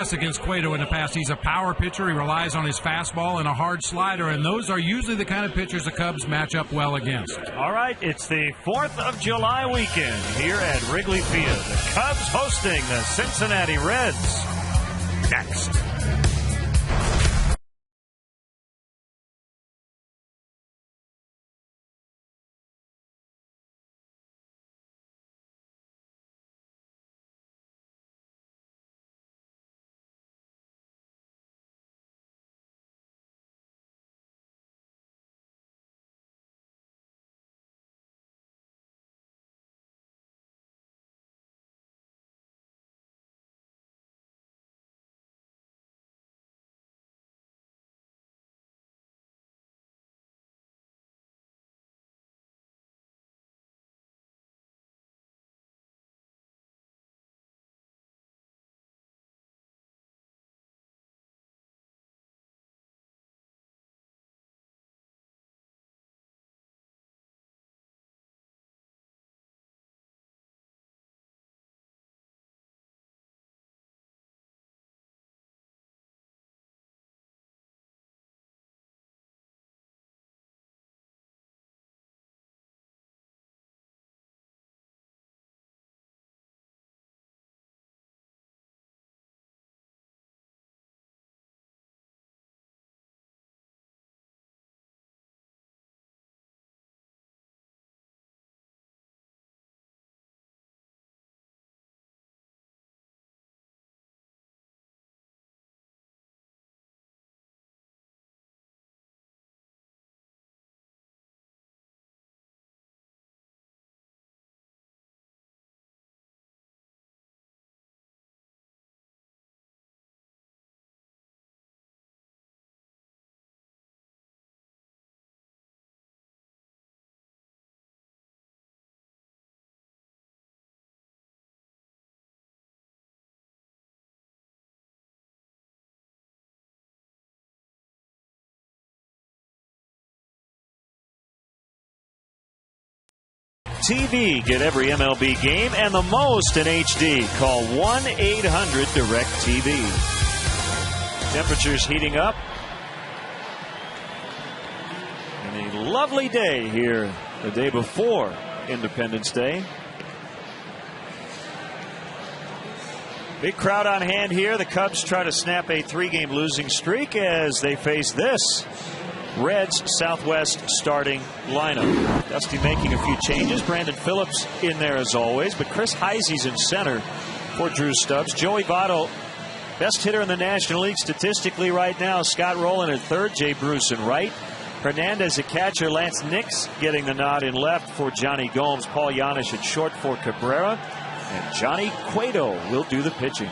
against Cueto in the past. He's a power pitcher. He relies on his fastball and a hard slider, and those are usually the kind of pitchers the Cubs match up well against. All right, it's the 4th of July weekend here at Wrigley Field. The Cubs hosting the Cincinnati Reds. Next. TV. Get every MLB game and the most in HD. Call 1-800-DIRECTV. Temperatures heating up. And a lovely day here the day before Independence Day. Big crowd on hand here. The Cubs try to snap a 3-game losing streak as they face this Reds Southwest starting lineup. Dusty making a few changes. Brandon Phillips in there as always, but Chris Heisey's in center for Drew Stubbs. Joey Votto, best hitter in the National League statistically right now. Scott Rowland at third, Jay Bruce in right. Hernandez at catcher, Lance Nix getting the nod in left for Johnny Gomes. Paul Janisch at short for Cabrera, and Johnny Cueto will do the pitching.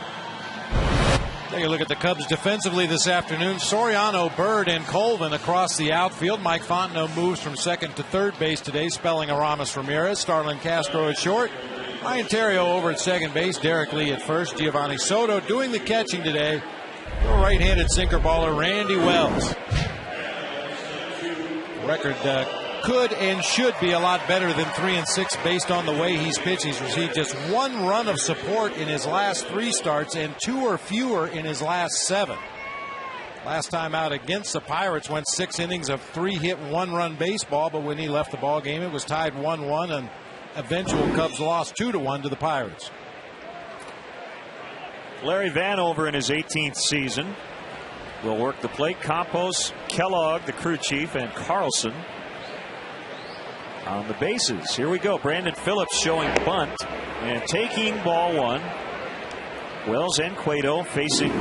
Take a look at the Cubs defensively this afternoon. Soriano, Bird, and Colvin across the outfield. Mike Fontenot moves from second to third base today, spelling Aramis Ramirez. Starlin Castro at short. Ryan Theriot over at second base. Derek Lee at first. Giovanni Soto doing the catching today. The right-handed sinker baller Randy Wells. Record could and should be a lot better than 3-6 based on the way he's pitched. He's received just 1 run of support in his last 3 starts and 2 or fewer in his last 7. Last time out against the Pirates went 6 innings of 3-hit 1-run baseball, but when he left the ball game it was tied 1-1 and eventual Cubs lost 2-1 to the Pirates. Larry Vanover in his 18th season will work the plate. Campos, Kellogg, the crew chief, and Carlson on the bases. Here we go. Brandon Phillips showing bunt and taking ball 1. Wells and Cueto facing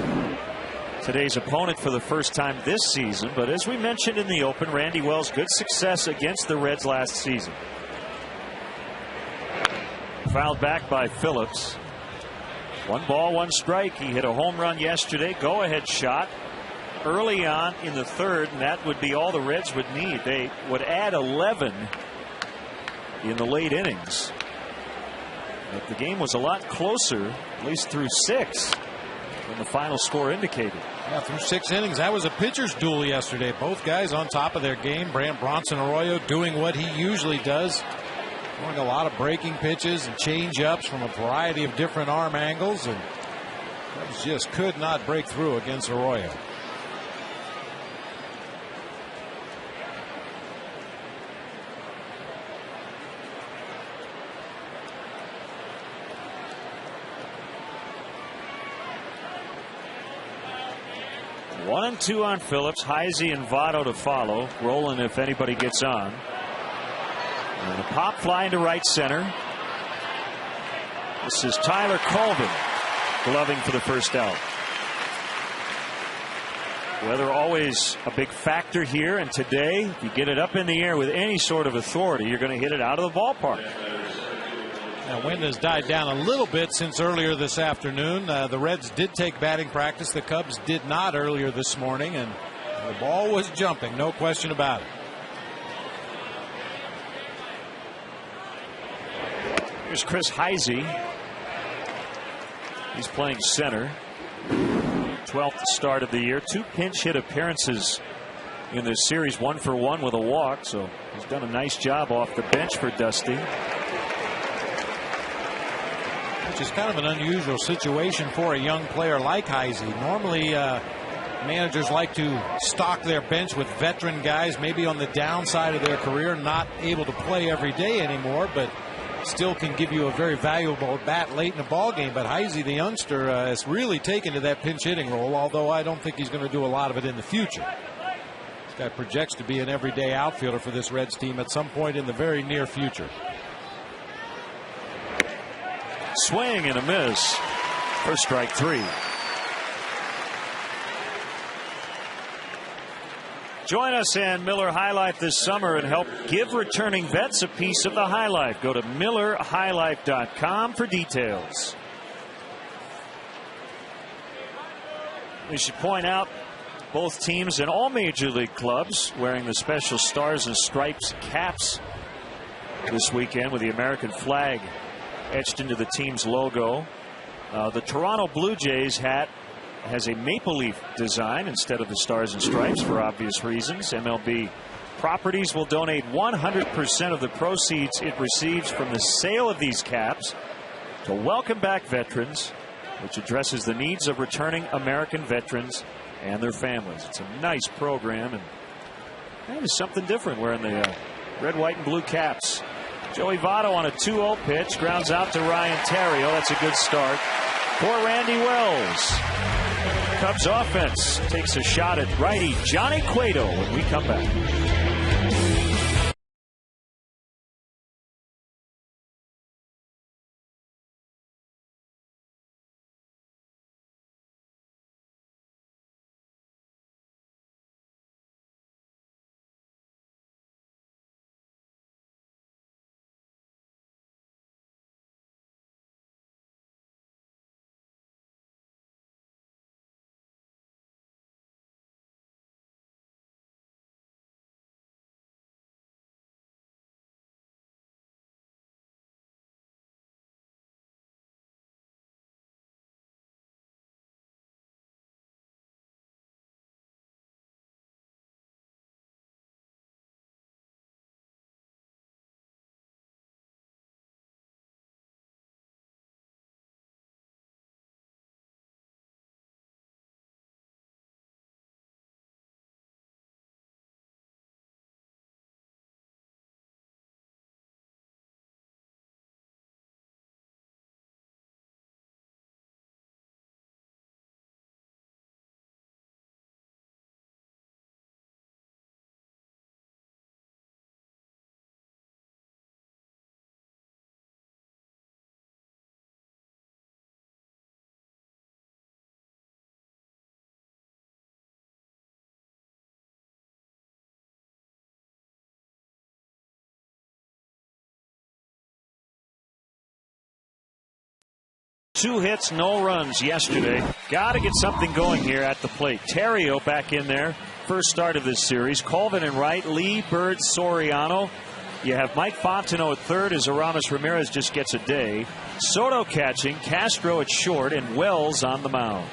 today's opponent for the first time this season. But as we mentioned in the open, Randy Wells, good success against the Reds last season. Fouled back by Phillips. 1 ball, 1 strike. He hit a home run yesterday. Go ahead shot early on in the 3rd, and that would be all the Reds would need. They would add 11 in the late innings. But the game was a lot closer, at least through 6, than the final score indicated. Yeah, through 6 innings. That was a pitcher's duel yesterday. Both guys on top of their game. Bronson Arroyo doing what he usually does, throwing a lot of breaking pitches and change ups from a variety of different arm angles, and Cubs just could not break through against Arroyo. One and two on Phillips. Heisey and Votto to follow. Rolling if anybody gets on. And a pop fly into right center. This is Tyler Colvin gloving for the first out. Weather always a big factor here, and today, if you get it up in the air with any sort of authority, you're going to hit it out of the ballpark. Now, wind has died down a little bit since earlier this afternoon. The Reds did take batting practice. The Cubs did not earlier this morning, and the ball was jumping, no question about it. Here's Chris Heisey. He's playing center. 12th start of the year. 2 pinch hit appearances in this series. 1 for 1 with a walk. So he's done a nice job off the bench for Dusty. Which is kind of an unusual situation for a young player like Heisey. Normally managers like to stock their bench with veteran guys, maybe on the downside of their career, not able to play every day anymore, but still can give you a very valuable bat late in the ball game. But Heisey, the youngster, has really taken to that pinch hitting role, although I don't think he's going to do a lot of it in the future. This guy projects to be an everyday outfielder for this Reds team at some point in the very near future. Swing and a miss for strike 3. Join us and Miller High Life this summer and help give returning vets a piece of the High Life. Go to MillerHighLife.com for details. We should point out both teams and all major league clubs wearing the special stars and stripes caps this weekend with the American flag etched into the team's logo. The Toronto Blue Jays hat has a maple leaf design instead of the stars and stripes for obvious reasons. MLB Properties will donate 100% of the proceeds it receives from the sale of these caps to Welcome Back Veterans, which addresses the needs of returning American veterans and their families. It's a nice program, and that is something different wearing the red, white, and blue caps. Joey Votto on a 2-0 pitch, grounds out to Ryan Theriot. That's a good start for Randy Wells. Cubs offense takes a shot at righty Johnny Cueto when we come back. Two hits, no runs yesterday. Got to get something going here at the plate. Theriot back in there. First start of this series. Colvin in right. Lee, Bird, Soriano. You have Mike Fontenot at third as Aramis Ramirez just gets a day. Soto catching. Castro at short. And Wells on the mound.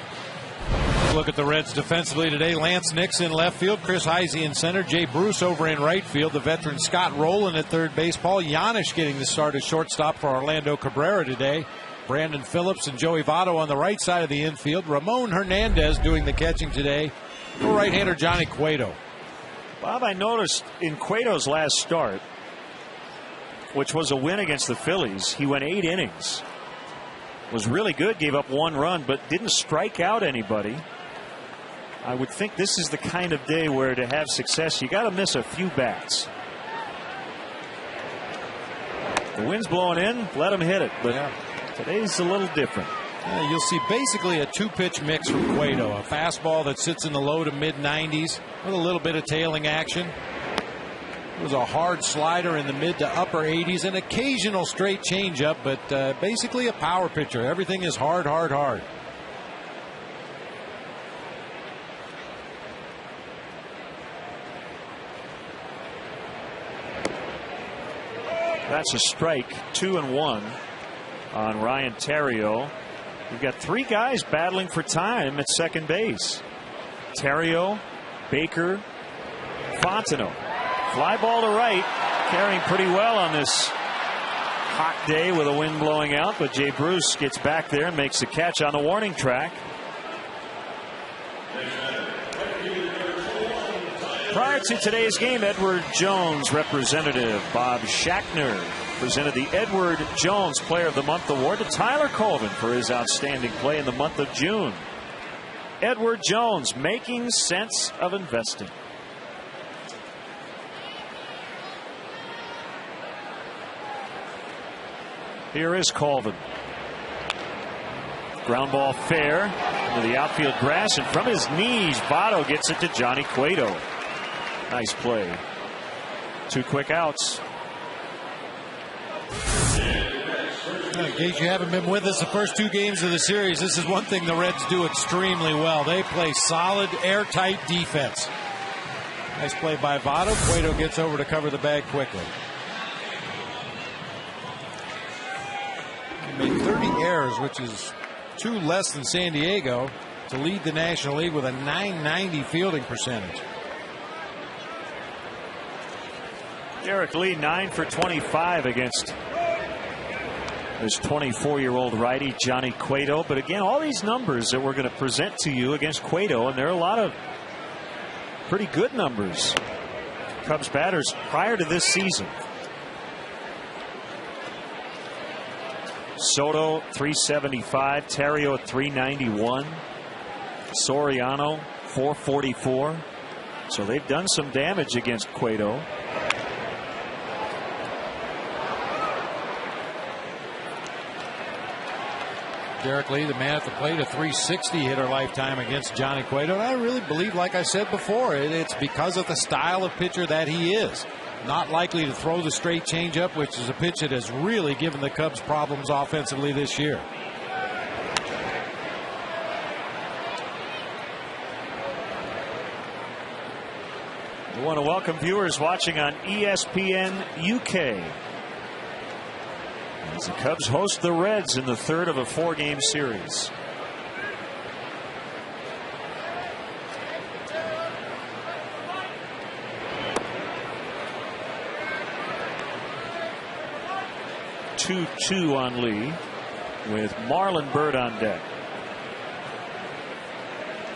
Look at the Reds defensively today. Lance Nix in left field. Chris Heisey in center. Jay Bruce over in right field. The veteran Scott Rowland at third base. Paul Janisch getting the start as shortstop for Orlando Cabrera today. Brandon Phillips and Joey Votto on the right side of the infield. Ramon Hernandez doing the catching today for right-hander Johnny Cueto. Bob, I noticed in Cueto's last start, which was a win against the Phillies, he went 8 innings. Was really good, gave up 1 run, but didn't strike out anybody. I would think this is the kind of day where to have success, you got to miss a few bats. The wind's blowing in, let him hit it, but today's a little different. Yeah, you'll see basically a 2-pitch mix from Cueto. A fastball that sits in the low to mid-90s with a little bit of tailing action. It was a hard slider in the mid to upper 80s, an occasional straight changeup, but basically a power pitcher. Everything is hard, hard, hard. That's a strike. 2-1 on Ryan Theriot. We've got 3 guys battling for time at second base. Theriot, Baker, Fontenot. Fly ball to right, carrying pretty well on this hot day with the wind blowing out, but Jay Bruce gets back there and makes the catch on the warning track. Prior to today's game, Edward Jones representative Bob Shackner presented the Edward Jones Player of the Month award to Tyler Colvin for his outstanding play in the month of June. Edward Jones, making sense of investing. Here is Colvin. Ground ball fair into the outfield grass, and from his knees, Votto gets it to Johnny Cueto. Nice play. 2 quick outs. In case you haven't been with us the first 2 games of the series, this is one thing the Reds do extremely well. They play solid, airtight defense. Nice play by Votto. Cueto gets over to cover the bag quickly. He made 30 errors, which is 2 less than San Diego, to lead the National League with a .990 fielding percentage. Derek Lee 9 for 25 against this 24-year-old righty Johnny Cueto. But again, all these numbers that we're going to present to you against Cueto, and there are a lot of pretty good numbers. Cubs batters prior to this season. Soto 375, Theriot 391, Soriano 444. So they've done some damage against Cueto. Derek Lee, the man at the plate, a 360 hitter lifetime against Johnny Cueto. And I really believe, like I said before, it's because of the style of pitcher that he is. Not likely to throw the straight changeup, which is a pitch that has really given the Cubs problems offensively this year. We want to welcome viewers watching on ESPN UK. As the Cubs host the Reds in the 3rd of a 4-game series. Two on Lee with Marlon Byrd on deck.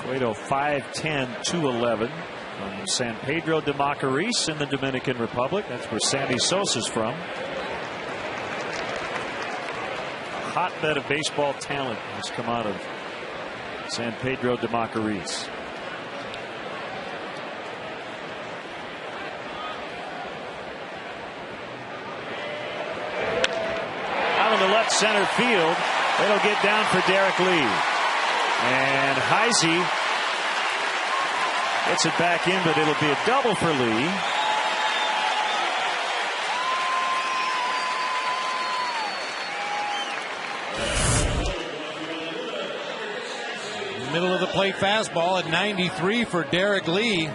Cueto 5'10", 211 from San Pedro de Macorís in the Dominican Republic. That's where Sammy Sosa's from. Hotbed of baseball talent has come out of San Pedro de Macorís. Out of the left center field, it'll get down for Derek Lee. And Heisey gets it back in, but it'll be a double for Lee. Middle of the plate fastball at 93 for Derek Lee.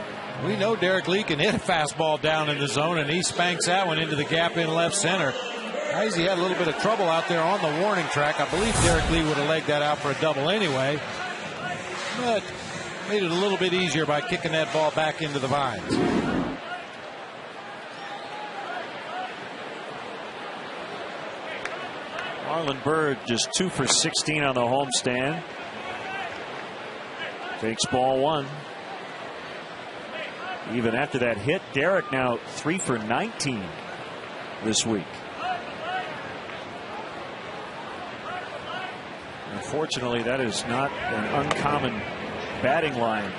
We know Derek Lee can hit a fastball down in the zone, and he spanks that one into the gap in left center. Heisey had a little bit of trouble out there on the warning track. I believe Derek Lee would have legged that out for a double anyway, but made it a little bit easier by kicking that ball back into the vines. Marlon Byrd just 2 for 16 on the homestand. Takes ball 1. Even after that hit, Derek now 3 for 19 this week. Unfortunately, that is not an uncommon batting line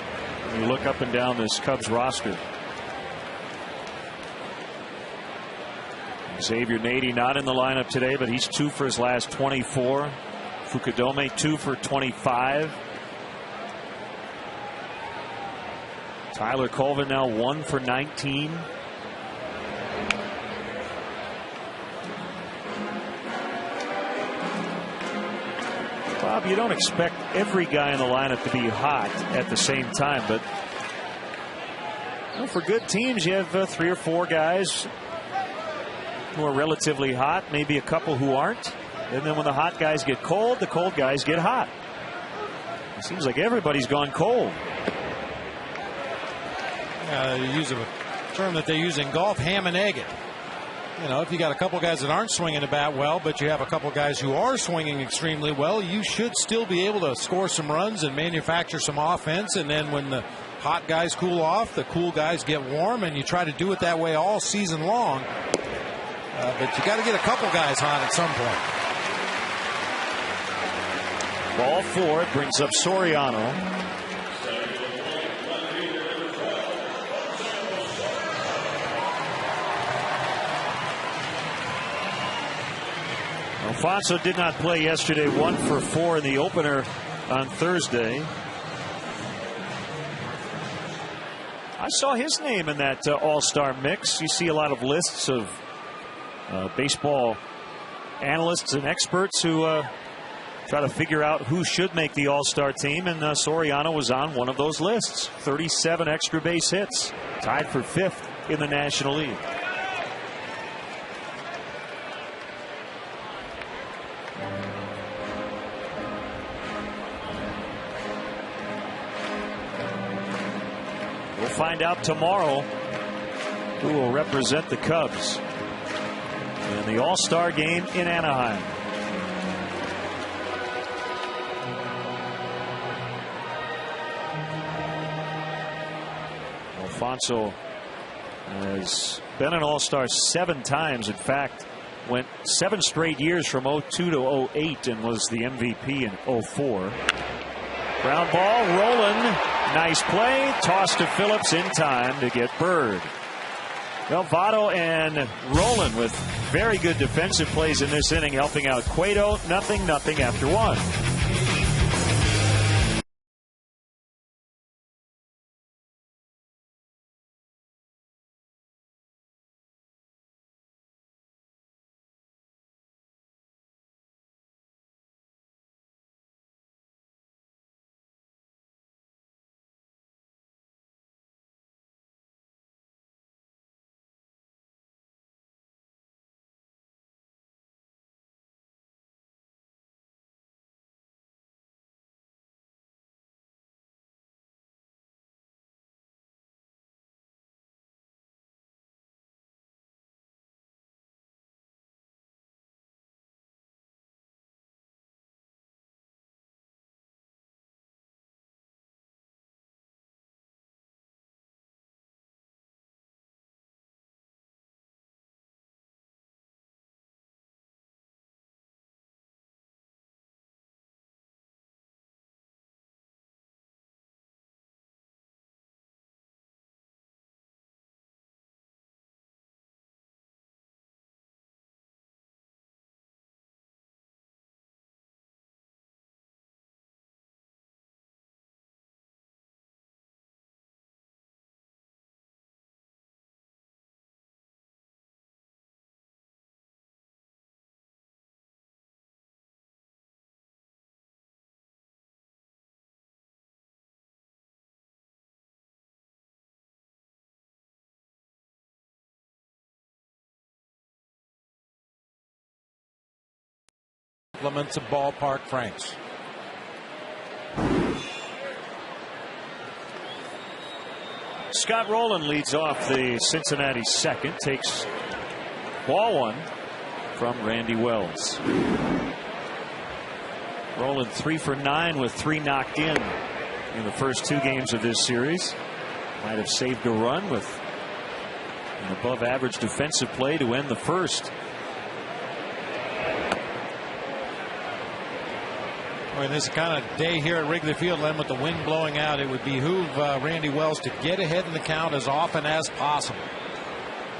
when you look up and down this Cubs roster. Xavier Nady not in the lineup today, but he's 2 for his last 24. Fukudome 2 for 25. Tyler Colvin now 1 for 19. Bob, you don't expect every guy in the lineup to be hot at the same time, but for good teams you have 3 or 4 guys who are relatively hot, maybe a couple who aren't, and then when the hot guys get cold, the cold guys get hot. It seems like everybody's gone cold. You use a term that they use in golf, ham and egg it. You know, if you got a couple guys that aren't swinging the bat well, but you have a couple guys who are swinging extremely well, you should still be able to score some runs and manufacture some offense. And then when the hot guys cool off, the cool guys get warm, and you try to do it that way all season long. But you got to get a couple guys hot at some point. Ball 4, it brings up Soriano. Alfonso did not play yesterday, 1 for 4 in the opener on Thursday. I saw his name in that all-star mix. You see a lot of lists of baseball analysts and experts who try to figure out who should make the all-star team, and Soriano was on one of those lists. 37 extra base hits, tied for 5th in the National League. We'll find out tomorrow who will represent the Cubs in the All-Star game in Anaheim. Alfonso has been an All-Star 7 times. In fact, went 7 straight years from 02 to 08 and was the MVP in 04. Ground ball, rolling. Nice play. Toss to Phillips in time to get Byrd. Well, Votto and Roland with very good defensive plays in this inning, helping out Cueto. 0-0 after 1. Compliments of Ballpark Franks. Scott Rowland leads off the Cincinnati second, takes ball 1. from Randy Wells. Rolling 3 for 9 with 3 knocked in the first 2 games of this series. Might have saved a run with an above average defensive play to end the first. Well, this kind of day here at Wrigley Field, Len, with the wind blowing out, it would behoove Randy Wells to get ahead in the count as often as possible.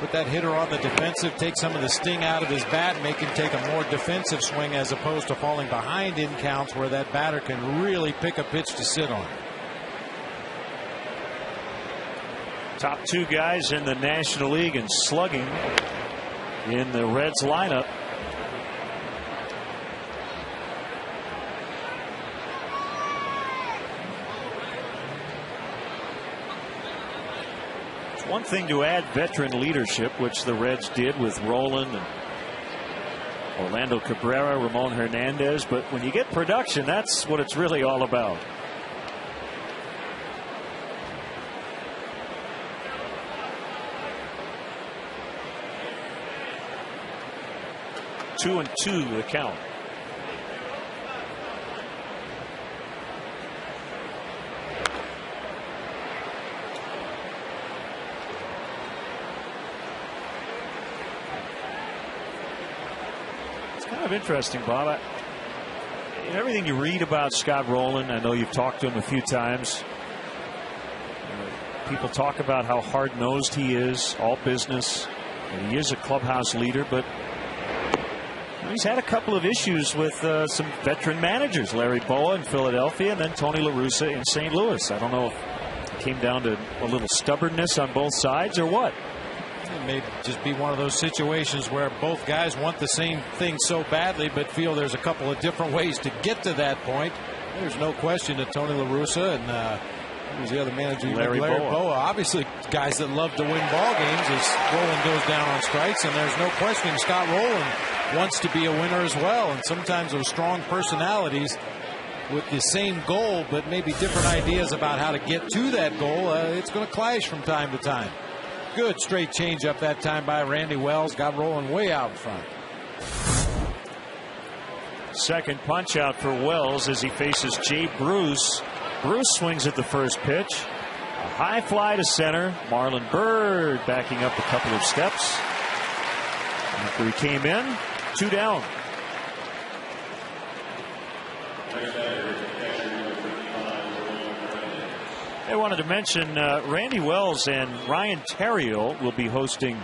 Put that hitter on the defensive, take some of the sting out of his bat, make him take a more defensive swing as opposed to falling behind in counts where that batter can really pick a pitch to sit on. Top 2 guys in the National League in slugging in the Reds lineup. It's one thing to add veteran leadership, which the Reds did with Roland and Orlando Cabrera, Ramon Hernandez, but when you get production, that's what it's really all about. Two and 2 the count. It's kind of interesting, Bob. In everything you read about Scott Rowland, I know you've talked to him a few times. People talk about how hard-nosed he is, all business, and he is a clubhouse leader, but he's had a couple of issues with some veteran managers, Larry Boa in Philadelphia and then Tony La Russa in St. Louis. I don't know if it came down to a little stubbornness on both sides or what. It may just be one of those situations where both guys want the same thing so badly but feel there's a couple of different ways to get to that point. There's no question that Tony La Russa and who was the other manager? Larry Boa. Obviously guys that love to win ball games as Rowland goes down on strikes, and there's no question Scott Rowland wants to be a winner as well, and sometimes those strong personalities with the same goal but maybe different ideas about how to get to that goal, it's going to clash from time to time. Good straight change up that time by Randy Wells, got Rowland way out in front. Second punch out for Wells as he faces Jay Bruce. Bruce swings at the first pitch. A high fly to center. Marlon Byrd backing up a couple of steps after he came in. 2 down. I wanted to mention Randy Wells and Ryan Theriot will be hosting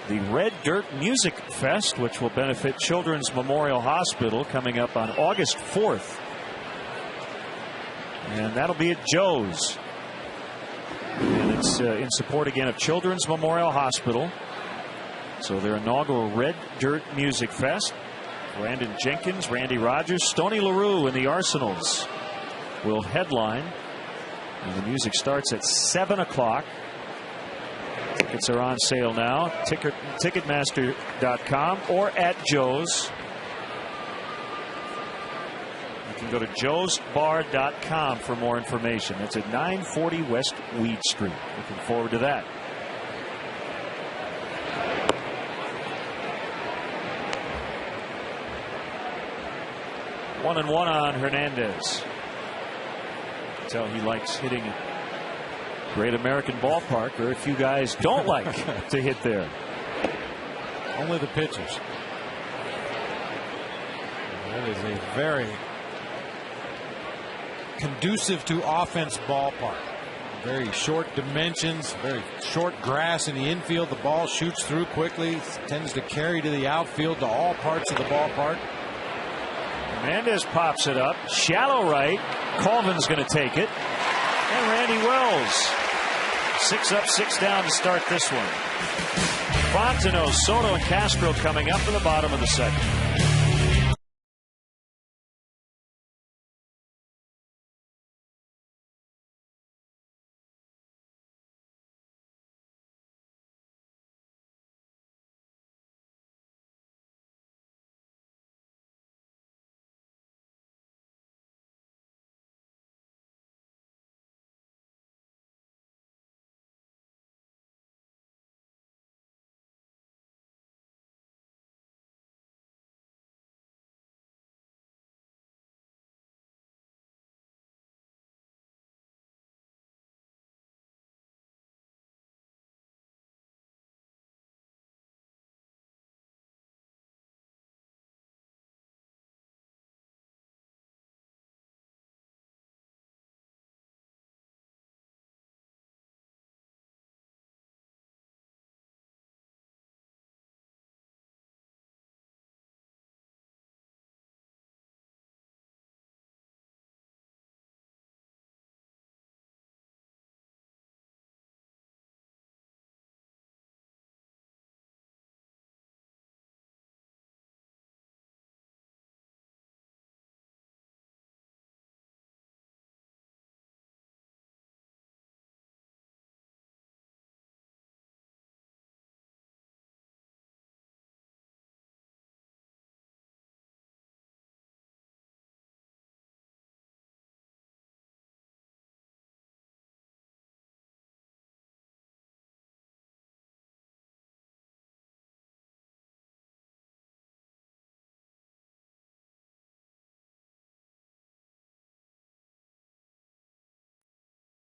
the Red Dirt Music Fest, which will benefit Children's Memorial Hospital, coming up on August 4th. And that'll be at Joe's. And it's in support again of Children's Memorial Hospital. So their inaugural Red Dirt Music Fest. Brandon Jenkins, Randy Rogers, Stoney LaRue and the Arsenals will headline. And the music starts at 7 o'clock. Tickets are on sale now. Ticketmaster.com or at Joe's. You can go to joesbar.com for more information. That's at 940 West Weed Street. Looking forward to that. One and one on Hernandez. Tell he likes hitting at Great American Ballpark. Very few guys don't like to hit there. Only the pitchers. That is a very conducive to offense ballpark. Very short dimensions, very short grass in the infield. The ball shoots through quickly, tends to carry to the outfield to all parts of the ballpark. Hernandez pops it up. Shallow right. Colvin's going to take it. And Randy Wells. 6 up, 6 down to start this one. Fontenot, Soto, and Castro coming up in the bottom of the second.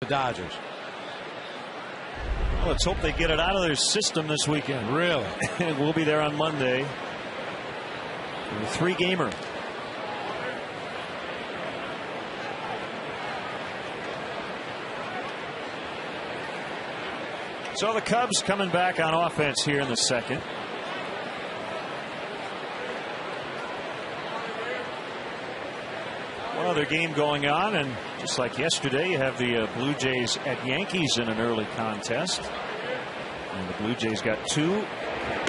the Dodgers. Well, let's hope they get it out of their system this weekend. Really? We'll be there on Monday for the 3-gamer. So the Cubs coming back on offense here in the second. One other game going on, and just like yesterday, you have the Blue Jays at Yankees in an early contest. And the Blue Jays got 2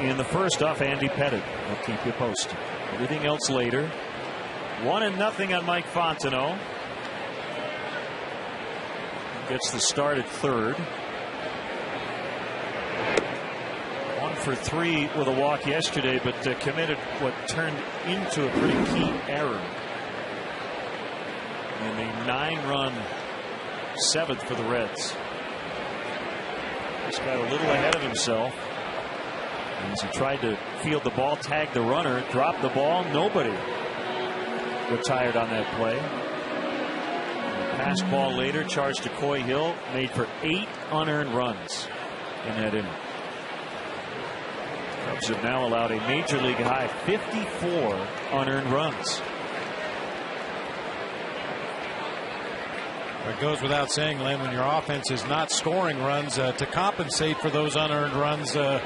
in the first off Andy Pettitte. I'll keep you posted. Everything else later. 1-0 on Mike Fontenot. Gets the start at third. 1 for 3 with a walk yesterday, but committed what turned into a pretty key error in the 9-run 7th for the Reds. Just got a little ahead of himself as he tried to field the ball, tag the runner, drop the ball. Nobody retired on that play. Pass ball later, charged to Coy Hill, made for 8 unearned runs in that inning. Cubs have now allowed a major league high 54 unearned runs. It goes without saying, Len, when your offense is not scoring runs, to compensate for those unearned runs, it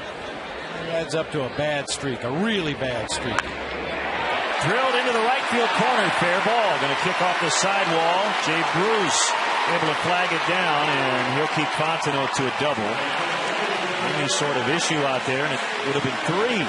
adds up to a bad streak, a really bad streak. Drilled into the right field corner, fair ball. Going to kick off the sidewall. Jay Bruce able to flag it down, and he'll keep Fontenot to a double. Any sort of issue out there, and it would have been 3.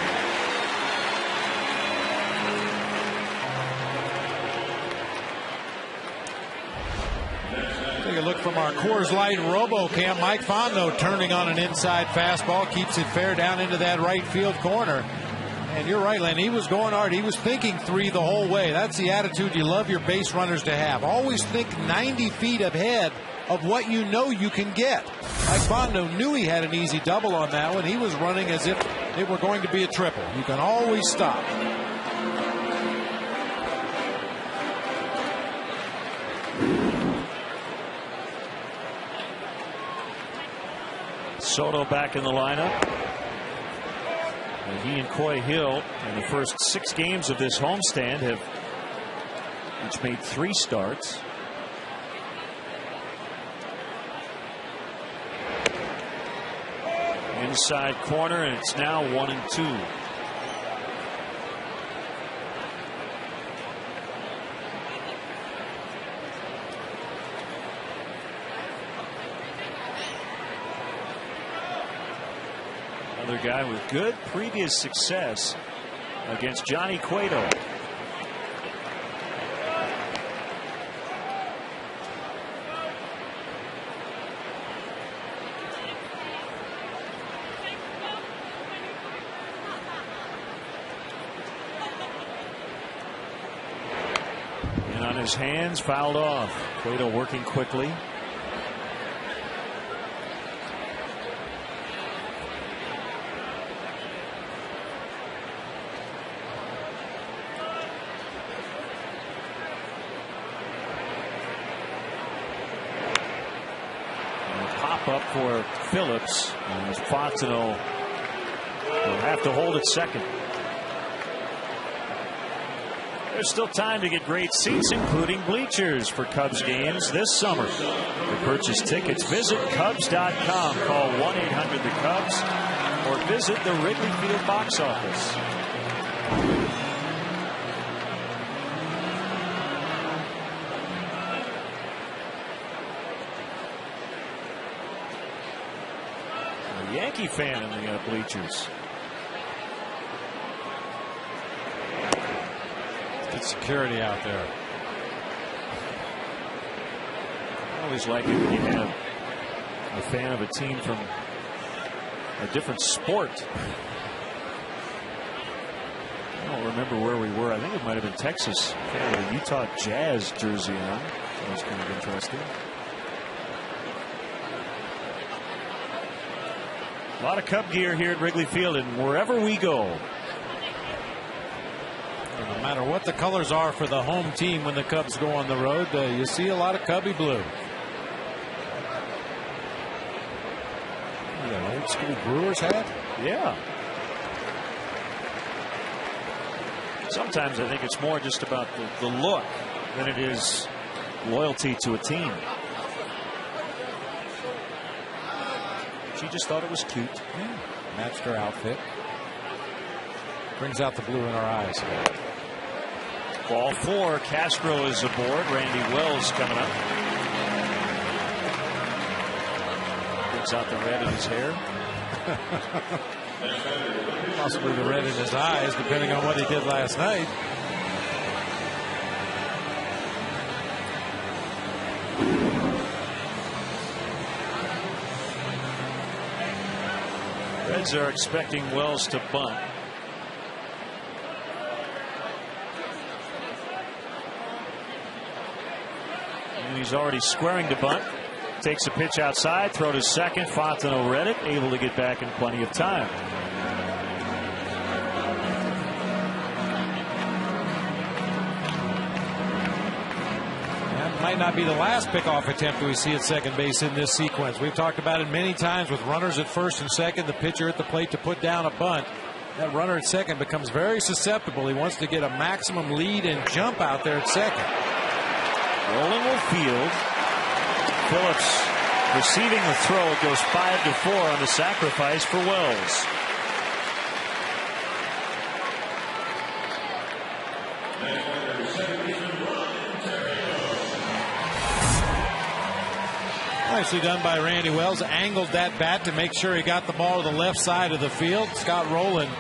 Take a look from our Coors Light RoboCam. Mike Fontenot turning on an inside fastball, keeps it fair down into that right field corner. And you're right, Len. He was going hard. He was thinking 3 the whole way. That's the attitude you love your base runners to have. Always think 90 feet ahead of what you know you can get. Mike Fontenot knew he had an easy double on that one. He was running as if it were going to be a triple. You can always stop. Soto back in the lineup. And he and Coy Hill in the first 6 games of this homestand have each made 3 starts. Inside corner, and it's now 1-2. Another guy with good previous success against Johnny Cueto. And on his hands, fouled off. Cueto working quickly. Up for Phillips, and Fontenot will have to hold at second. There's still time to get great seats, including bleachers, for Cubs games this summer. To purchase tickets, visit Cubs.com, call 1-800-THE-CUBS, or visit the Wrigley Field box office. Yankee fan in the bleachers. Good security out there. I always like it when you have a fan of a team from a different sport. I don't remember where we were. I think it might have been Texas. Fan with a Utah Jazz jersey on. That was kind of interesting. A lot of Cub gear here at Wrigley Field, and wherever we go. No matter what the colors are for the home team when the Cubs go on the road, you see a lot of Cubby blue. An old school Brewers hat? Yeah. Sometimes I think it's more just about the look than it is loyalty to a team. She just thought it was cute. Yeah. Matched her outfit. Brings out the blue in her eyes. Ball 4. Castro is aboard. Randy Wells coming up. Brings out the red in his hair. Possibly the red in his eyes, depending on what he did last night. Reds are expecting Wells to bunt. And he's already squaring to bunt. Takes a pitch outside, throw to second. Fontenot read it, able to get back in plenty of time. That might not be the last pickoff attempt we see at second base in this sequence. We've talked about it many times with runners at first and second, the pitcher at the plate to put down a bunt. That runner at second becomes very susceptible. He wants to get a maximum lead and jump out there at second. Rolling will field. Phillips receiving the throw. It goes 5-4 on the sacrifice for Wells. Nicely done by Randy Wells. Angled that bat to make sure he got the ball to the left side of the field. Scott Rowland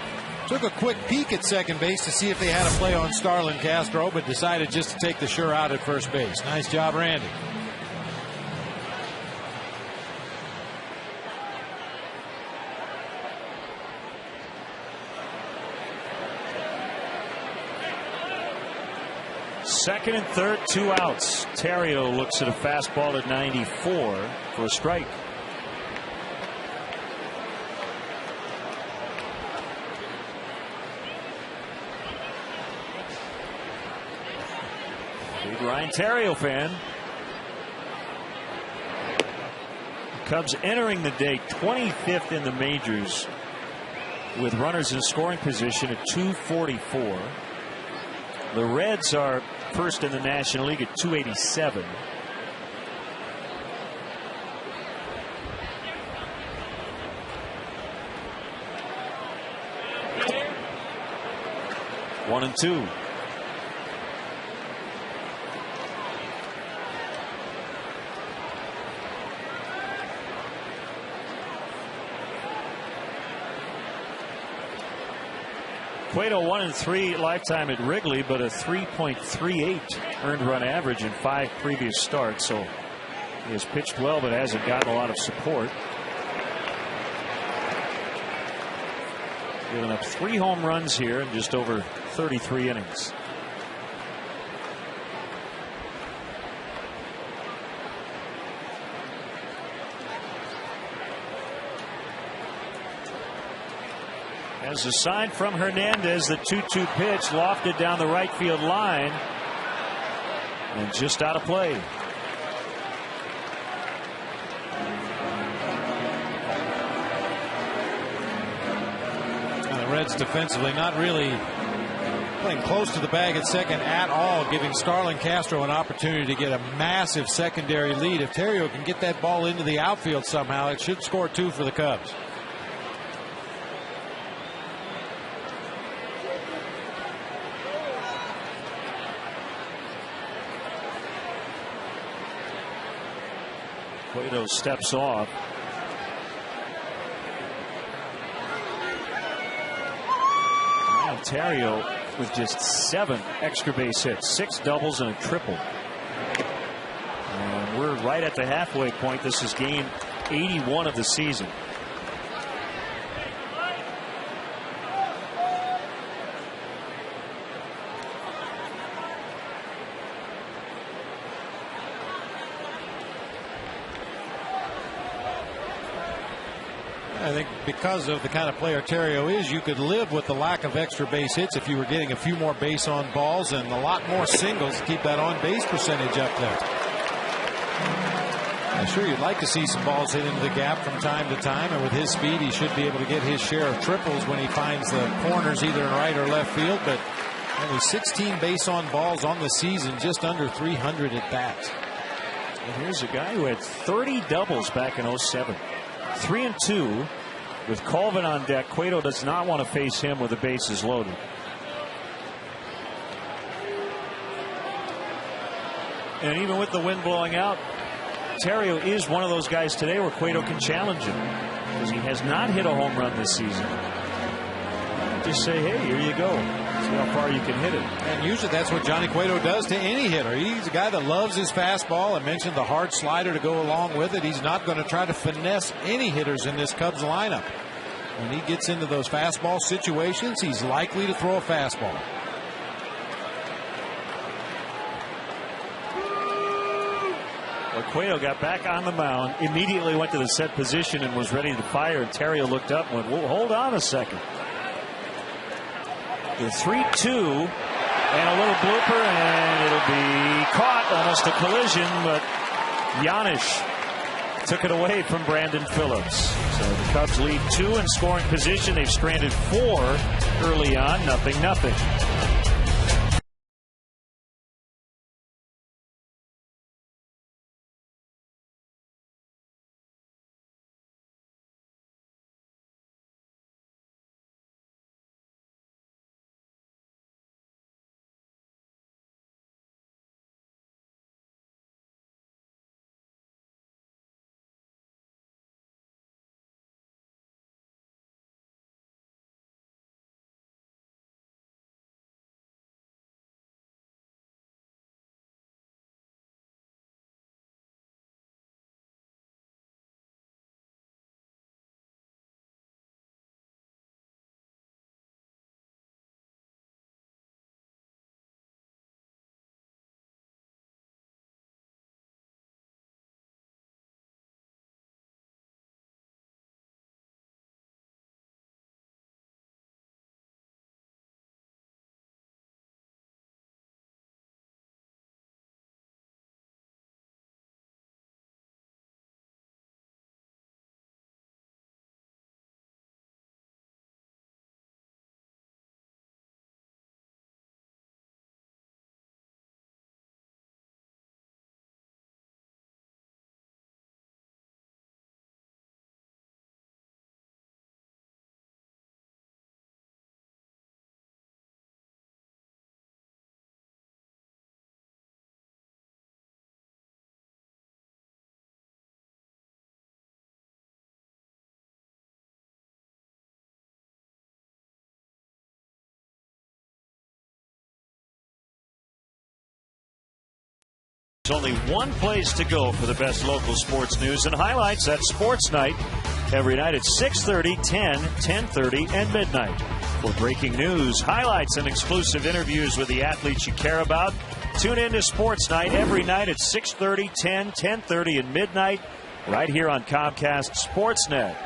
took a quick peek at second base to see if they had a play on Starlin Castro, but decided just to take the sure out at first base. Nice job, Randy. Second and third, 2 outs. Terrio looks at a fastball at 94 for a strike. Big Ryan Terrio fan. Cubs entering the day 25th in the majors with runners in scoring position at 244. The Reds are first in the National League at 287. One and two. Cueto 1-3 lifetime at Wrigley, but a 3.38 earned run average in 5 previous starts. So he has pitched well, but hasn't gotten a lot of support. Giving up 3 home runs here in just over 33 innings. As a sign from Hernandez, the 2-2 pitch lofted down the right field line and just out of play. And the Reds defensively not really playing close to the bag at second at all, giving Starlin Castro an opportunity to get a massive secondary lead. If Terrio can get that ball into the outfield somehow, it should score 2 for the Cubs. Cueto steps off. Ontario with just 7 extra base hits, 6 doubles and a triple. And we're right at the halfway point. This is game 81 of the season. I think because of the kind of player Terrio is, you could live with the lack of extra base hits if you were getting a few more base on balls and a lot more singles to keep that on base percentage up there. Sure, you'd like to see some balls hit into the gap from time to time, and with his speed, he should be able to get his share of triples when he finds the corners either in right or left field. But only 16 base on balls on the season, just under 300 at bats. And here's a guy who had 30 doubles back in 07. 3-2 with Colvin on deck. Cueto does not want to face him with the bases loaded. And even with the wind blowing out, Terrio is one of those guys today where Cueto can challenge him, because he has not hit a home run this season. Just say, hey, here you go. See how far you can hit it. And usually that's what Johnny Cueto does to any hitter. He's a guy that loves his fastball. I mentioned the hard slider to go along with it. He's not going to try to finesse any hitters in this Cubs lineup. When he gets into those fastball situations, he's likely to throw a fastball. Cueto got back on the mound, immediately went to the set position and was ready to fire, and Terrio looked up and went, well, hold on a second. The 3-2 and a little blooper, and it'll be caught, almost a collision, but Giannis took it away from Brandon Phillips. So the Cubs lead 2 in scoring position. They've stranded 4 early on, 0-0. There's only one place to go for the best local sports news and highlights. That's Sports Night, every night at 6:30, 10, 10:30, and midnight. For breaking news, highlights, and exclusive interviews with the athletes you care about, tune in to Sports Night every night at 6:30, 10, 10:30, and midnight, right here on Comcast Sportsnet,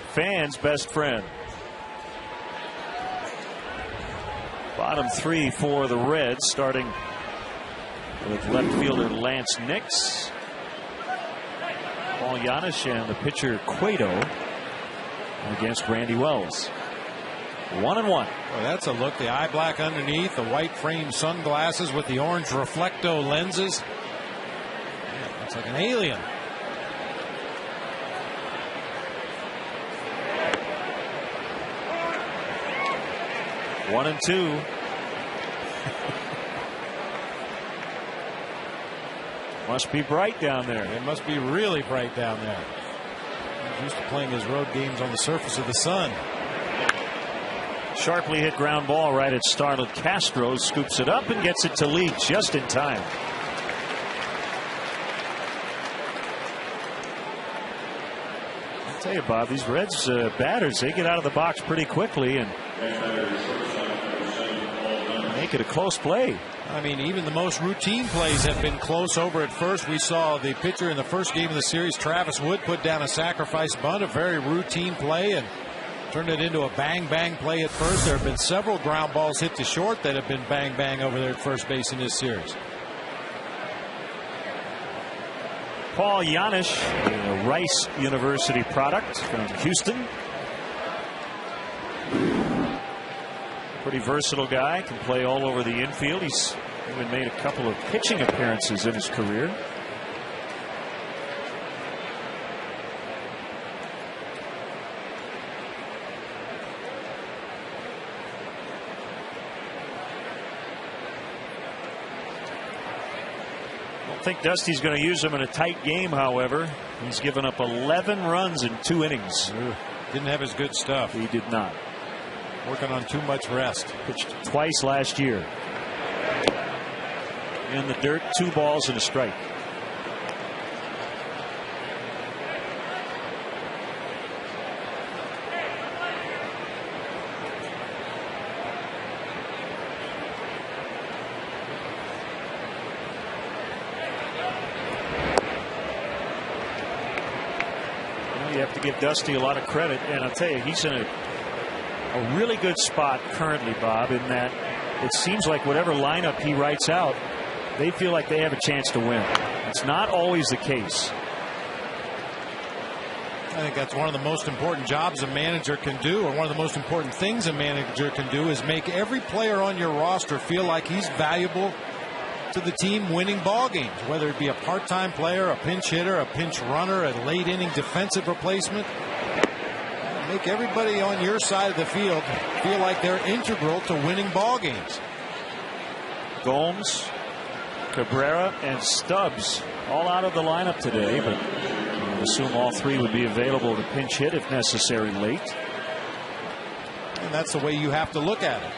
fans' best friend. Bottom 3 for the Reds, starting with left fielder Lance Nix, Paul Giannis, and the pitcher Cueto against Randy Wells. 1-1. Well, that's a look. The eye black underneath, the white frame sunglasses with the orange reflecto lenses. Yeah, looks like an alien. One and two. Must be bright down there. It must be really bright down there. He's used to playing his road games on the surface of the sun. Sharply hit ground ball right at Starlet Castro. Scoops it up and gets it to Leach just in time. I'll tell you, Bob, these Reds batters, they get out of the box pretty quickly and make it a close play. I mean, even the most routine plays have been close over at first. We saw the pitcher in the first game of the series, Travis Wood, put down a sacrifice bunt, a very routine play, and turned it into a bang-bang play at first. There have been several ground balls hit to short that have been bang-bang over there at first base in this series. Paul Yanish, a Rice University product from Houston. Pretty versatile guy, can play all over the infield. He's even made a couple of pitching appearances in his career. I think Dusty's going to use him in a tight game, however. He's given up 11 runs in 2 innings. Didn't have his good stuff. He did not. Working on too much rest. Pitched twice last year. In the dirt, 2 balls and a strike. You have to give Dusty a lot of credit, and I'll tell you, he's in a really good spot currently, Bob, in that it seems like whatever lineup he writes out, they feel like they have a chance to win. It's not always the case. I think that's one of the most important jobs a manager can do, or one of the most important things a manager can do, is make every player on your roster feel like he's valuable to the team winning ball games, whether it be a part-time player, a pinch hitter, a pinch runner, a late inning defensive replacement. Make everybody on your side of the field feel like they're integral to winning ball games. Gomes, Cabrera, and Stubbs all out of the lineup today, but I assume all 3 would be available to pinch hit if necessary late. And that's the way you have to look at it.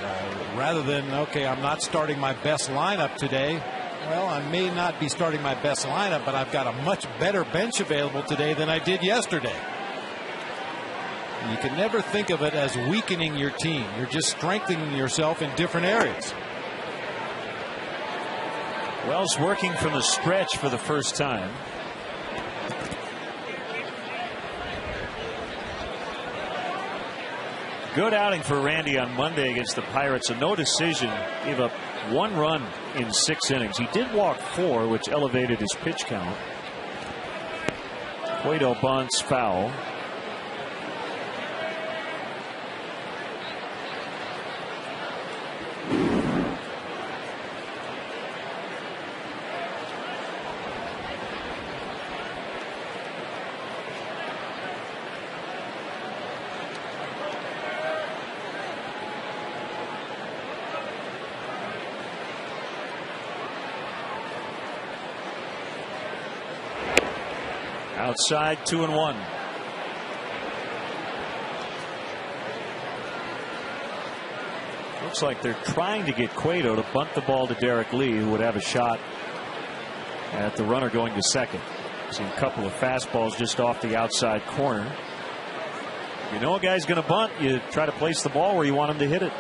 Rather than, okay, I'm not starting my best lineup today. Well, I may not be starting my best lineup, but I've got a much better bench available today than I did yesterday. You can never think of it as weakening your team. You're just strengthening yourself in different areas. Wells working from the stretch for the first time. Good outing for Randy on Monday against the Pirates. A no decision. Gave up 1 run in 6 innings. He did walk 4, which elevated his pitch count. Cueto bunts foul. Outside, 2-1. Looks like they're trying to get Cueto to bunt the ball to Derek Lee, who would have a shot at the runner going to second. See a couple of fastballs just off the outside corner. If you know a guy's going to bunt, you try to place the ball where you want him to hit it.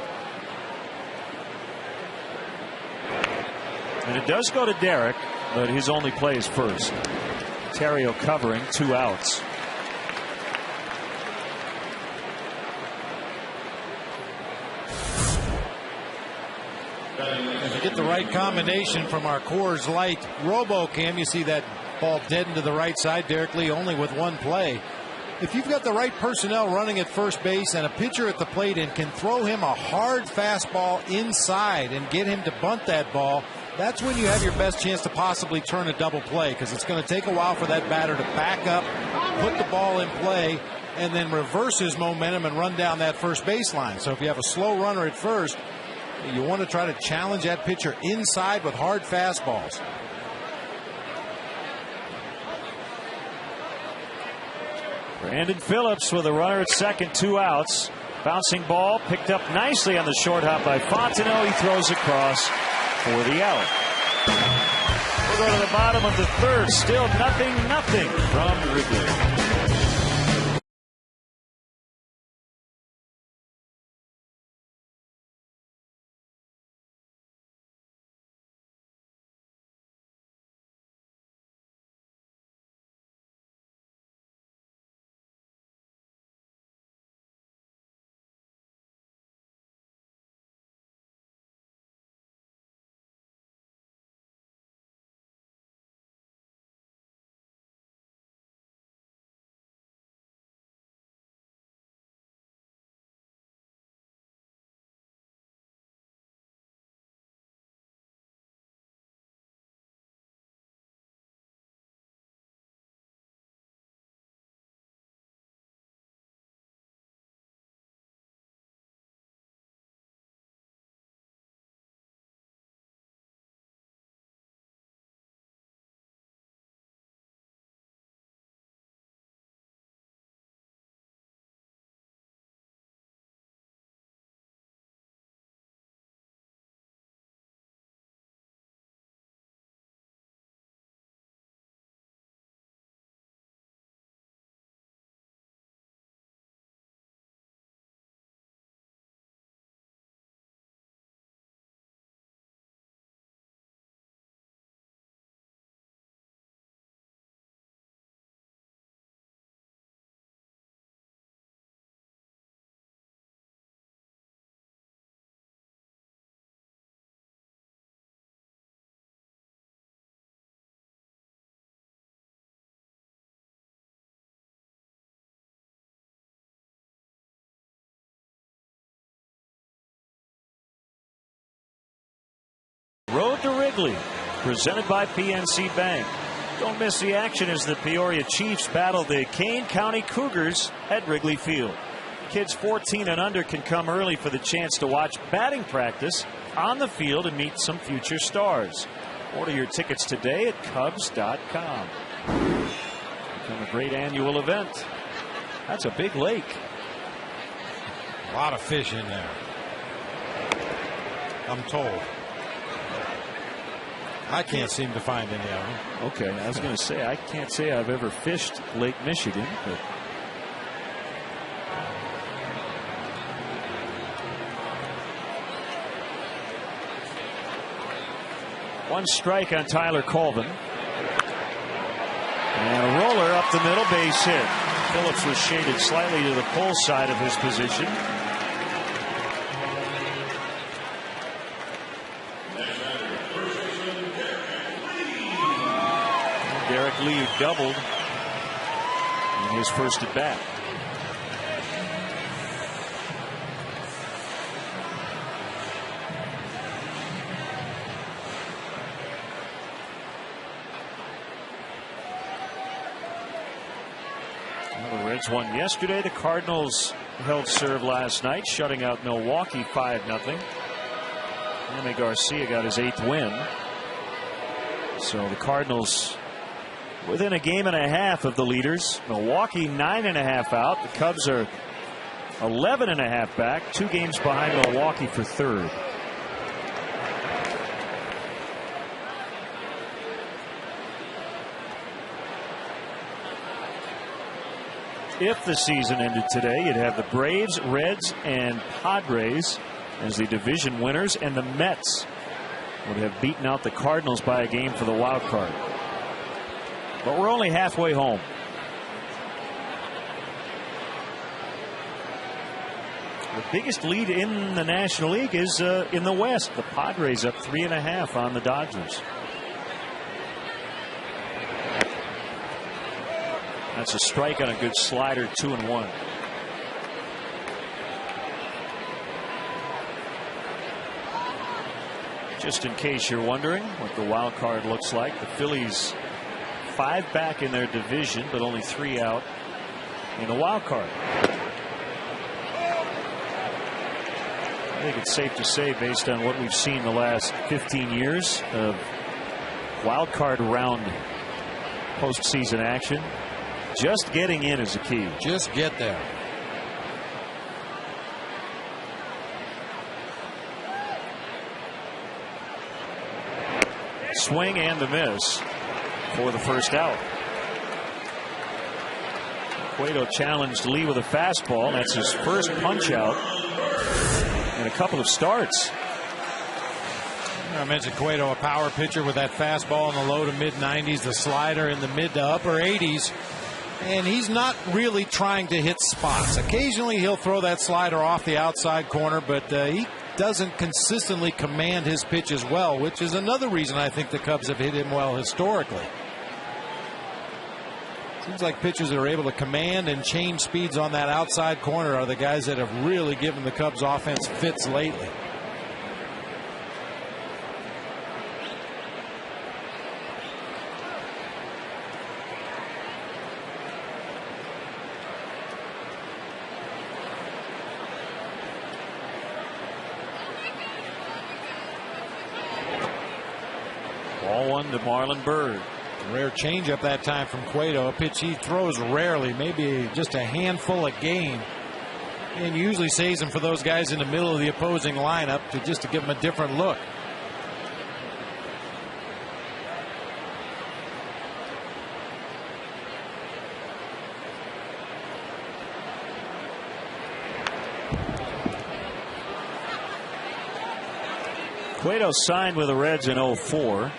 And it does go to Derek, but his only play is first. Terrio covering, 2 outs. If you get the right combination from our Coors Light RoboCam, you see that ball dead into the right side. Derek Lee only with 1 play. If you've got the right personnel running at first base and a pitcher at the plate and can throw him a hard fastball inside and get him to bunt that ball, that's when you have your best chance to possibly turn a double play, because it's going to take a while for that batter to back up, put the ball in play, and then reverse his momentum and run down that first baseline. So if you have a slow runner at first, you want to try to challenge that pitcher inside with hard fastballs. Brandon Phillips with a runner at second, 2 outs. Bouncing ball picked up nicely on the short hop by Fontenot. He throws across for the out. We'll go to the bottom of the 3rd. Still nothing from Wrigley. Wrigley, presented by PNC Bank. Don't miss the action as the Peoria Chiefs battle the Kane County Cougars at Wrigley Field. Kids 14 and under can come early for the chance to watch batting practice on the field and meet some future stars. Order your tickets today at Cubs.com. Become a great annual event. That's a big lake. A lot of fish in there, I'm told. I can't seem to find any of them. Okay, I was going to say, I can't say I've ever fished Lake Michigan, but one strike on Tyler Colvin. And a roller up the middle, base hit. Phillips was shaded slightly to the pull side of his position. Derek Lee doubled in his first at bat. The Reds won yesterday. The Cardinals held serve last night, shutting out Milwaukee 5-0. Andy Garcia got his 8th win. So the Cardinals within a game and a half of the leaders. Milwaukee 9.5 out. The Cubs are 11.5 back. 2 games behind Milwaukee for third. If the season ended today, you'd have the Braves, Reds, and Padres as the division winners, and the Mets would have beaten out the Cardinals by a game for the wild card. But we're only halfway home. The biggest lead in the National League is in the West. The Padres up 3.5 on the Dodgers. That's a strike on a good slider, 2-1. Just in case you're wondering what the wild card looks like, the Phillies 5 back in their division, but only 3 out in the wild card. I think it's safe to say, based on what we've seen the last 15 years of wild card round postseason action, just getting in is a key. Just get there. Swing and a miss for the first out. Cueto challenged Lee with a fastball. That's his first punch out in a couple of starts. I mentioned Cueto, a power pitcher with that fastball in the low to mid 90s, the slider in the mid to upper 80s. And he's not really trying to hit spots. Occasionally he'll throw that slider off the outside corner, but he doesn't consistently command his pitches well, which is another reason I think the Cubs have hit him well historically. Seems like pitchers that are able to command and change speeds on that outside corner are the guys that have really given the Cubs offense fits lately. Ball 1 to Marlon Byrd. Rare changeup that time from Cueto, a pitch he throws rarely, maybe just a handful a game, and usually saves him for those guys in the middle of the opposing lineup to just to give them a different look. Cueto signed with the Reds in 2004.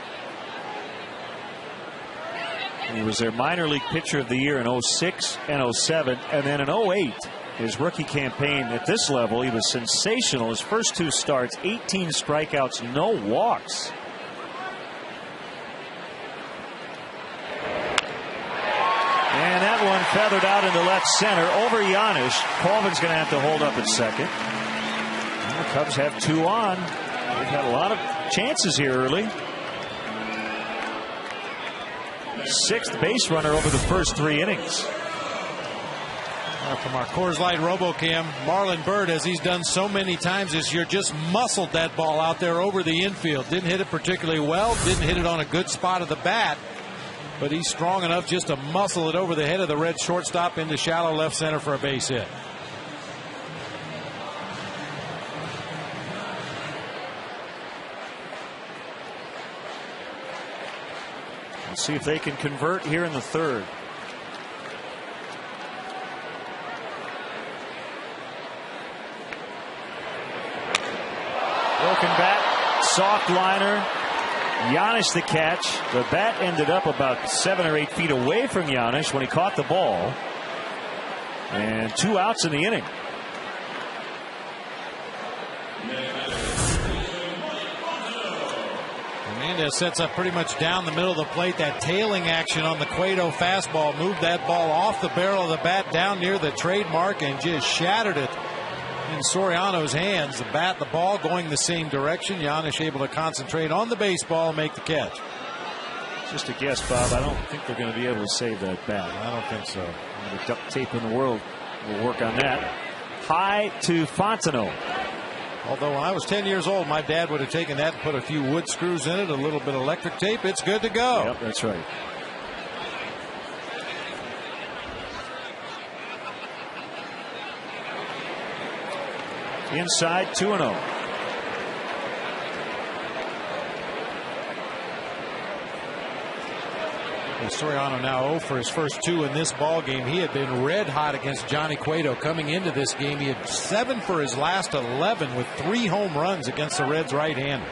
He was their minor league pitcher of the year in 2006 and 2007, and then in 2008, his rookie campaign at this level, he was sensational. His first 2 starts, 18 strikeouts, no walks. And that one feathered out into left center over Giannis. Colvin's going to have to hold up at second. And the Cubs have 2 on. They've had a lot of chances here early. 6th base runner over the first 3 innings. From our Coors Light RoboCam, Marlon Byrd, as he's done so many times this year, just muscled that ball out there over the infield. Didn't hit it particularly well, didn't hit it on a good spot of the bat, but he's strong enough just to muscle it over the head of the Red shortstop into shallow left center for a base hit. Let's see if they can convert here in the 3rd. Broken bat, soft liner. Giannis the catch. The bat ended up about 7 or 8 feet away from Giannis when he caught the ball. And 2 outs in the inning. Hernandez sets up pretty much down the middle of the plate. That tailing action on the Cueto fastball moved that ball off the barrel of the bat down near the trademark and just shattered it in Soriano's hands. The bat, the ball going the same direction. Giannis able to concentrate on the baseball and make the catch. Just a guess, Bob. I don't think they're going to be able to save that bat. I don't think so. The duct tape in the world will work on that. High to Fontenot. Although when I was 10 years old, my dad would have taken that and put a few wood screws in it, a little bit of electric tape. It's good to go. Yep, that's right. Inside, 2-0. Soriano now 0 for his first 2 in this ball game. He had been red hot against Johnny Cueto coming into this game. He had 7 for his last 11 with 3 home runs against the Reds right-hander.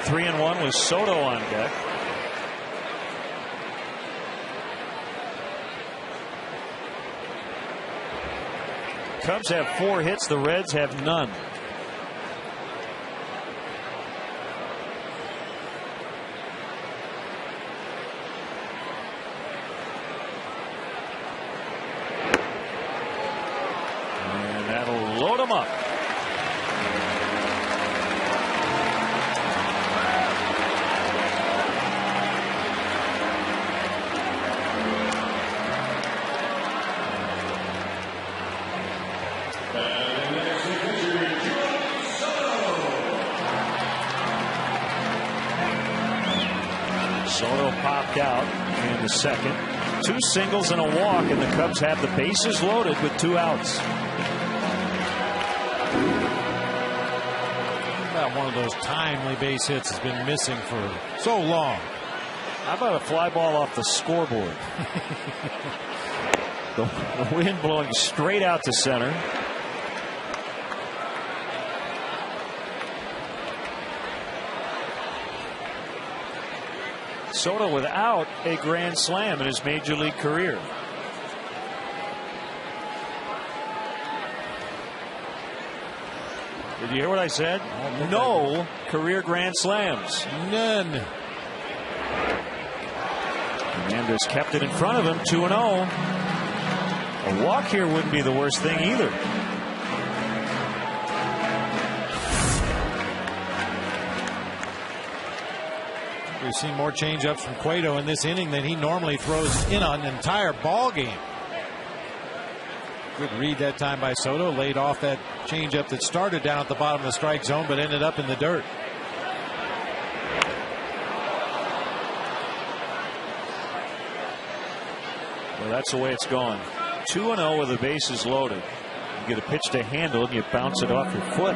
Three and 1 with Soto on deck. Cubs have 4 hits. The Reds have none. And that'll load them up. Soto popped out in the 2nd. 2 singles and a walk, and the Cubs have the bases loaded with 2 outs. About one of those timely base hits has been missing for so long. How about a fly ball off the scoreboard? the wind blowing straight out to center. Soto without a grand slam in his major league career. Did you hear what I said? No career grand slams. None. Hernandez kept it in front of him, 2-0. A walk here wouldn't be the worst thing either. We've seen more changeups from Cueto in this inning than he normally throws in an entire ball game. Good read that time by Soto. Laid off that changeup that started down at the bottom of the strike zone but ended up in the dirt. Well, that's the way it's gone. 2-0 with the bases loaded. You get a pitch to handle and you bounce it off your foot.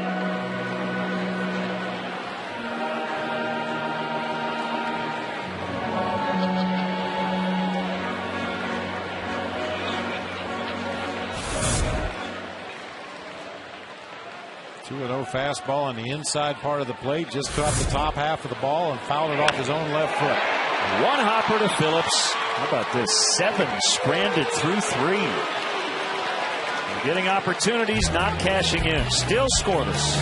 Fastball on the inside part of the plate, just caught the top half of the ball and fouled it off his own left foot. 1 hopper to Phillips. How about this? 7 stranded through 3. Getting opportunities, not cashing in. Still scoreless.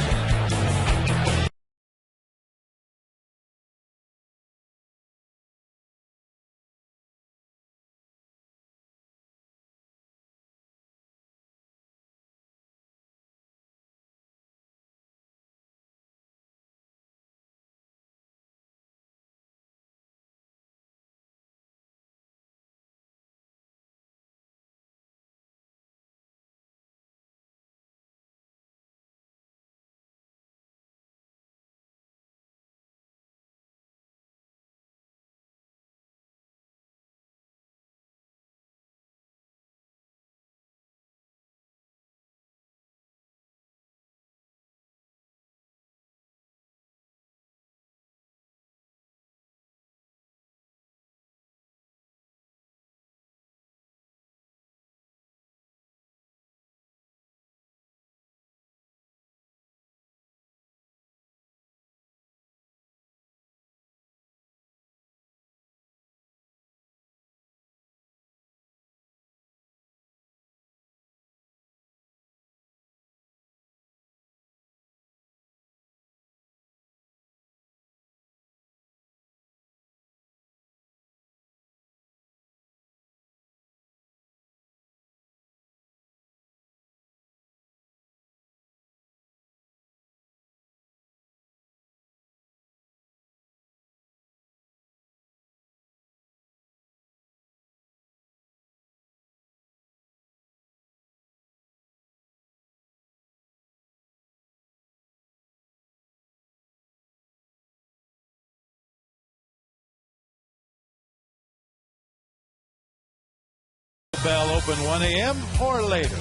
Bell open 1 a.m. or later.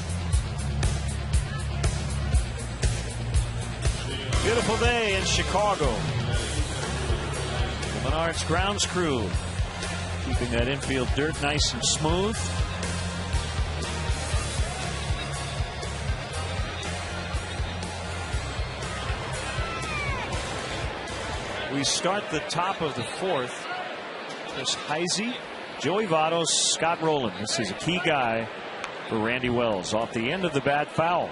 Beautiful day in Chicago. The Menards grounds crew keeping that infield dirt nice and smooth. We start the top of the fourth. There's Heisey, Joey Votto, Scott Rowland. This is a key guy for Randy Wells. Off the end of the bat foul.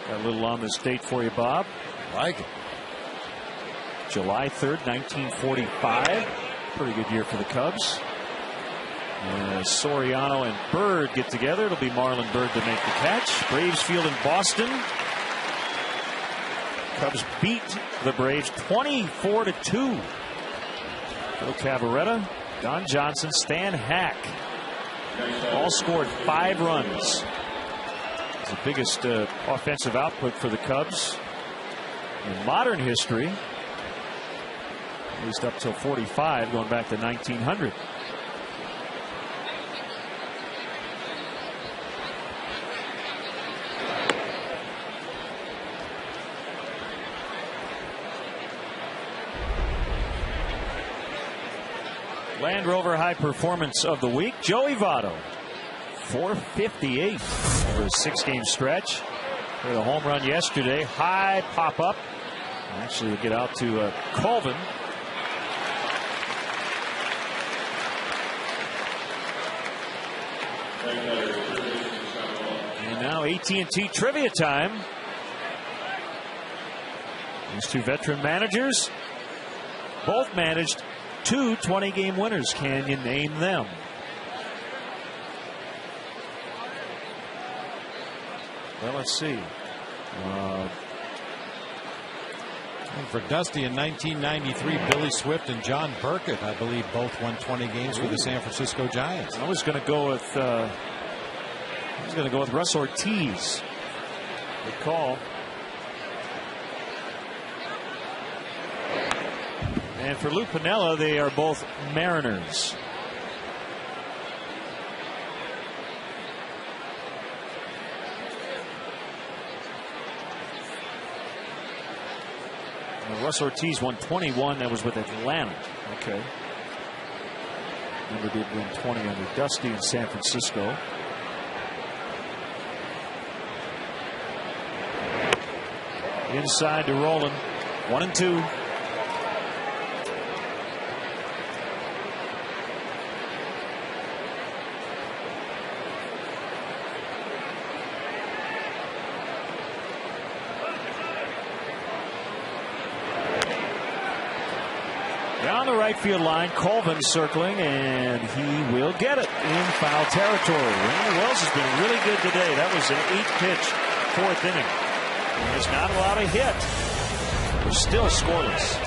Got a little on this date for you, Bob. Like it. July 3rd, 1945. Pretty good year for the Cubs. Soriano and Bird get together. It'll be Marlon Bird to make the catch. Braves field in Boston. Cubs beat the Braves 24-2. Phil Cavarretta, Don Johnson, Stan Hack all scored 5 runs. It's the biggest offensive output for the Cubs in modern history, at least up till 45, going back to 1900. Land Rover high performance of the week, Joey Votto. 458 over a 6-game stretch. Hit a home run yesterday. High pop up. Actually, we'll get out to Colvin. And now AT&T trivia time. These two veteran managers both managed 2 20-game winners. Can you name them? Well, let's see. And for Dusty in 1993, Billy Swift and John Burkett, I believe, both won 20 games for the San Francisco Giants. I was going to go with Russ Ortiz. Good call. And for Lou Piniella, they are both Mariners. Russ Ortiz won 21. That was with Atlanta. Okay. Never did win 20 under Dusty in San Francisco. Inside to Rowland. 1-2. Down the right field line, Colvin circling, and he will get it in foul territory. Randy Wells has been really good today. That was an 8-pitch 4th inning. There's not a lot of hit. We're still scoreless.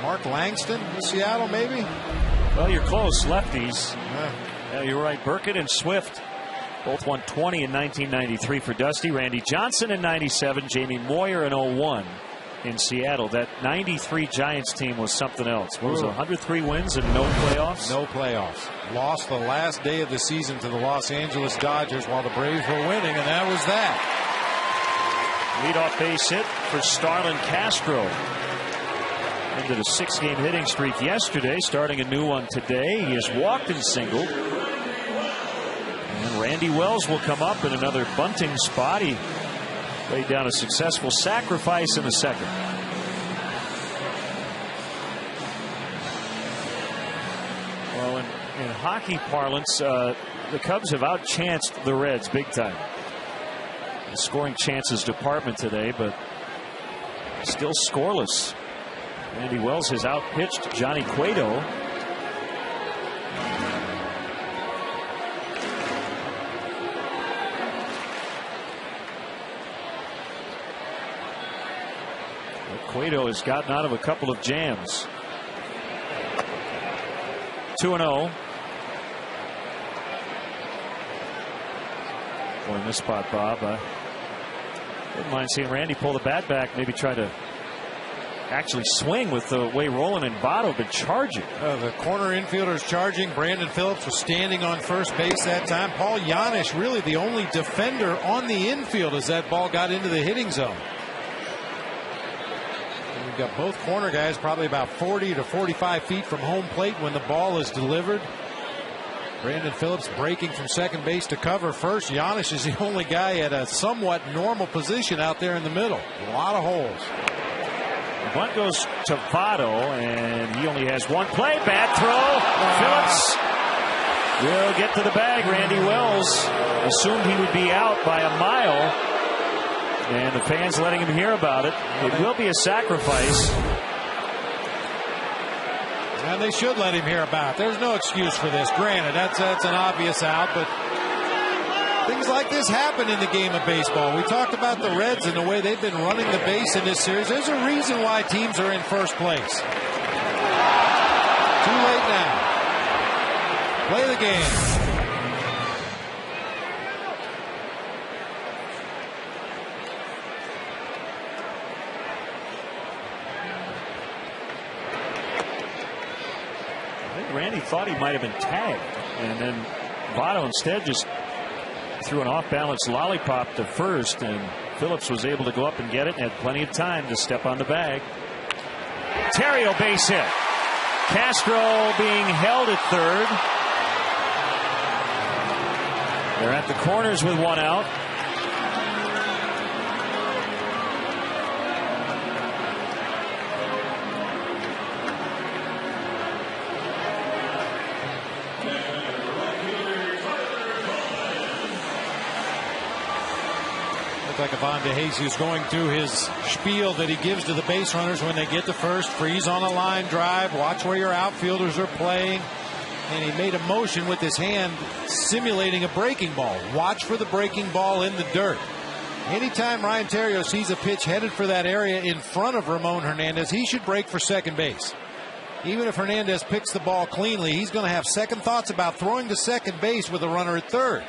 Mark Langston with Seattle, maybe? Well, you're close. Lefties. Yeah, you're right. Burkett and Swift both won 20 in 1993 for Dusty. Randy Johnson in 97. Jamie Moyer in 01 in Seattle. That 93 Giants team was something else. What was it, 103 wins and no playoffs? No playoffs. Lost the last day of the season to the Los Angeles Dodgers while the Braves were winning, and that was that. Leadoff base hit for Starlin Castro. Ended a 6-game hitting streak yesterday, starting a new one today. He has walked and singled. And Randy Wells will come up in another bunting spot. He laid down a successful sacrifice in the second. Well, in hockey parlance, the Cubs have outchanced the Reds big time. The scoring chances department today, but still scoreless. Randy Wells has outpitched Johnny Cueto. But Cueto has gotten out of a couple of jams. 2-0. Boy, in this spot, Bob. Wouldn't mind seeing Randy pull the bat back, maybe try to actually swing with the way Roland and Votto have been charging. The corner infielders charging. Brandon Phillips was standing on first base that time. Paul Janisch really the only defender on the infield as that ball got into the hitting zone. And we've got both corner guys probably about 40 to 45 feet from home plate when the ball is delivered. Brandon Phillips breaking from second base to cover first. Janisch is the only guy at a somewhat normal position out there in the middle. A lot of holes. The bunt goes to Votto, and he only has one play. Bad throw. Phillips will get to the bag. Randy Wells assumed he would be out by a mile, and the fans letting him hear about it. It will be a sacrifice. And they should let him hear about it. There's no excuse for this. Granted, that's an obvious out, but things like this happen in the game of baseball. We talked about the Reds and the way they've been running the base in this series. There's a reason why teams are in first place. Too late now. Play the game. Randy thought he might have been tagged, and then Votto instead just threw an off-balance lollipop to first, and Phillips was able to go up and get it and had plenty of time to step on the bag. Terrio base hit. Castro being held at third. They're at the corners with one out. Like Ivan DeJesus is going through his spiel that he gives to the base runners when they get to first. Freeze on a line drive. Watch where your outfielders are playing. And he made a motion with his hand simulating a breaking ball. Watch for the breaking ball in the dirt. Anytime Ryan Terrio sees a pitch headed for that area in front of Ramon Hernandez, he should break for second base. Even if Hernandez picks the ball cleanly, he's going to have second thoughts about throwing to second base with a runner at third.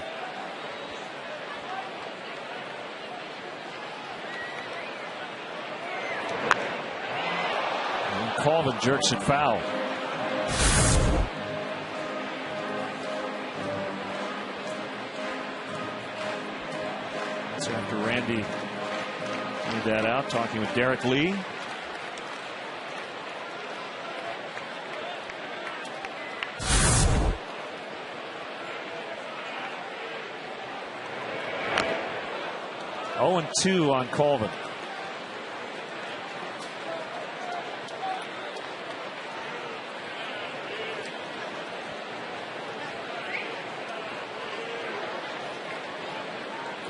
Colvin jerks it foul. That's after Randy made that out, talking with Derek Lee. Oh, 0-2 on Colvin.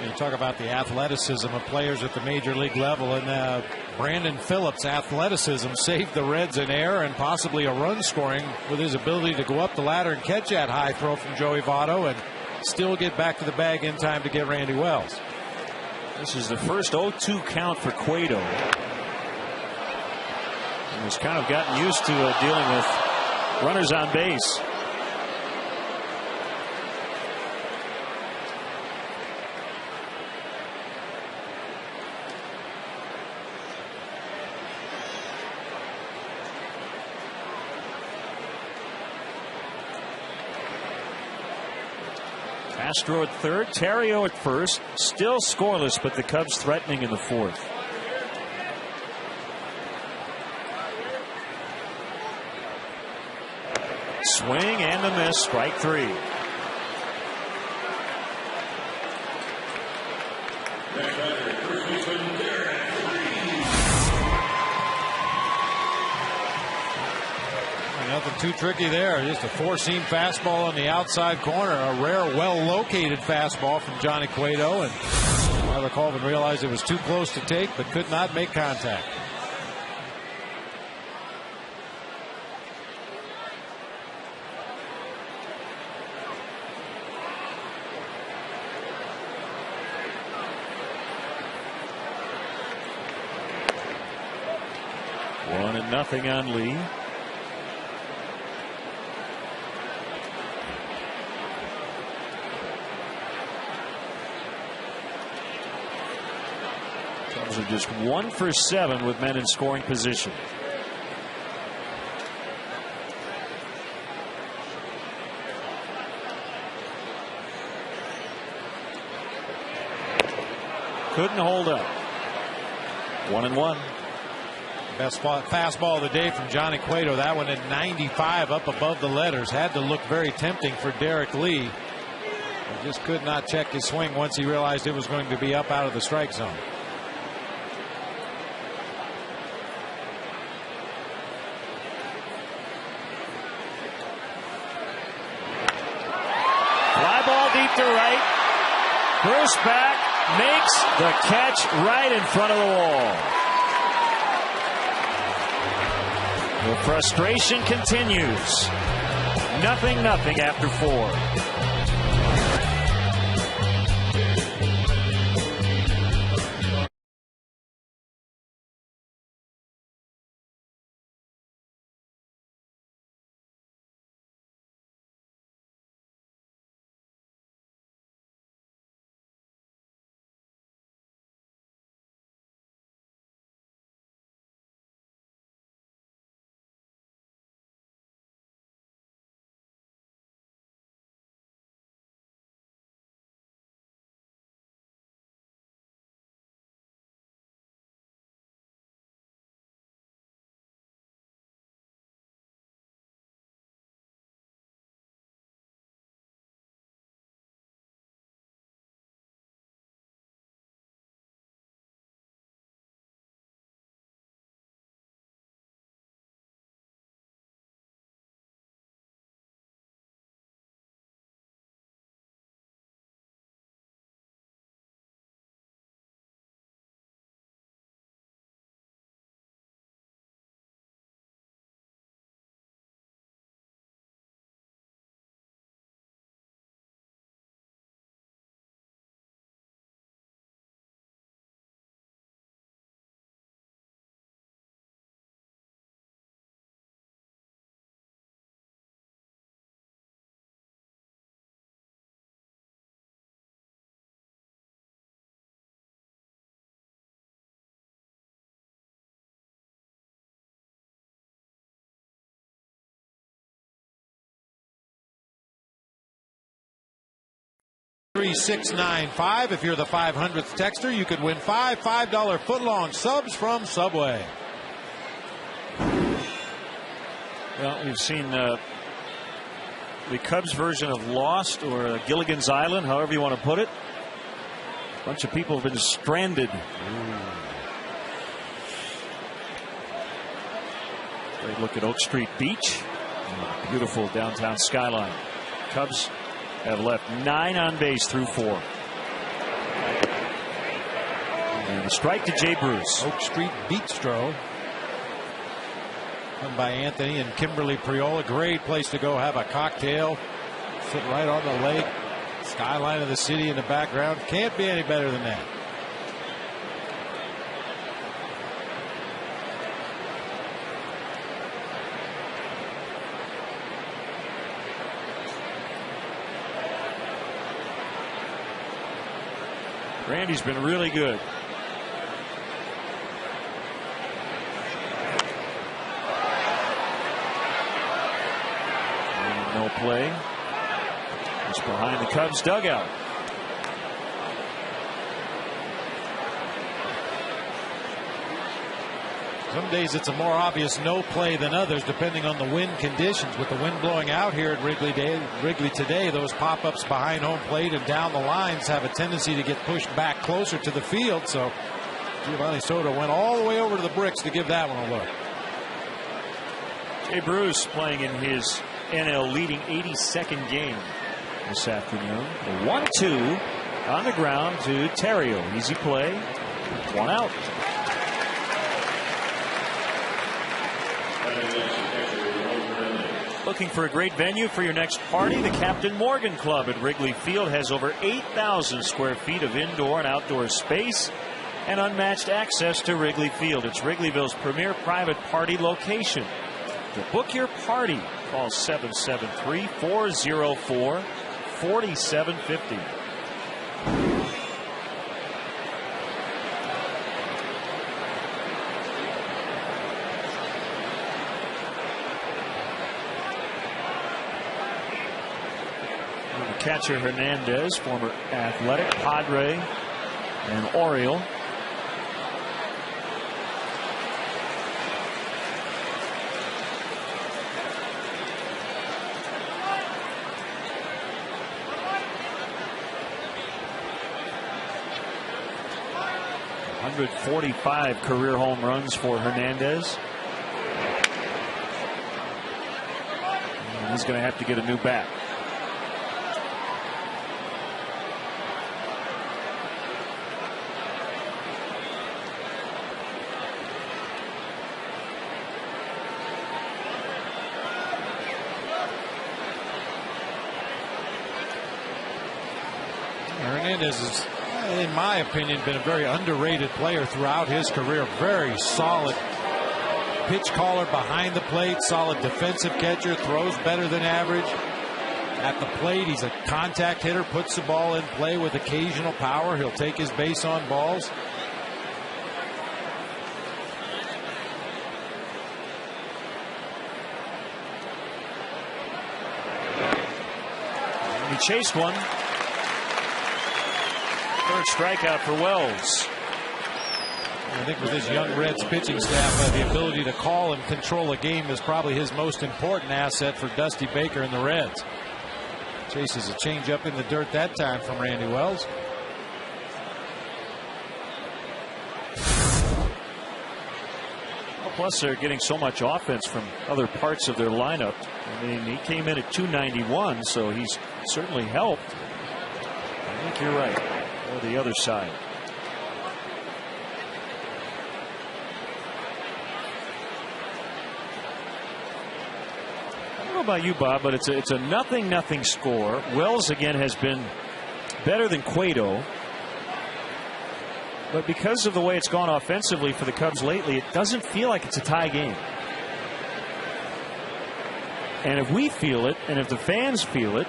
You talk about the athleticism of players at the major league level, and Brandon Phillips' athleticism saved the Reds an error and possibly a run scoring with his ability to go up the ladder and catch that high throw from Joey Votto and still get back to the bag in time to get Randy Wells. This is the first 0-2 count for Cueto. And has kind of gotten used to dealing with runners on base. Castro at third, Terrio at first, still scoreless, but the Cubs threatening in the fourth. Swing and a miss, strike three. Nothing too tricky there. Just a four-seam fastball on the outside corner. A rare, well-located fastball from Johnny Cueto. And Tyler Colvin realized it was too close to take, but could not make contact. One and nothing on Lee. Cubs are just 1 for 7 with men in scoring position. Couldn't hold up. 1-1. Best fastball of the day from Johnny Cueto. That one at 95 up above the letters. Had to look very tempting for Derek Lee. He just could not check his swing once he realized it was going to be up out of the strike zone. Fly ball deep to right. Bruce back makes the catch right in front of the wall. The frustration continues. 0-0 after 4. $3,695. If you're the 500th texter, you could win $5 footlong subs from Subway. Well, we've seen the Cubs version of Lost or Gilligan's Island, however you want to put it. A bunch of people have been stranded. Great look at Oak Street Beach. Beautiful downtown skyline. Cubs have left 9 on base through 4. And a strike to Jay Bruce. Oak Street Bistro. Run by Anthony and Kimberly Priola. Great place to go have a cocktail. Sit right on the lake. Skyline of the city in the background. Can't be any better than that. Randy's been really good. And no play. It's behind the Cubs dugout. Some days it's a more obvious no play than others, depending on the wind conditions. With the wind blowing out here at Wrigley today, those pop-ups behind home plate and down the lines have a tendency to get pushed back closer to the field. So Giovanni Soto went all the way over to the bricks to give that one a look. Jay Bruce playing in his NL leading 82nd game this afternoon. A 1-2 on the ground to Terrio. Easy play. One out. Looking for a great venue for your next party? The Captain Morgan Club at Wrigley Field has over 8,000 square feet of indoor and outdoor space and unmatched access to Wrigley Field. It's Wrigleyville's premier private party location. To book your party, call 773-404-4750. Catcher Hernandez, former Athletic, Padre, and Oriole. .145 career home runs for Hernandez. And he's going to have to get a new bat. Hernandez has, in my opinion, been a very underrated player throughout his career. Very solid pitch caller behind the plate, solid defensive catcher, throws better than average. At the plate, he's a contact hitter, puts the ball in play with occasional power. He'll take his base on balls. He chased one. Third strikeout for Wells. I think with his young Reds pitching staff, the ability to call and control a game is probably his most important asset for Dusty Baker and the Reds. Chases a changeup in the dirt that time from Randy Wells. Well, plus they're getting so much offense from other parts of their lineup. I mean, he came in at 291, so he's certainly helped. I think you're right. Or the other side. I don't know about you, Bob, but it's a 0-0 score. Wells again has been better than Cueto, but because of the way it's gone offensively for the Cubs lately, it doesn't feel like it's a tie game. And if we feel it, and if the fans feel it,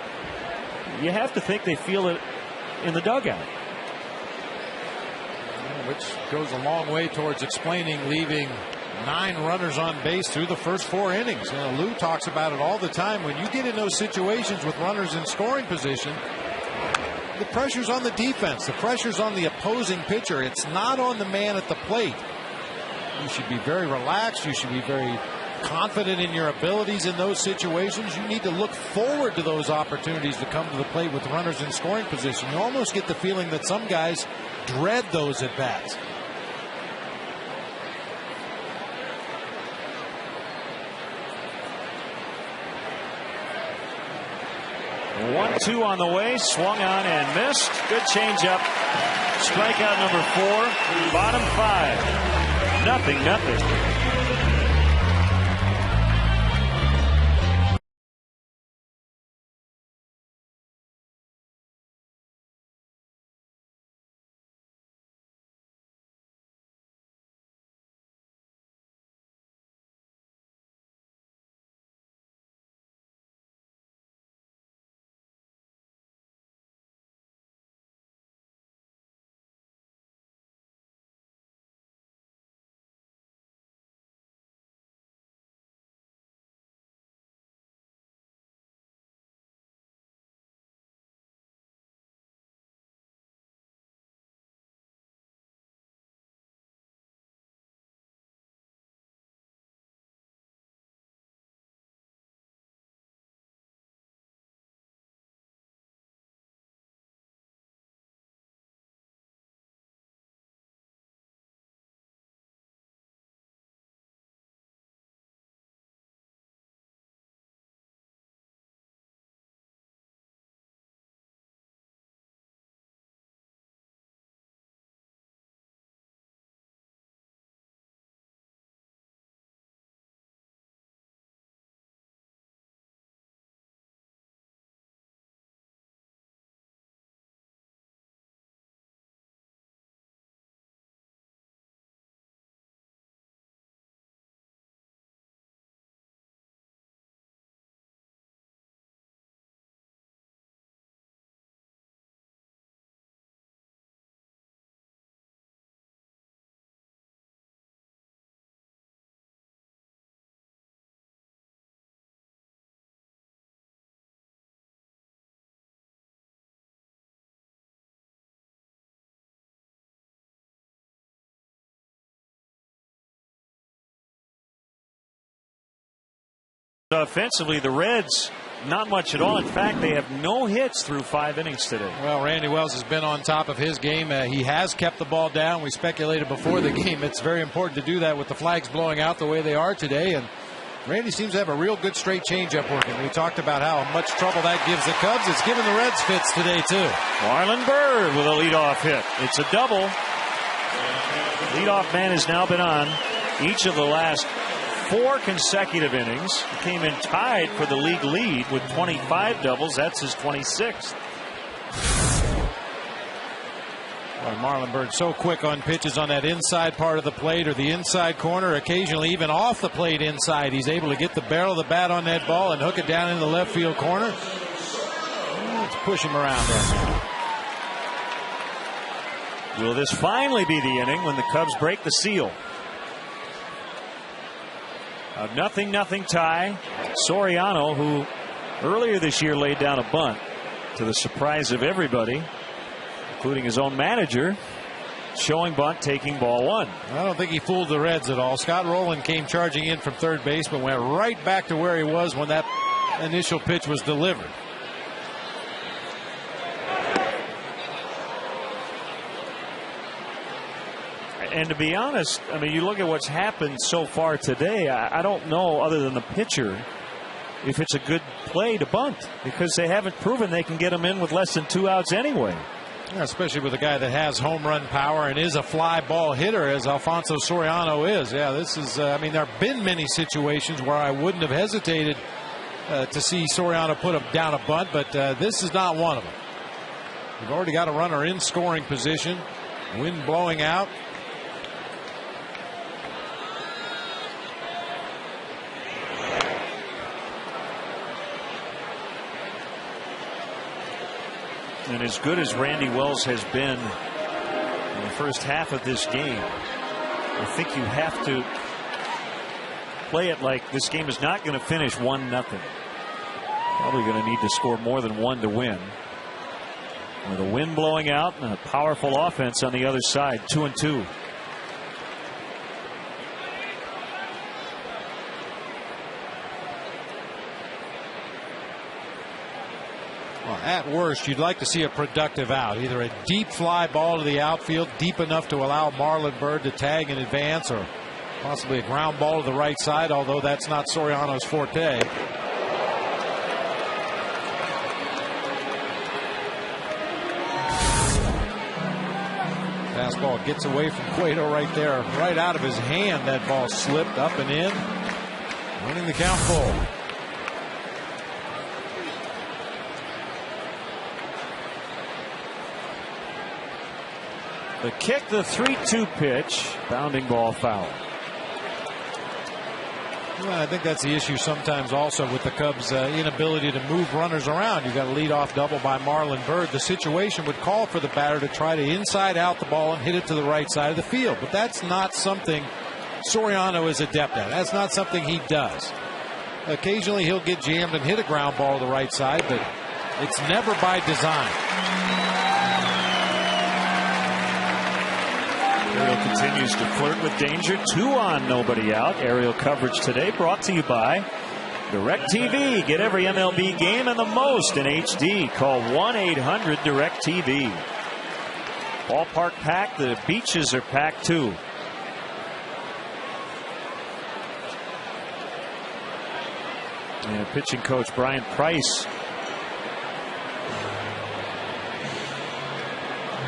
you have to think they feel it in the dugout. Which goes a long way towards explaining leaving 9 runners on base through the first 4 innings. You know, Lou talks about it all the time. When you get in those situations with runners in scoring position, the pressure's on the defense. The pressure's on the opposing pitcher. It's not on the man at the plate. You should be very relaxed. You should be very confident in your abilities in those situations. You need to look forward to those opportunities to come to the plate with runners in scoring position. You almost get the feeling that some guys dread those at bats. One-two on the way, swung on and missed. Good changeup. Strikeout number 4. Bottom 5. 0-0. Offensively, the Reds, not much at all. In fact, they have no hits through 5 innings today. Well, Randy Wells has been on top of his game. He has kept the ball down. We speculated before the game it's very important to do that with the flags blowing out the way they are today. And Randy seems to have a real good straight changeup working. We talked about how much trouble that gives the Cubs. It's given the Reds fits today, too. Marlon Byrd with a leadoff hit. It's a double. Leadoff man has now been on each of the last 4 consecutive innings. He came in tied for the league lead with 25 doubles. That's his 26th. Well, Marlon Byrd so quick on pitches on that inside part of the plate or the inside corner, occasionally even off the plate inside. He's able to get the barrel of the bat on that ball and hook it down in the left field corner. Let's push him around there. Will this finally be the inning when the Cubs break the seal? A 0-0 tie. Soriano, who earlier this year laid down a bunt to the surprise of everybody, including his own manager, showing bunt, taking ball 1. I don't think he fooled the Reds at all. Scott Rowland came charging in from third base, but went right back to where he was when that initial pitch was delivered. And to be honest, I mean, you look at what's happened so far today, I don't know, other than the pitcher, if it's a good play to bunt, because they haven't proven they can get him in with less than 2 outs anyway. Yeah, especially with a guy that has home run power and is a fly ball hitter as Alfonso Soriano is. Yeah, this is, I mean, there have been many situations where I wouldn't have hesitated to see Soriano put down a bunt, but this is not one of them. We've already got a runner in scoring position, wind blowing out. And as good as Randy Wells has been in the first half of this game, I think you have to play it like this game is not going to finish 1-0. Probably going to need to score more than 1 to win. With the wind blowing out and a powerful offense on the other side. 2-2. Well, at worst, you'd like to see a productive out, either a deep fly ball to the outfield, deep enough to allow Marlon Byrd to tag in advance, or possibly a ground ball to the right side, although that's not Soriano's forte. Fastball gets away from Cueto right there, right out of his hand. That ball slipped up and in, winning the count full. The kick, the 3-2 pitch, bounding ball foul. Well, I think that's the issue sometimes also with the Cubs' inability to move runners around. You've got a leadoff double by Marlon Byrd. The situation would call for the batter to try to inside out the ball and hit it to the right side of the field. But that's not something Soriano is adept at. That's not something he does. Occasionally he'll get jammed and hit a ground ball to the right side, but it's never by design. Ariel continues to flirt with danger. 2 on, nobody out. Aerial coverage today brought to you by DirecTV. Get every MLB game and the most in HD. Call 1-800-DirecTV. Ballpark packed. The beaches are packed too. And pitching coach Brian Price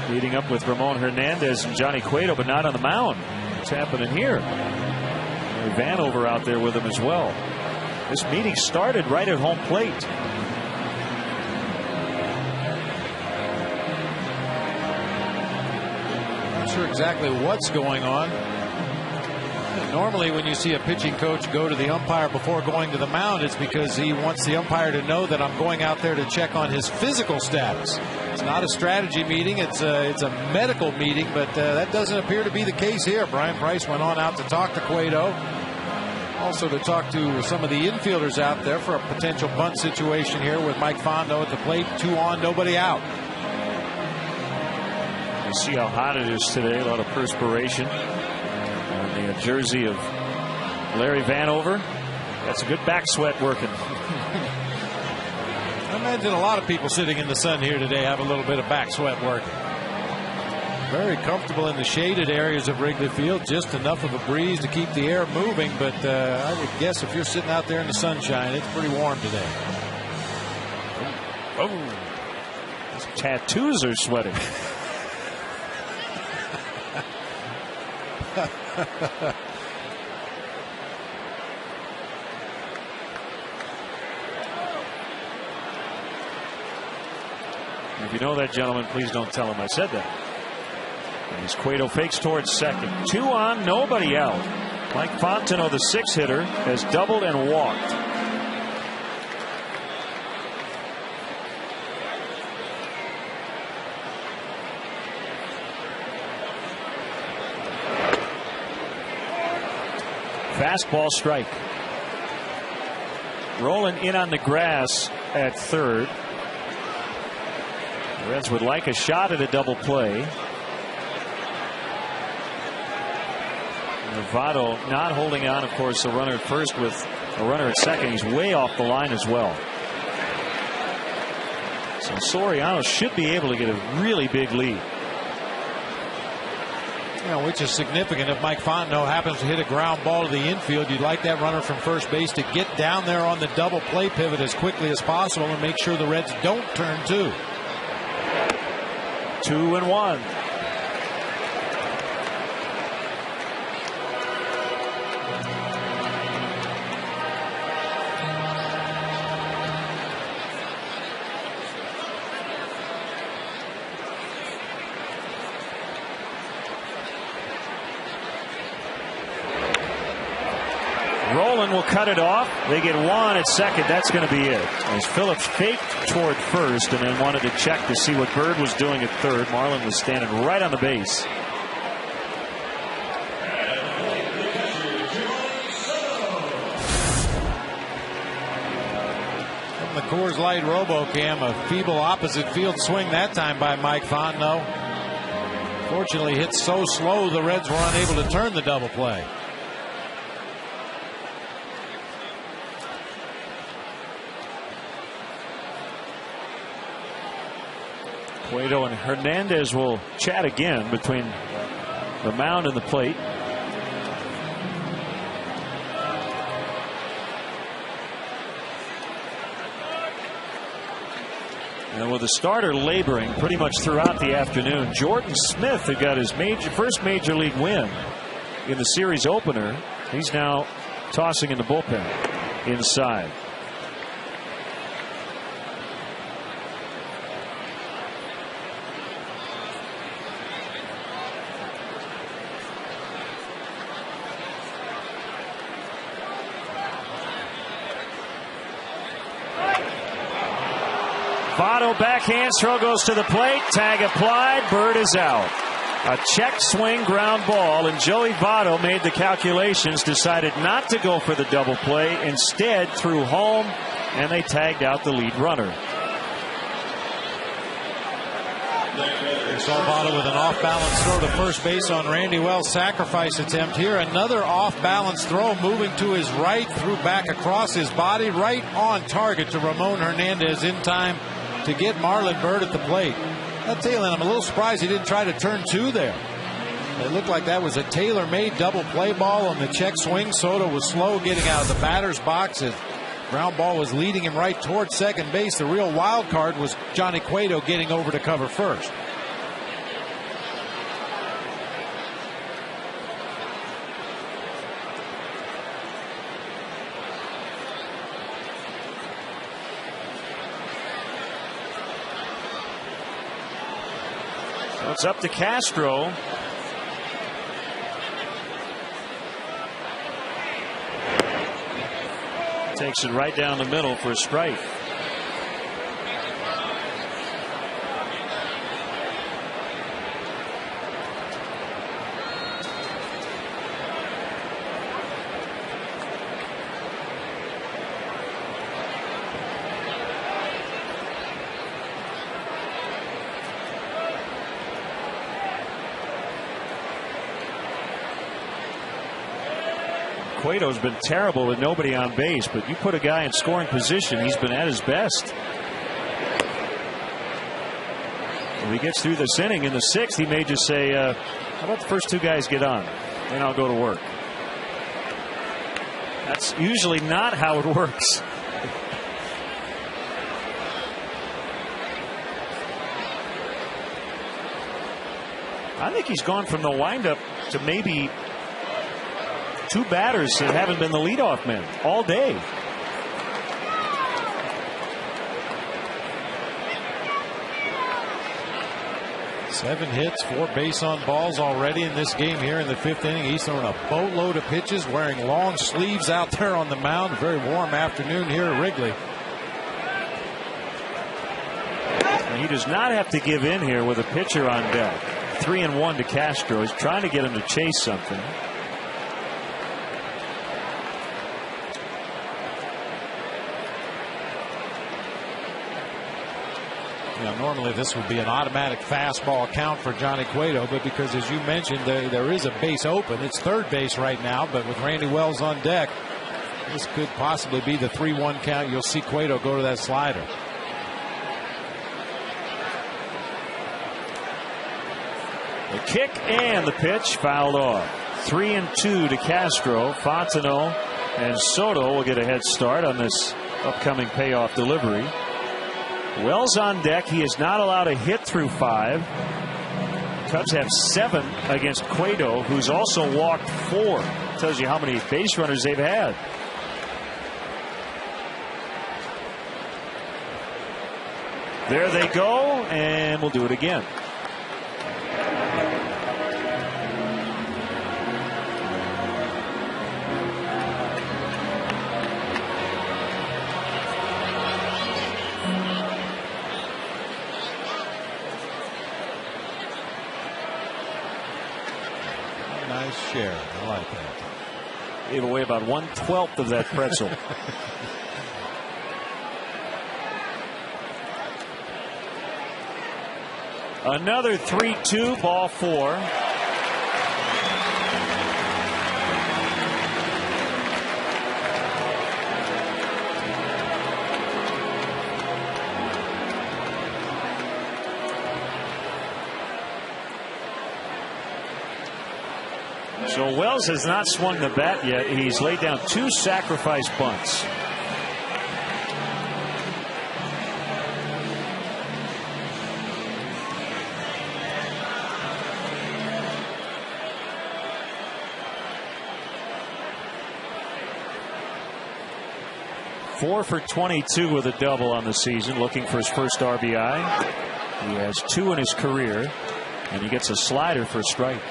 meeting up with Ramon Hernandez and Johnny Cueto, but not on the mound. What's happening here? Vanover out there with him as well. This meeting started right at home plate. Not sure exactly what's going on. Normally when you see a pitching coach go to the umpire before going to the mound, it's because he wants the umpire to know that I'm going out there to check on his physical status. It's not a strategy meeting, it's a medical meeting, but that doesn't appear to be the case here. Brian Price went on out to talk to Cueto, also to talk to some of the infielders out there for a potential bunt situation here with Mike Fondo at the plate. 2 on, nobody out. You see how hot it is today, a lot of perspiration. The jersey of Larry Vanover. That's a good back sweat working. I imagine a lot of people sitting in the sun here today have a little bit of back sweat working. Very comfortable in the shaded areas of Wrigley Field. Just enough of a breeze to keep the air moving. But I would guess if you're sitting out there in the sunshine, it's pretty warm today. Oh, these tattoos are sweating. If you know that gentleman, please don't tell him I said that. As Cueto fakes towards second. 2 on, nobody out. Mike Fontenot, the 6-hitter, has doubled and walked. Fastball strike. Rolling in on the grass at third. The Reds would like a shot at a double play. Votto not holding on, of course, the runner at first with a runner at second. He's way off the line as well. So Soriano should be able to get a really big lead. Which is significant. If Mike Fontenot happens to hit a ground ball to the infield, you'd like that runner from first base to get down there on the double play pivot as quickly as possible and make sure the Reds don't turn 2. 2-1. Roland will cut it off. They get 1 at second. That's going to be it. As Phillips faked toward first and then wanted to check to see what Bird was doing at third. Marlin was standing right on the base. From the Coors Light RoboCam, a feeble opposite field swing that time by Mike Fontenot. Fortunately, hit so slow the Reds were unable to turn the double play. Cueto and Hernandez will chat again between the mound and the plate. And with the starter laboring pretty much throughout the afternoon, Jordan Smith, who got his first major league win in the series opener, he's now tossing in the bullpen inside. Votto backhand throw goes to the plate. Tag applied. Bird is out. A check swing ground ball, and Joey Votto made the calculations, decided not to go for the double play, instead threw home, and they tagged out the lead runner. We saw Votto with an off-balance throw to first base on Randy Wells' sacrifice attempt. Here another off-balance throw moving to his right, threw back across his body, right on target to Ramon Hernandez in time to get Marlon Byrd at the plate. I'll tell you, I'm a little surprised he didn't try to turn 2 there. It looked like that was a tailor-made double play ball on the check swing. Soto was slow getting out of the batter's box. His ground ball was leading him right towards second base. The real wild card was Johnny Cueto getting over to cover first. It's up to Castro. Takes it right down the middle for a strike. Cueto's been terrible with nobody on base, but you put a guy in scoring position, he's been at his best. If he gets through this inning in the 6th, he may just say, how about the first 2 guys get on, then I'll go to work. That's usually not how it works. I think he's gone from the windup to maybe 2 batters that haven't been the leadoff men all day. Seven hits, 4 base on balls already in this game here in the 5th inning. He's throwing a boatload of pitches, wearing long sleeves out there on the mound. A very warm afternoon here at Wrigley. And he does not have to give in here with a pitcher on deck. 3-1 to Castro. He's trying to get him to chase something. Normally this would be an automatic fastball count for Johnny Cueto, but because, as you mentioned, there is a base open. It's third base right now, but with Randy Wells on deck, this could possibly be the 3-1 count. You'll see Cueto go to that slider. The kick and the pitch fouled off. 3-2 to Castro. Fontenot and Soto will get a head start on this upcoming payoff delivery. Wells on deck. He is not allowed a hit through 5. Cubs have 7 against Cueto, who's also walked 4. Tells you how many base runners they've had. There they go, and we'll do it again. Nice share. I like that. Gave away about 1/12 of that pretzel. Another 3-2, ball 4. So Wells has not swung the bat yet. He's laid down 2 sacrifice bunts. Four for 22 with a double on the season, looking for his first RBI. He has 2 in his career, and he gets a slider for a strike.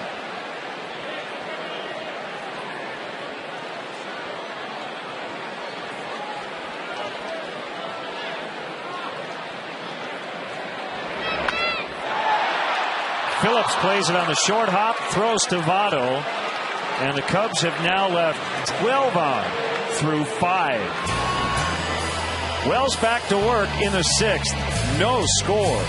Phillips plays it on the short hop, throws to Votto, and the Cubs have now left 12 on through 5. Wells back to work in the 6th. No score.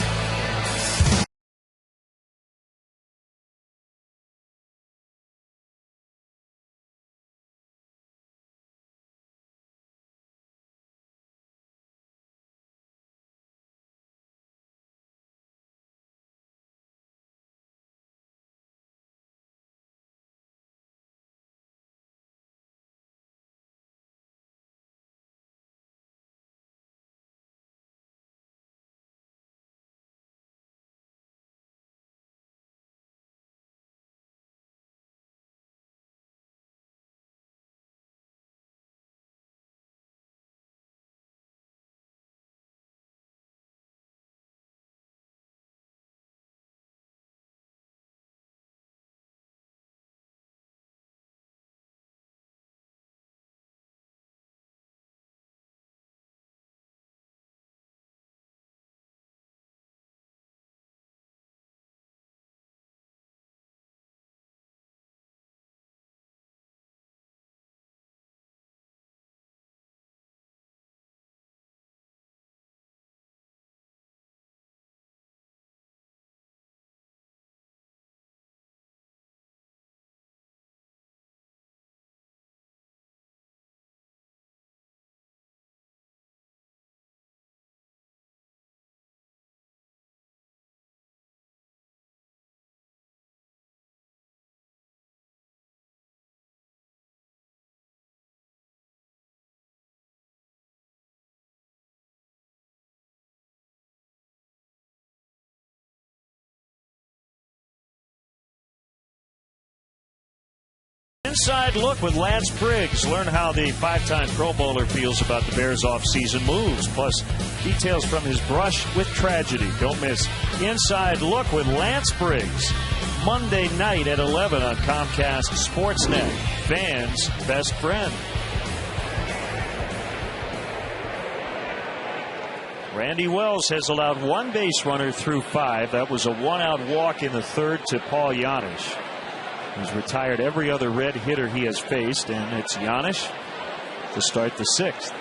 Inside look with Lance Briggs. Learn how the 5-time Pro Bowler feels about the Bears' offseason moves. Plus, details from his brush with tragedy. Don't miss Inside Look with Lance Briggs. Monday night at 11 on Comcast Sportsnet. Fans' best friend. Randy Wells has allowed 1 base runner through 5. That was a 1-out walk in the 3rd to Paul Janisch. He's retired every other red hitter he has faced, and it's Janisch to start the 6th.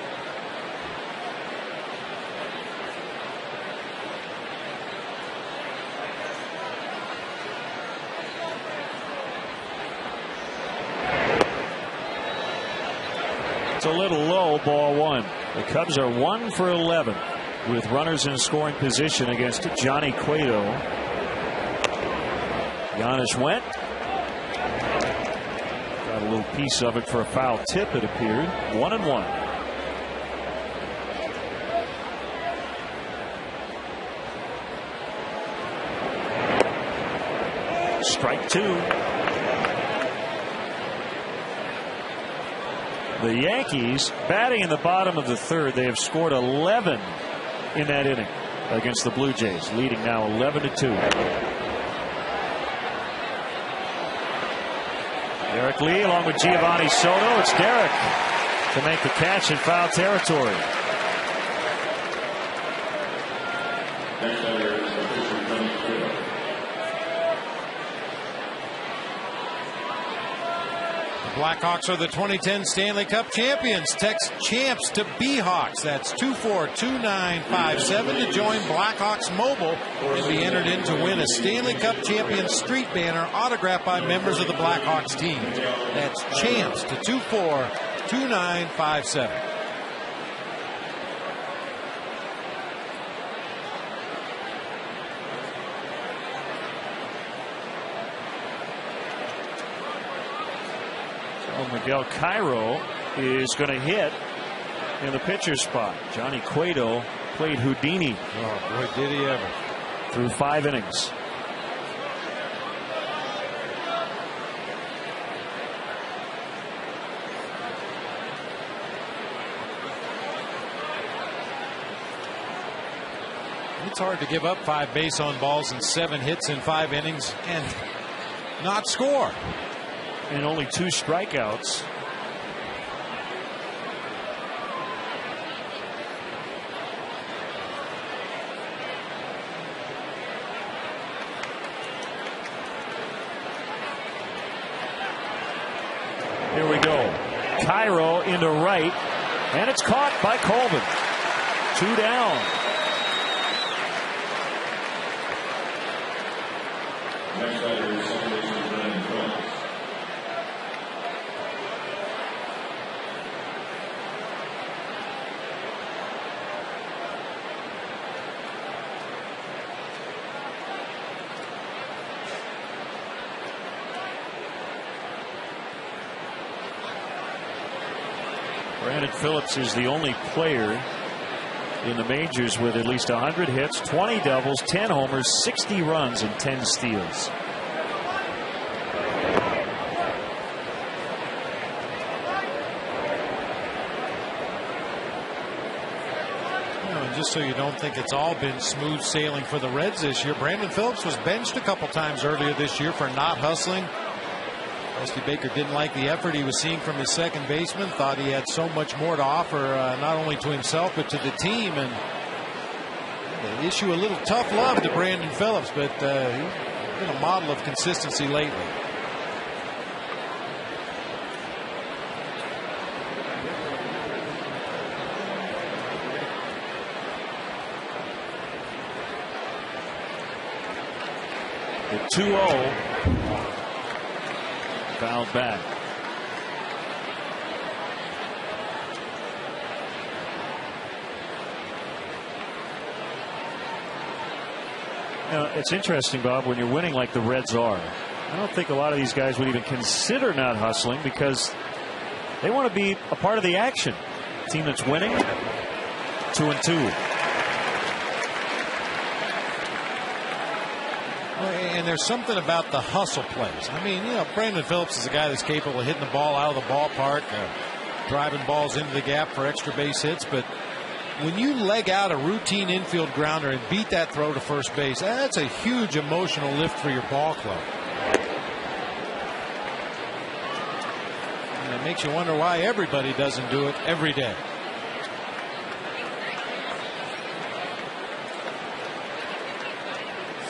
It's a little low, ball 1. The Cubs are 1 for 11 with runners in scoring position against Johnny Cueto. Janisch went. Got a little piece of it for a foul tip, it appeared. 1-1. Strike 2. The Yankees batting in the bottom of the 3rd. They have scored 11 in that inning against the Blue Jays, leading now 11-2. Derek Lee along with Giovanni Soto. It's Derek to make the catch in foul territory. The Blackhawks are the 2010 Stanley Cup champions. Text CHAMPS to BHawks. That's 242957 to join Blackhawks Mobile and be entered in to win a Stanley Cup champion street banner autographed by members of the Blackhawks team. That's CHAMPS to 242957. Miguel Cairo is going to hit in the pitcher's spot. Johnny Cueto played Houdini. Oh, boy, did he ever. Through 5 innings. It's hard to give up 5 base on balls and 7 hits in 5 innings and not score. And only 2 strikeouts. Here we go. Cairo into right, and it's caught by Colvin. 2 down. Phillips is the only player in the majors with at least 100 hits, 20 doubles, 10 homers, 60 runs, and 10 steals. And just so you don't think it's all been smooth sailing for the Reds this year, Brandon Phillips was benched a couple times earlier this year for not hustling. Dusty Baker didn't like the effort he was seeing from his second baseman, thought he had so much more to offer, not only to himself but to the team, and they issue a little tough love to Brandon Phillips, but he's been a model of consistency lately. The 2-0. Fouled back. It's interesting, Bob, when you're winning like the Reds are. I don't think a lot of these guys would even consider not hustling because they want to be a part of the action. Team that's winning, 2-2. And there's something about the hustle plays. I mean, Brandon Phillips is a guy that's capable of hitting the ball out of the ballpark, driving balls into the gap for extra base hits. But when you leg out a routine infield grounder and beat that throw to first base, that's a huge emotional lift for your ball club. And it makes you wonder why everybody doesn't do it every day.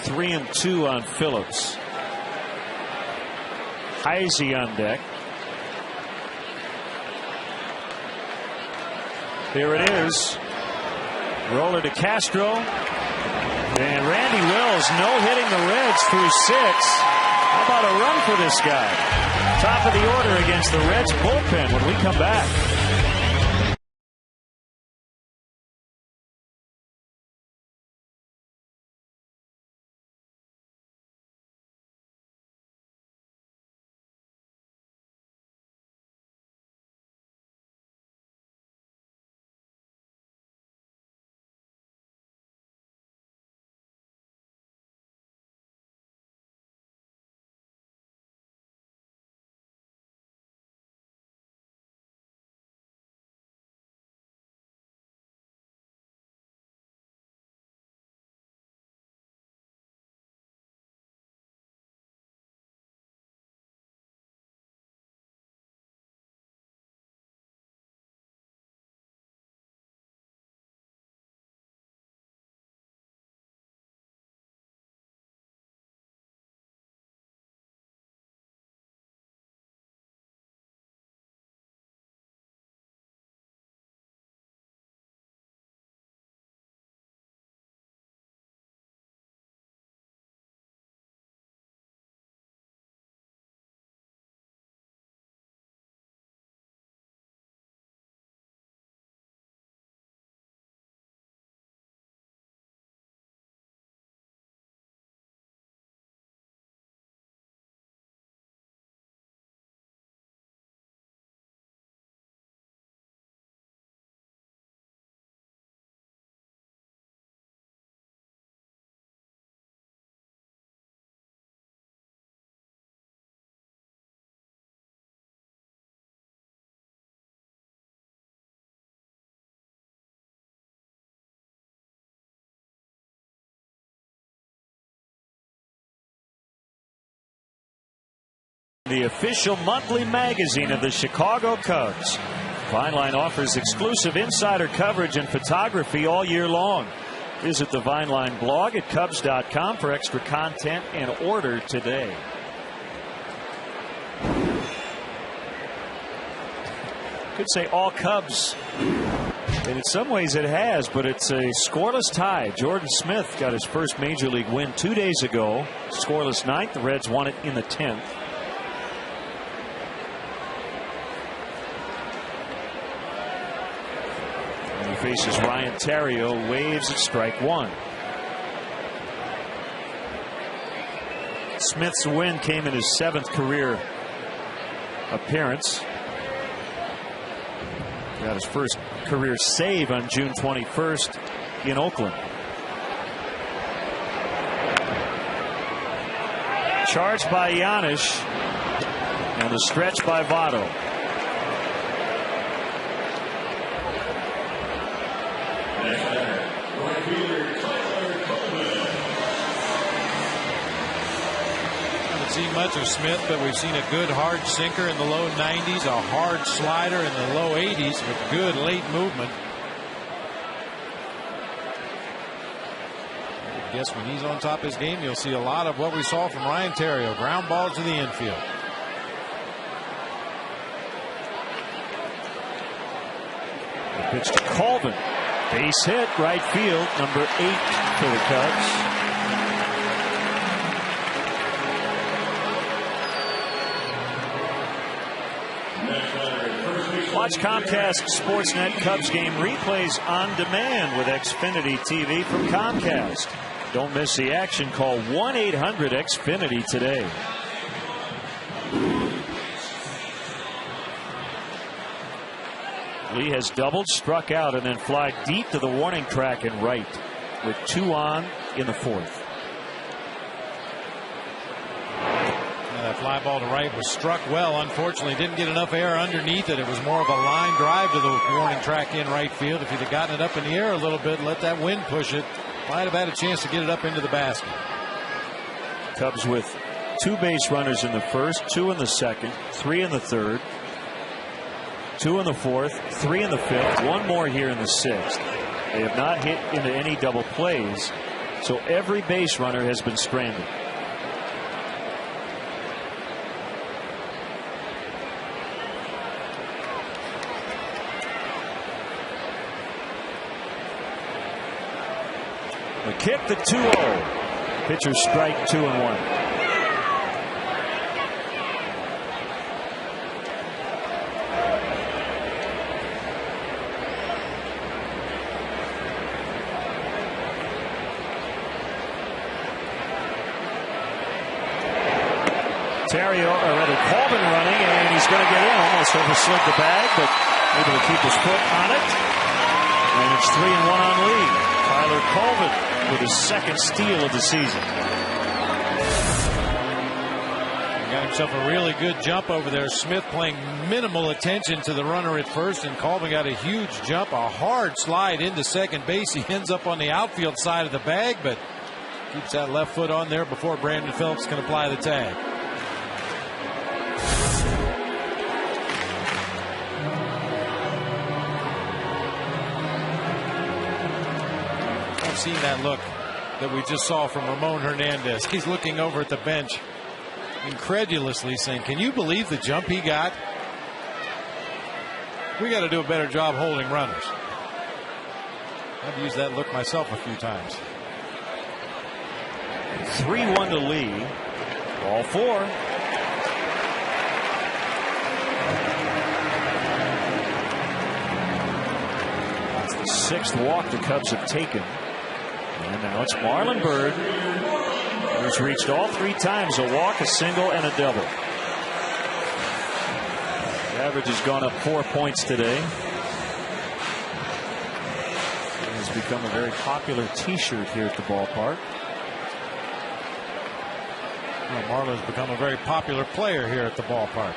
Three and two on Phillips. Heisey on deck. Here it is. Roller to Castro. And Randy Wells no-hitting the Reds through 6. How about a run for this guy? Top of the order against the Reds bullpen when we come back. The official monthly magazine of the Chicago Cubs. Vine Line offers exclusive insider coverage and photography all year long. Visit the Vine Line blog at Cubs.com for extra content and order today. Could say all Cubs. And in some ways it has, but it's a scoreless tie. Jordan Smith got his first major league win 2 days ago. Scoreless ninth. The Reds won it in the 10th. Faces Ryan Theriot, waves at strike one. Smith's win came in his 7th career appearance. Got his first career save on June 21st in Oakland. Charged by Giannis and the stretch by Votto. Seen much of Smith, but we've seen a good hard sinker in the low 90s, a hard slider in the low 80s with good late movement. I guess when he's on top of his game, you'll see a lot of what we saw from Ryan Theriot, ground balls to the infield. The pitch to Colvin, base hit, right field, number 8 for the Cubs. Watch Comcast Sportsnet Cubs game replays on demand with Xfinity TV from Comcast. Don't miss the action. Call 1-800-XFINITY today. Lee has doubled, struck out, and then fly deep to the warning track and right with 2 on in the 4th. fly ball to right was struck well. Unfortunately, didn't get enough air underneath it. It was more of a line drive to the warning track in right field. If he'd have gotten it up in the air a little bit, let that wind push it, might have had a chance to get it up into the basket. Cubs with 2 base runners in the first, 2 in the second, 3 in the third, 2 in the fourth, 3 in the fifth, 1 more here in the sixth. They have not hit into any double plays, so every base runner has been stranded. The kick, the 2-0. Pitchers strike 2-1. Colvin running, and he's going to get in. Almost overslid the bag, but able to keep his foot on it. And it's 3-1 on Lee. Tyler Colvin with his second steal of the season. He got himself a really good jump over there. Smith playing minimal attention to the runner at first, and Colvin got a huge jump, a hard slide into second base. He ends up on the outfield side of the bag, but keeps that left foot on there before Brandon Phillips can apply the tag. Seen that look that we just saw from Ramon Hernandez. He's looking over at the bench incredulously saying, can you believe the jump he got? We got to do a better job holding runners. I've used that look myself a few times. 3-1 to Lee. Ball 4. That's the 6th walk the Cubs have taken. And now it's Marlon Byrd, who's reached all 3 times, a walk, a single, and a double. The average has gone up 4 points today. It has become a very popular T-shirt here at the ballpark. Well, Marlon's become a very popular player here at the ballpark.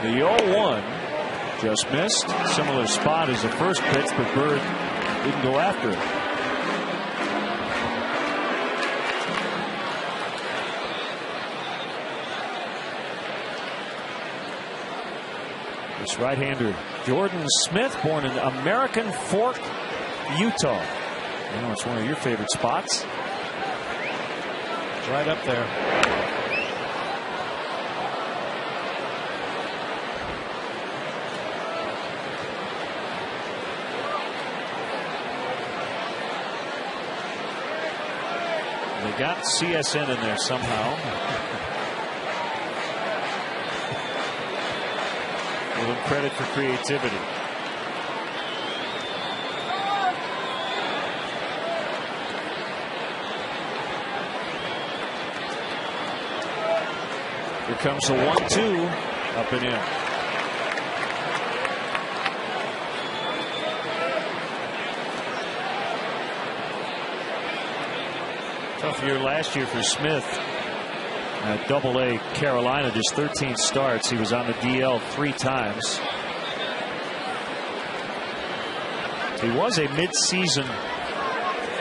The 0-1 just missed. Similar spot as the first pitch, but Bird didn't go after it. This right-hander, Jordan Smith, born in American Fork, Utah. I know it's one of your favorite spots. It's right up there. They got CSN in there somehow. Give them credit for creativity. Here comes the 1-2, up and in. Tough year last year for Smith at Double-A Carolina, just 13 starts. He was on the DL 3 times. He was a mid-season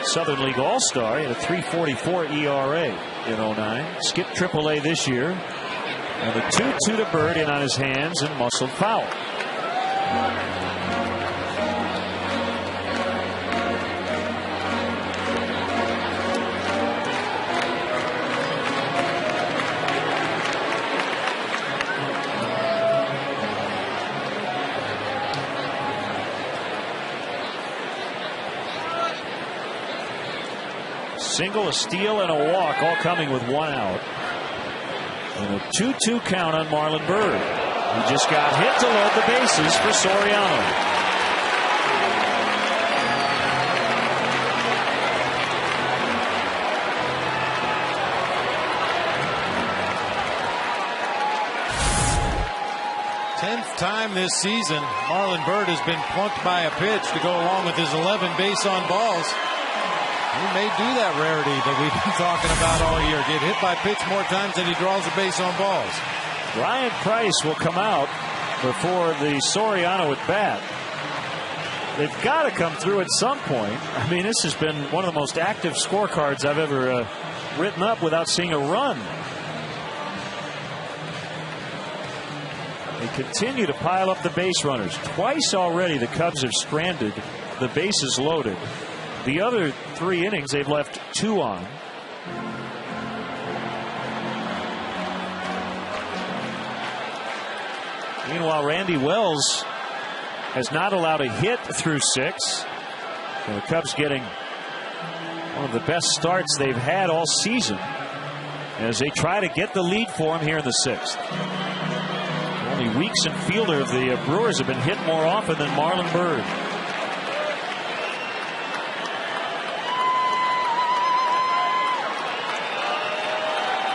Southern League All-Star. He had a 3.44 ERA in 09. Skipped Triple-A this year. And the 2-2 to Bird in on his hands and muscled foul. Single, a steal, and a walk, all coming with 1 out. And a 2-2 count on Marlon Byrd. He just got hit to load the bases for Soriano. Time this season, Marlon Byrd has been plunked by a pitch to go along with his 11 base on balls. He may do that rarity that we've been talking about all year. Get hit by pitch more times than he draws a base on balls. Ryan Price will come out before the Soriano at bat. They've got to come through at some point. I mean, this has been one of the most active scorecards I've ever written up without seeing a run. They continue to pile up the base runners. Twice already the Cubs have stranded the bases loaded. The other 3 innings they've left 2 on. Meanwhile, Randy Wells has not allowed a hit through 6. And the Cubs getting one of the best starts they've had all season as they try to get the lead for him here in the 6th. Only Weeks and Fielder of the Brewers have been hit more often than Marlon Byrd.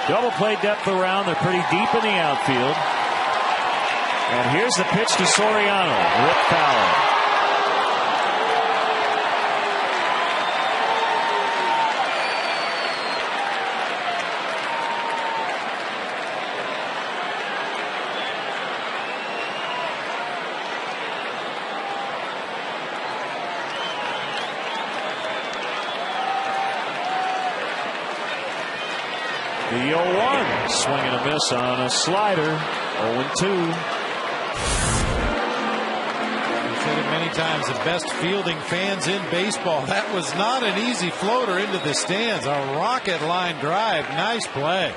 Double play depth around. They're pretty deep in the outfield. And here's the pitch to Soriano. Rip foul. The 0-1, swing and a miss on a slider. 0-2. I've said it many times, the best fielding fans in baseball. That was not an easy floater into the stands. A rocket line drive. Nice play.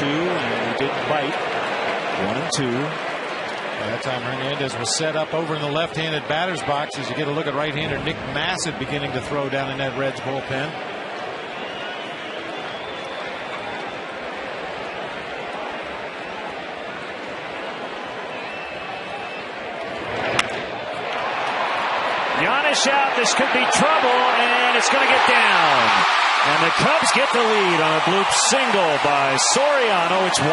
And he didn't bite. 1-2. That time Hernandez was set up over in the left-handed batter's box as you get a look at right-hander Nick Massett beginning to throw down in that Reds bullpen. Giannis out. This could be trouble, and it's going to get down. And the Cubs get the lead on a bloop single by Soriano. It's 1-0.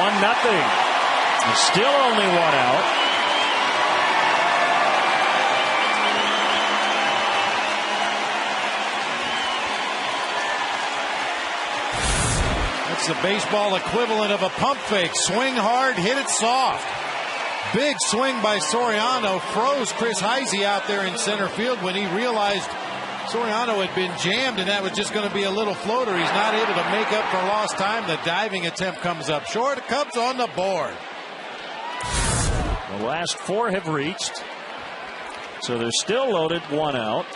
There's still only 1 out. That's the baseball equivalent of a pump fake. Swing hard, hit it soft. Big swing by Soriano froze Chris Heisey out there in center field when he realized Soriano had been jammed and that was just going to be a little floater. He's not able to make up for lost time. The diving attempt comes up short. Cubs on the board. The last 4 have reached. So they're still loaded, 1 out.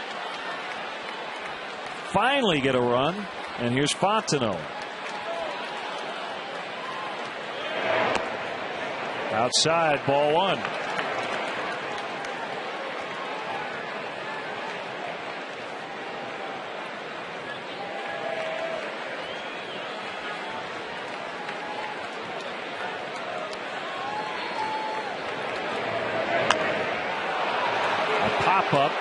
Finally get a run. And here's Fontenot. Outside, ball 1. Pop-up.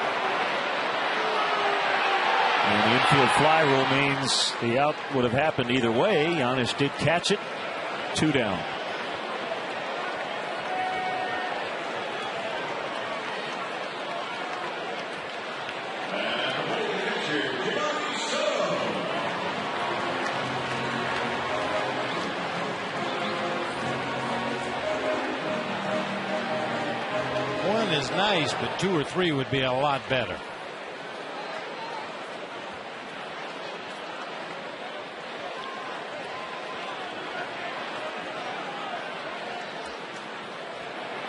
And the infield fly rule means the out would have happened either way. Giannis did catch it. 2 down. Is nice, but 2 or 3 would be a lot better.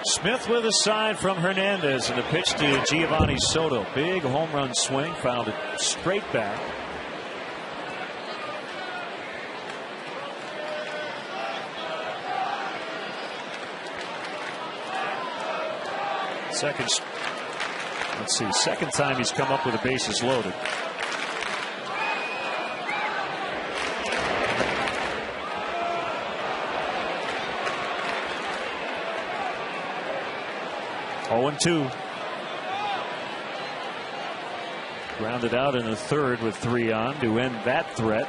Smith with a sign from Hernandez, and a pitch to Giovanni Soto. Big home run swing, found it straight back. Second time he's come up with the bases loaded. Oh, 2. Grounded out in the third with 3 on to end that threat.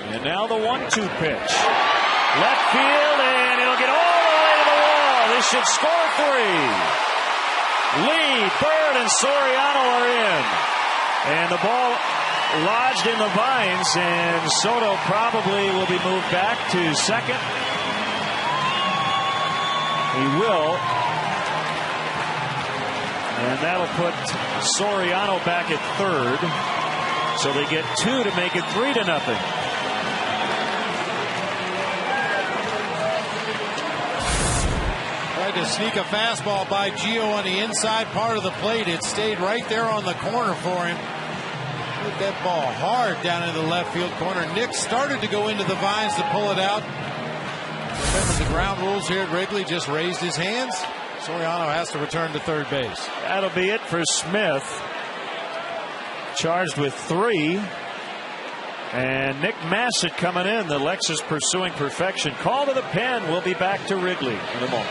And now the 1-2 pitch. Left field, and it'll get all the way to the wall. This should score 3. Lee, Bird, and Soriano are in. And the ball lodged in the vines, and Soto probably will be moved back to second. He will. And that'll put Soriano back at third. So they get 2 to make it 3-0. To sneak a fastball by Gio on the inside part of the plate. It stayed right there on the corner for him. Hit that ball hard down in the left field corner. Nick started to go into the vines to pull it out. Remember the ground rules here at Wrigley, just raised his hands. Soriano has to return to third base. That'll be it for Smith. Charged with 3. And Nick Massett coming in. The Lexus pursuing perfection. Call to the pen. We'll be back to Wrigley in a moment.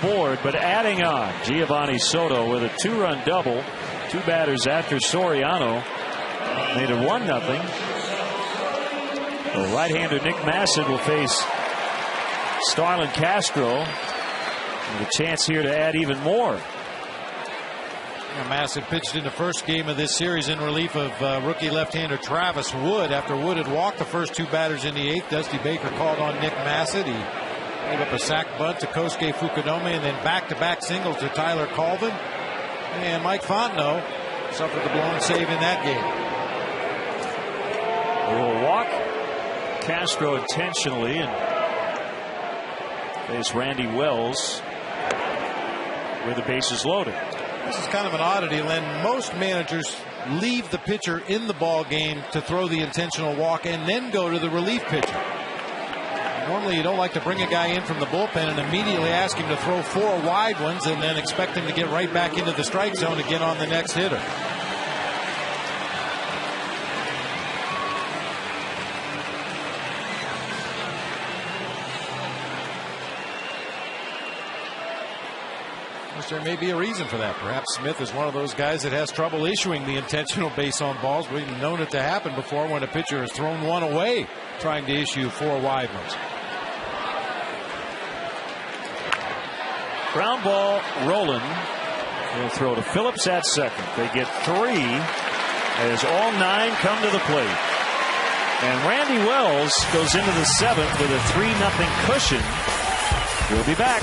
Board, but adding on Giovanni Soto with a 2-run double. 2 batters after Soriano made it 1-0. The right-hander Nick Massett will face Starlin Castro with a chance here to add even more. Massett pitched in the first game of this series in relief of rookie left-hander Travis Wood. After Wood had walked the first 2 batters in the 8th, Dusty Baker called on Nick Massett. He gave up a sac bunt to Kosuke Fukudome, and then back-to-back singles to Tyler Colvin. And Mike Fontenot suffered the blown save in that game. A little walk. Castro intentionally, and face Randy Wells with the bases loaded. This is kind of an oddity, Len. Most managers leave the pitcher in the ball game to throw the intentional walk and then go to the relief pitcher. Normally you don't like to bring a guy in from the bullpen and immediately ask him to throw 4 wide ones and then expect him to get right back into the strike zone again on the next hitter. There may be a reason for that. Perhaps Smith is one of those guys that has trouble issuing the intentional base on balls. We've known it to happen before when a pitcher has thrown one away trying to issue 4 wide ones. Ground ball, Roland will throw to Phillips at second. They get 3 as all 9 come to the plate. And Randy Wells goes into the 7th with a 3-0 cushion. We'll be back.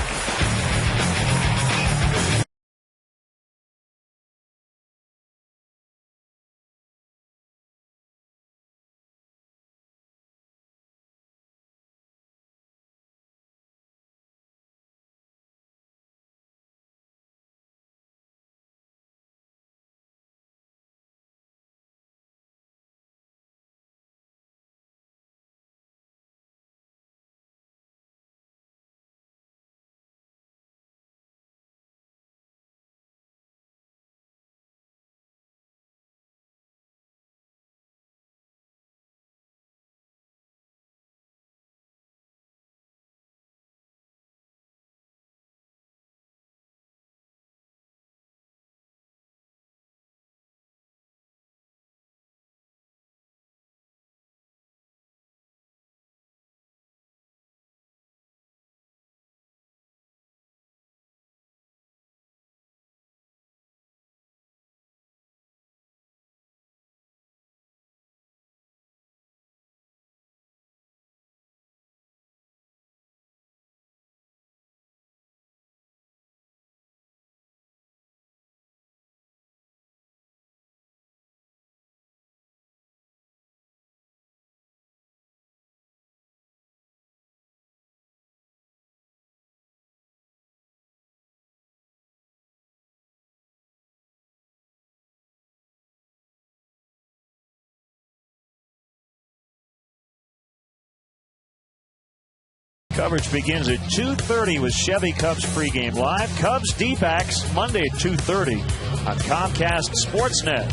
Coverage begins at 2:30 with Chevy Cubs pregame live. Cubs D-backs Monday at 2:30 on Comcast Sportsnet.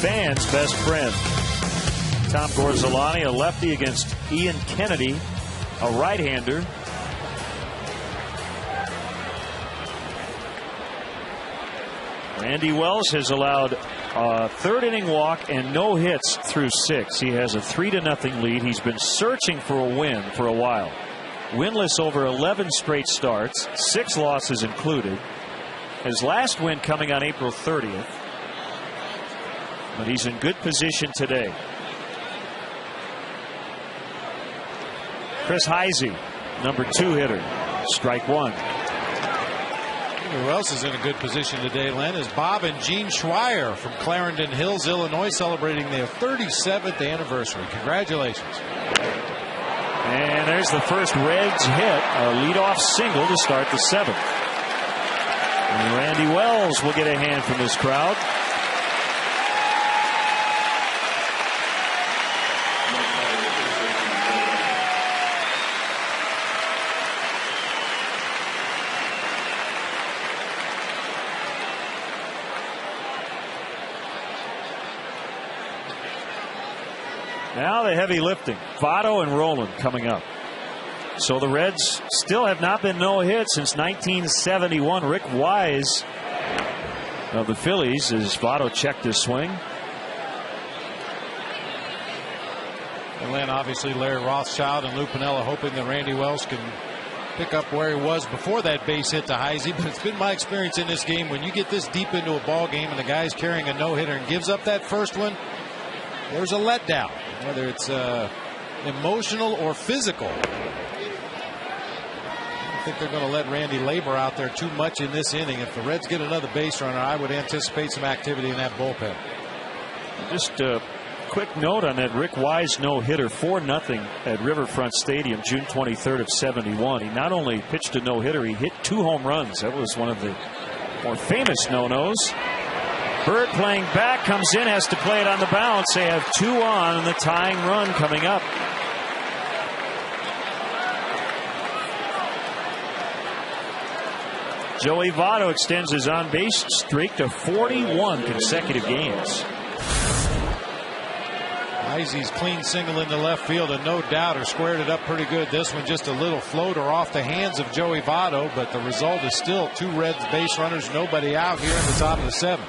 Fans' best friend. Tom Gorzolani, a lefty, against Ian Kennedy, a right-hander. Randy Wells has allowed a 3rd inning walk and no hits through 6. He has a 3-0 lead. He's been searching for a win for a while. Winless over 11 straight starts, 6 losses included. His last win coming on April 30th. But he's in good position today. Chris Heisey, number 2 hitter. Strike 1. Who else is in a good position today, Len, is Bob and Gene Schweier from Clarendon Hills, Illinois, celebrating their 37th anniversary. Congratulations. And there's the first Reds hit, a leadoff single to start the 7th. And Randy Wells will get a hand from this crowd. Now the heavy lifting. Votto and Roland coming up. So the Reds still have not been no hit since 1971. Rick Wise of the Phillies as Votto checked his swing. And then obviously Larry Rothschild and Lou Piniella hoping that Randy Wells can pick up where he was before that base hit to Heisey. But it's been my experience in this game, when you get this deep into a ball game and the guy's carrying a no-hitter and gives up that first one, there's a letdown, whether it's emotional or physical. I don't think they're going to let Randy labor out there too much in this inning. If the Reds get another base runner, I would anticipate some activity in that bullpen. Just a quick note on that Rick Wise no-hitter, 4-0 at Riverfront Stadium, June 23rd of '71. He not only pitched a no-hitter, he hit 2 home runs. That was one of the more famous no-nos. Bird playing back, comes in, has to play it on the bounce. They have 2 on and the tying run coming up. Joey Votto extends his on-base streak to 41 consecutive games. Heisey's clean single into left field, and no doubter squared it up pretty good. This one just a little floater off the hands of Joey Votto, but the result is still 2 Reds base runners, nobody out here in the top of the 7th.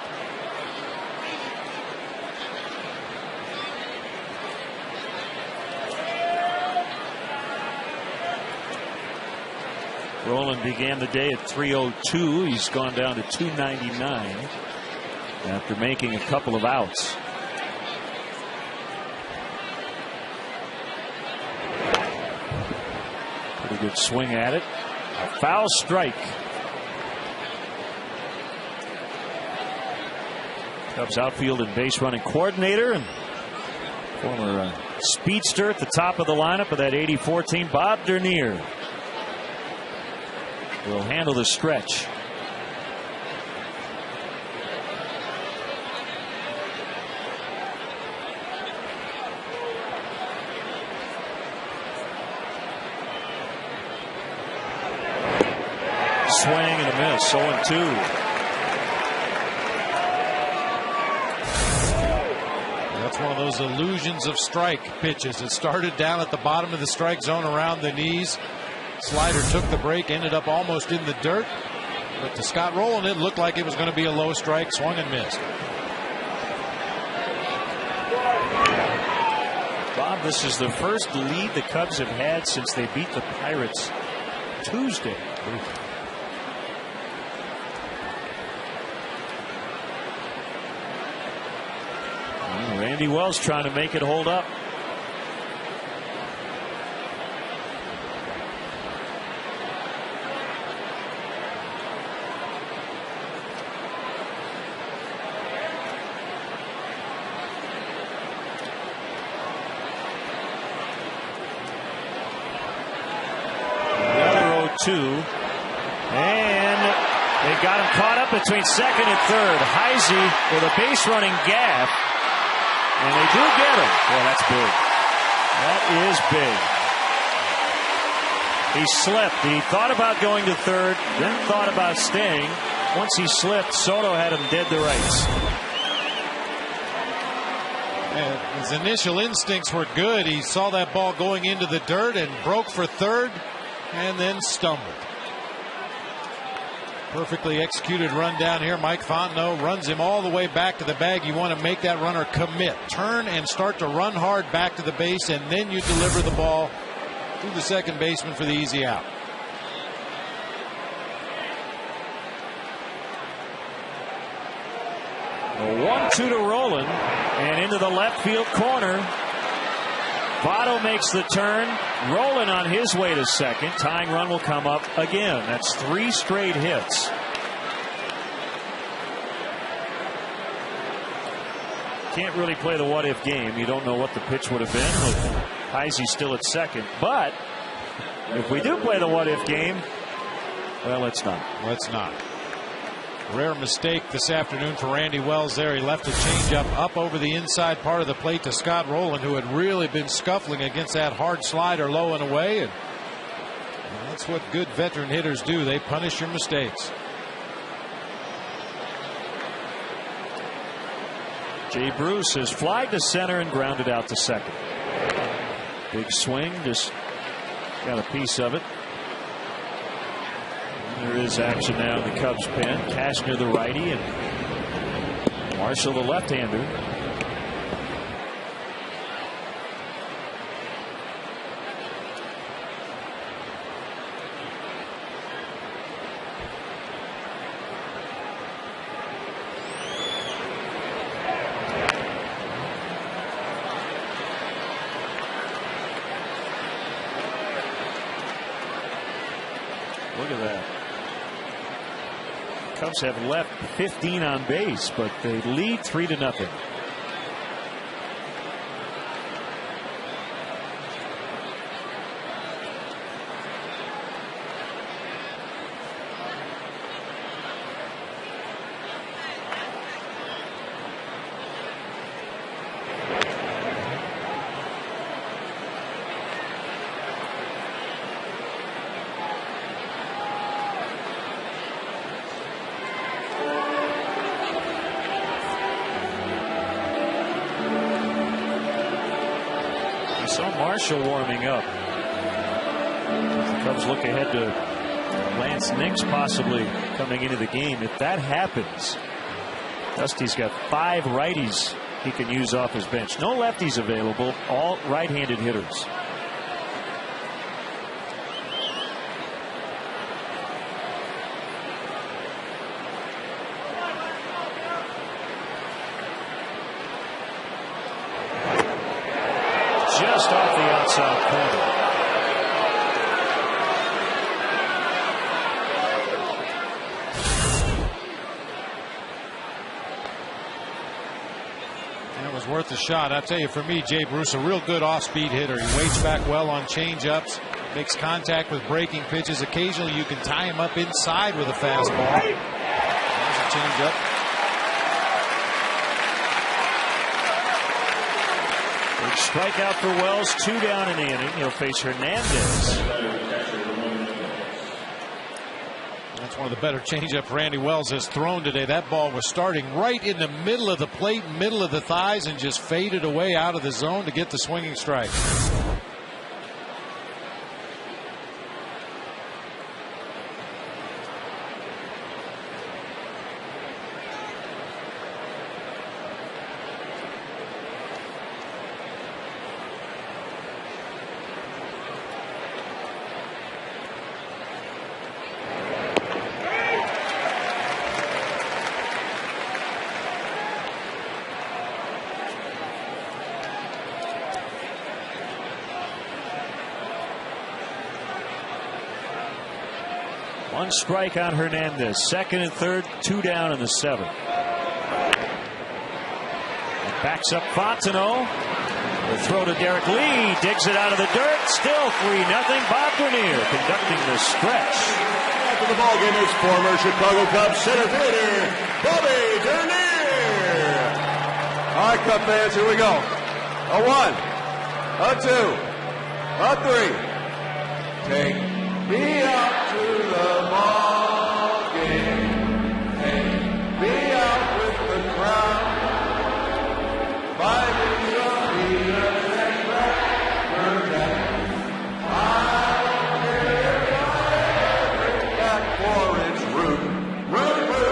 Roland began the day at 302. He's gone down to 299 after making a couple of outs. Pretty good swing at it. A foul strike. Cubs outfield and base running coordinator and former speedster at the top of the lineup of that '84 team, Bob Dernier, will handle the stretch. Swing and a miss. 0-2. That's one of those illusions of strike pitches. It started down at the bottom of the strike zone around the knees. Slider took the break, ended up almost in the dirt. But to Scott Rowland, it looked like it was going to be a low strike. Swung and missed. Bob, this is the first lead the Cubs have had since they beat the Pirates Tuesday. Randy Wells trying to make it hold up. Another 0-2. And they got him caught up between second and third. Heisey with a base running gap. And they do get him. Well, that's big. That is big. He slipped. He thought about going to third, then thought about staying. Once he slipped, Soto had him dead to rights. And his initial instincts were good. He saw that ball going into the dirt and broke for third and then stumbled. Perfectly executed run down here. Mike Fontenot runs him all the way back to the bag. You want to make that runner commit. Turn and start to run hard back to the base, and then you deliver the ball to the second baseman for the easy out. A 1-2 to Roland, and into the left field corner. Votto makes the turn. Roland on his way to second. Tying run will come up again. That's 3 straight hits. Can't really play the what-if game. You don't know what the pitch would have been with Heisey still at second. But if we do play the what-if game, well, let's not. Let's not. Rare mistake this afternoon for Randy Wells there. He left a changeup up over the inside part of the plate to Scott Rowland, who had really been scuffling against that hard slider low and away. And that's what good veteran hitters do. They punish your mistakes. Jay Bruce has flied to center and grounded out to second. Big swing, just got a piece of it. There is action now in the Cubs pen. Cashner the righty and Marshall the left-hander. Look at that. Cubs have left 15 on base, but they lead 3-0. Marshall warming up. The Cubs look ahead to Lance Nix possibly coming into the game. If that happens, Dusty's got 5 righties he can use off his bench. No lefties available, all right-handed hitters. Just off the outside corner. That was worth a shot. I tell you, for me, Jay Bruce, a real good off-speed hitter. He waits back well on change-ups, makes contact with breaking pitches. Occasionally, you can tie him up inside with a fastball. There's a change-up. Big strikeout for Wells. 2 down in the inning. He'll face Hernandez. That's one of the better changeups Randy Wells has thrown today. That ball was starting right in the middle of the plate, middle of the thighs, and just faded away out of the zone to get the swinging strike. One strike on Hernandez. 2nd and 3rd, 2 down in the 7th. Backs up Fontenot. The throw to Derek Lee. Digs it out of the dirt. Still 3-0. Bob Dernier conducting the stretch. After the ball game is former Chicago Cubs center fielder Bobby Dernier. All right, Cub fans, here we go. A 1, a 2, a 3. Take me out to the ball game. Take me out with the crowd. 5 years of Peter and Jack. I bring back for its root. Root for the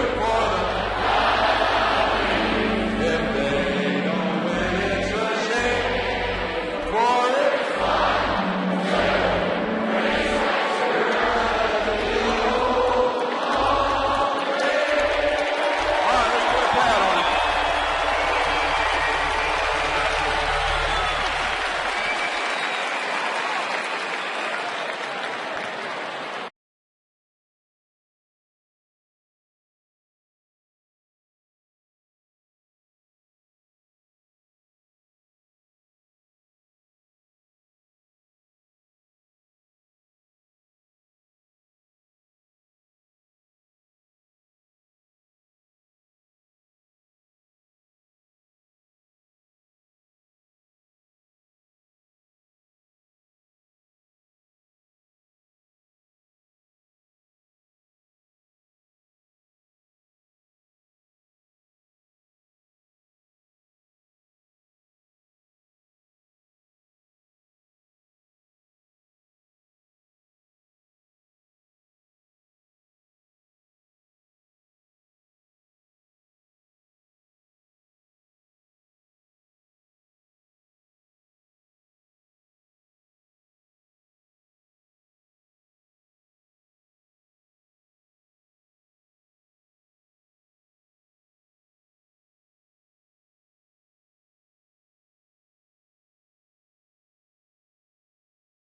if they don't win, it's a shame. For it's fun.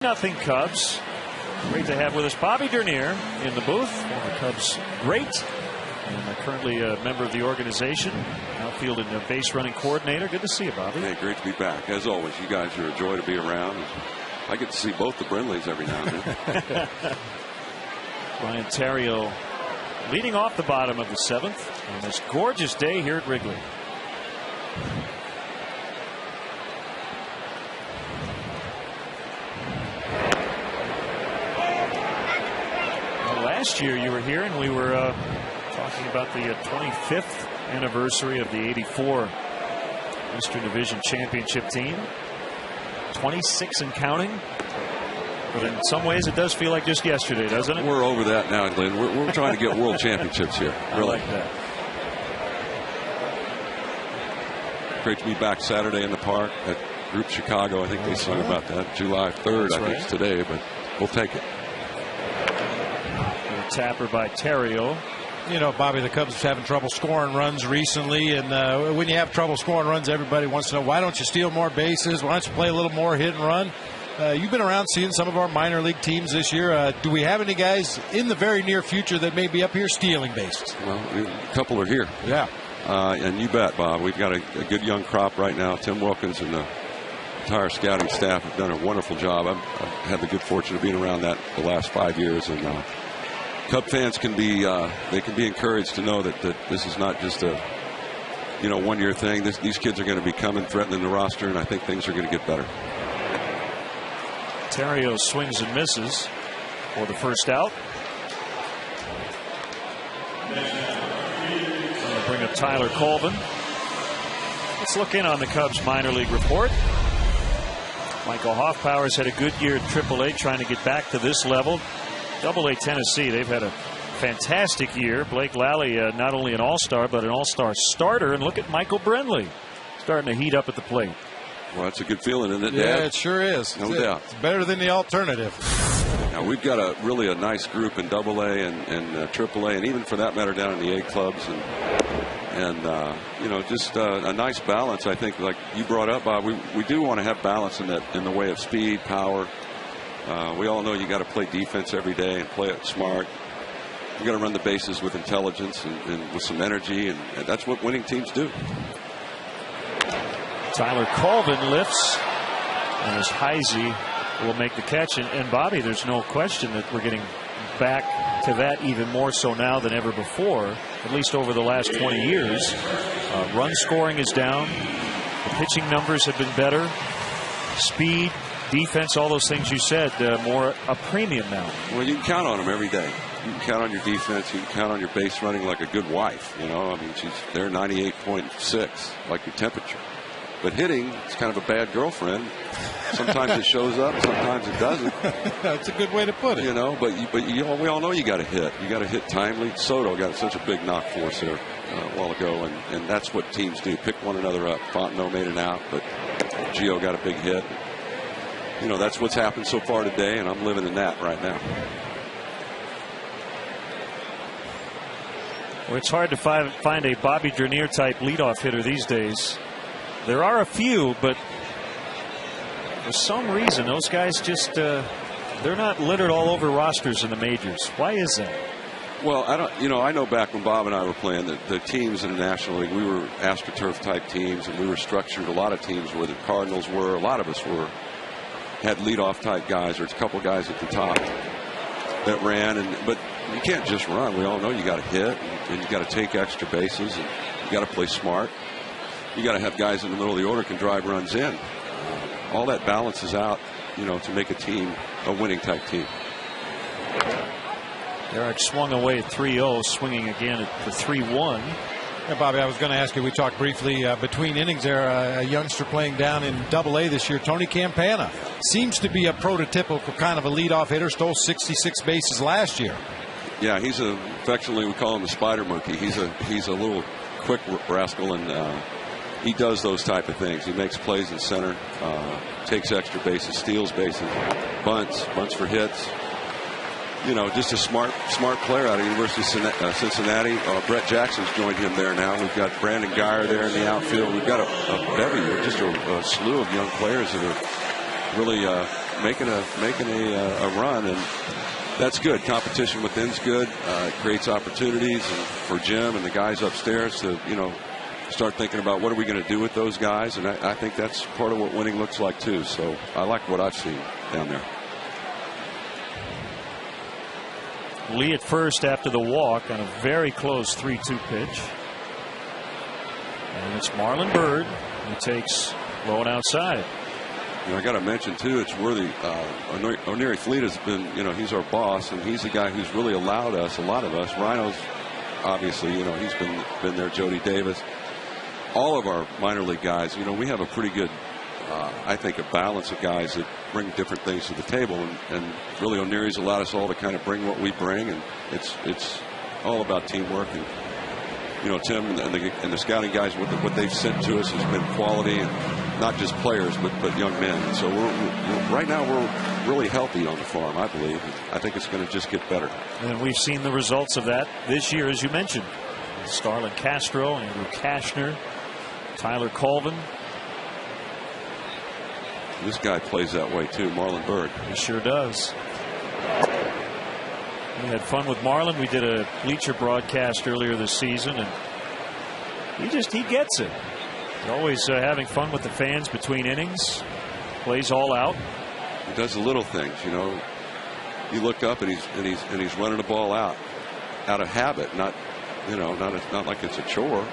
Nothing Cubs. Great to have with us Bobby Dernier in the booth. Former Cubs great. And currently a member of the organization. Outfield and base running coordinator. Good to see you, Bobby. Hey, great to be back. As always, you guys are a joy to be around. I get to see both the Brindleys every now and then. Ryan Theriot leading off the bottom of the 7th on this gorgeous day here at Wrigley. Last year you were here and we were talking about the 25th anniversary of the '84 Eastern Division Championship team. 26 and counting. But in some ways, it does feel like just yesterday, doesn't it? We're over that now, Glenn. We're trying to get world championships here. I like that. Great to be back Saturday in the park at Group Chicago. I think they sung about that. July 3rd, I think it's today, but we'll take it. A tapper by Terrio. You know, Bobby, the Cubs having trouble scoring runs recently, and when you have trouble scoring runs, everybody wants to know, why don't you steal more bases? Why don't you play a little more hit and run? You've been around seeing some of our minor league teams this year. Do we have any guys in the very near future that may be up here stealing bases? Well, a couple are here. Yeah. And you bet, Bob. We've got a good young crop right now. Tim Wilkins and the entire scouting staff have done a wonderful job. I've had the good fortune of being around that the last 5 years, and Cub fans can be encouraged to know that this is not just a 1 year thing. These kids are going to be coming, threatening the roster, and I think things are going to get better. Terrio swings and misses for the first out. Bring up Tyler Colvin. Let's look in on the Cubs minor league report. Michael Hoffpauer's had a good year at AAA, trying to get back to this level. AA Tennessee, they've had a fantastic year. Blake Lally, not only an all-star, but an all-star starter. And look at Michael Brenly starting to heat up at the plate. Well, that's a good feeling, isn't it, Dad? Yeah, it sure is. No doubt. It's better than the alternative. Now, we've got really a nice group in AA and AAA, and even for that matter down in the A clubs, and just a nice balance. I think, like you brought up, Bob, we do want to have balance in the way of speed, power. We all know you got to play defense every day and play it smart. You got to run the bases with intelligence and with some energy, and that's what winning teams do. Tyler Colvin lifts, and as Heisey will make the catch. And Bobby, there's no question that we're getting back to that even more so now than ever before, at least over the last 20 years. Run scoring is down. The pitching numbers have been better. Speed, defense, all those things you said, more a premium now. Well, you can count on them every day. You can count on your defense. You can count on your base running like a good wife. They're 98.6, like your temperature. But hitting, it's kind of a bad girlfriend. Sometimes it shows up, sometimes it doesn't. That's a good way to put it. But we all know you got to hit. You got to hit timely. Soto got such a big knock for us there a while ago, and that's what teams do. Pick one another up. Fontenot made an out, but Gio got a big hit. That's what's happened so far today, and I'm living in that right now. Well, it's hard to find a Bobby Dernier type leadoff hitter these days. There are a few, but for some reason those guys just they're not littered all over rosters in the majors. Why is that? Well, I know back when Bob and I were playing, the teams in the National League, we were AstroTurf type teams, and we were structured. A lot of teams where the Cardinals were, a lot of us had leadoff type guys, or it's a couple guys at the top that ran, but you can't just run. We all know you got to hit, and you got to take extra bases, and you got to play smart. You got to have guys in the middle of the order can drive runs in. All that balances out, to make a team a winning type team. Derek swung away at 3-0, swinging again at the 3-1. Yeah, Bobby, I was going to ask you, we talked briefly between innings there, a youngster playing down in AA this year, Tony Campana. Seems to be a prototypical kind of a leadoff hitter, stole 66 bases last year. Yeah, affectionately we call him the spider monkey. He's a little quick rascal, and he does those type of things. He makes plays in center, takes extra bases, steals bases, bunts for hits. Just a smart player out of University of Cincinnati. Brett Jackson's joined him there now. We've got Brandon Geyer there in the outfield. We've got a bevy, just a slew of young players that are really making a run, and that's good. Competition within's good. It creates opportunities for Jim and the guys upstairs to start thinking about what are we going to do with those guys, and I think that's part of what winning looks like too. So I like what I've seen down there. Lee at first after the walk on a very close 3-2 pitch. And it's Marlon Byrd who takes low and outside. I got to mention too, it's worthy. O'Neary Fleet has been, he's our boss, and he's the guy who's really allowed us, a lot of us. Rhino's obviously, he's been there. Jody Davis, all of our minor league guys. We have a pretty good I think, a balance of guys that bring different things to the table, and really O'Neary's allowed us all to kind of bring what we bring, and it's all about teamwork. And Tim and the scouting guys, what they've sent to us has been quality, and not just players, but young men. And so right now we're really healthy on the farm, I believe. And I think it's going to just get better. And we've seen the results of that this year, as you mentioned. Starlin Castro, Andrew Kashner, Tyler Colvin. This guy plays that way too, Marlon Byrd. He sure does. We had fun with Marlon. We did a bleacher broadcast earlier this season, and he gets it. He's always having fun with the fans between innings. Plays all out. He does the little things, You look up and he's running the ball out of habit, not like it's a chore.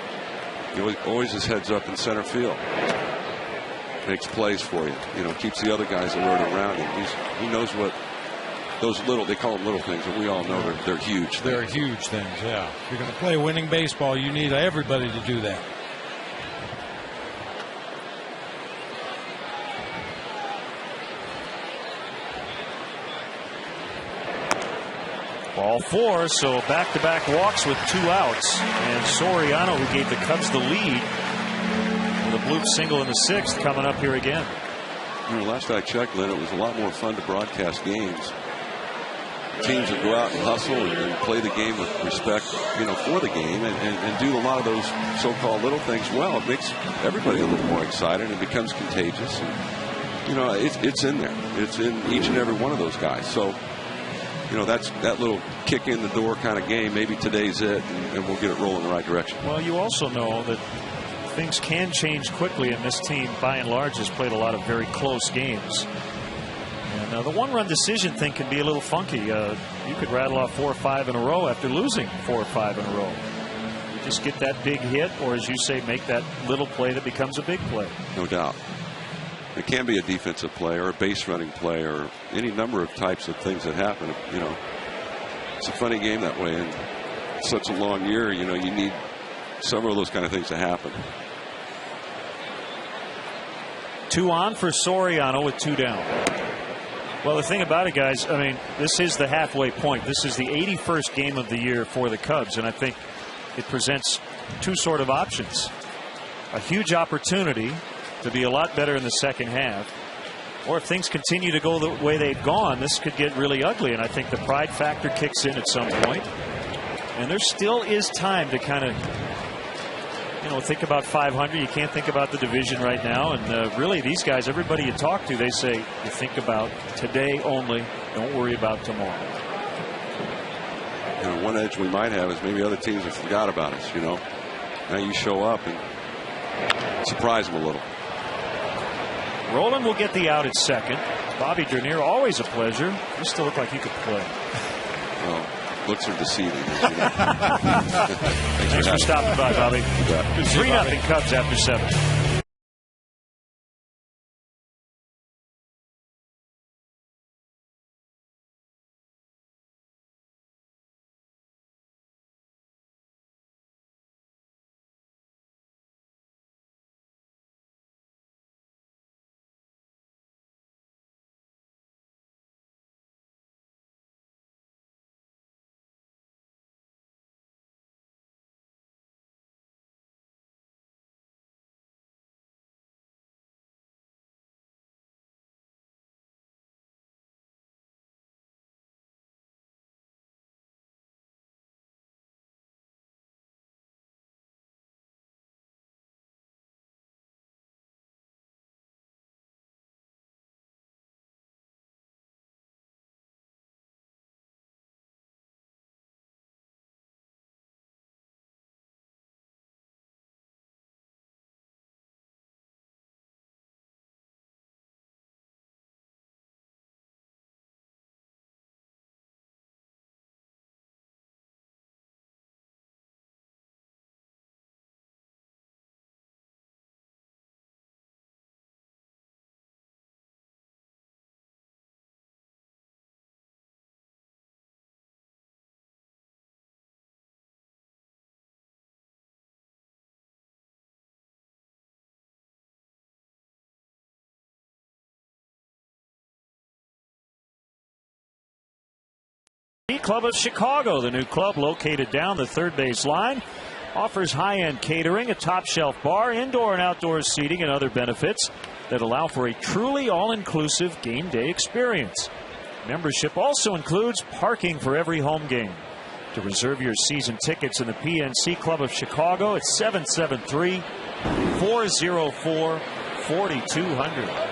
He always his head's up in center field. Makes plays for you. Keeps the other guys alert around him. He knows what those they call them little things, and we all know they're huge things. They're huge things, yeah. If you're going to play winning baseball, you need everybody to do that. Ball 4, so back-to-back walks with 2 outs. And Soriano, who gave the Cubs the lead, with a bloop single in the 6th, coming up here again. Last I checked, Lynn, it was a lot more fun to broadcast games. Teams that go out and hustle and play the game with respect, for the game, and do a lot of those so-called little things well. It makes everybody a little more excited and becomes contagious. And, it's in there. It's in each and every one of those guys. So, that's that little kick in the door kind of game. Maybe today's it, and we'll get it rolling in the right direction. Well, you also know that things can change quickly, and this team, by and large, has played a lot of very close games. And the one-run decision thing can be a little funky. You could rattle off 4 or 5 in a row after losing 4 or 5 in a row. You just get that big hit, or as you say, make that little play that becomes a big play. No doubt. It can be a defensive play or a base running play or any number of types of things that happen. It's a funny game that way. And such a long year, you need several of those kind of things to happen. 2 on for Soriano with 2 down. Well, the thing about it, guys, I mean, this is the halfway point. This is the 81st game of the year for the Cubs, and I think it presents 2 sort of options. A huge opportunity to be a lot better in the second half, or if things continue to go the way they've gone, this could get really ugly, and I think the pride factor kicks in at some point. And there still is time to kind of, think about 500. You can't think about the division right now. And really, these guys, everybody you talk to, they say, you think about today only. Don't worry about tomorrow. One edge we might have is maybe other teams have forgot about us. Now you show up and surprise them a little. Roland will get the out at second. Bobby Dernier, always a pleasure. You still look like you could play. Well, looks are deceiving. Thanks for stopping by, Bobby. 3-0 Cubs after 7. Club of Chicago, the new club located down the third base line, offers high-end catering, a top-shelf bar, indoor and outdoor seating, and other benefits that allow for a truly all-inclusive game day experience. Membership also includes parking for every home game. To reserve your season tickets in the PNC Club of Chicago, it's 773-404-4200.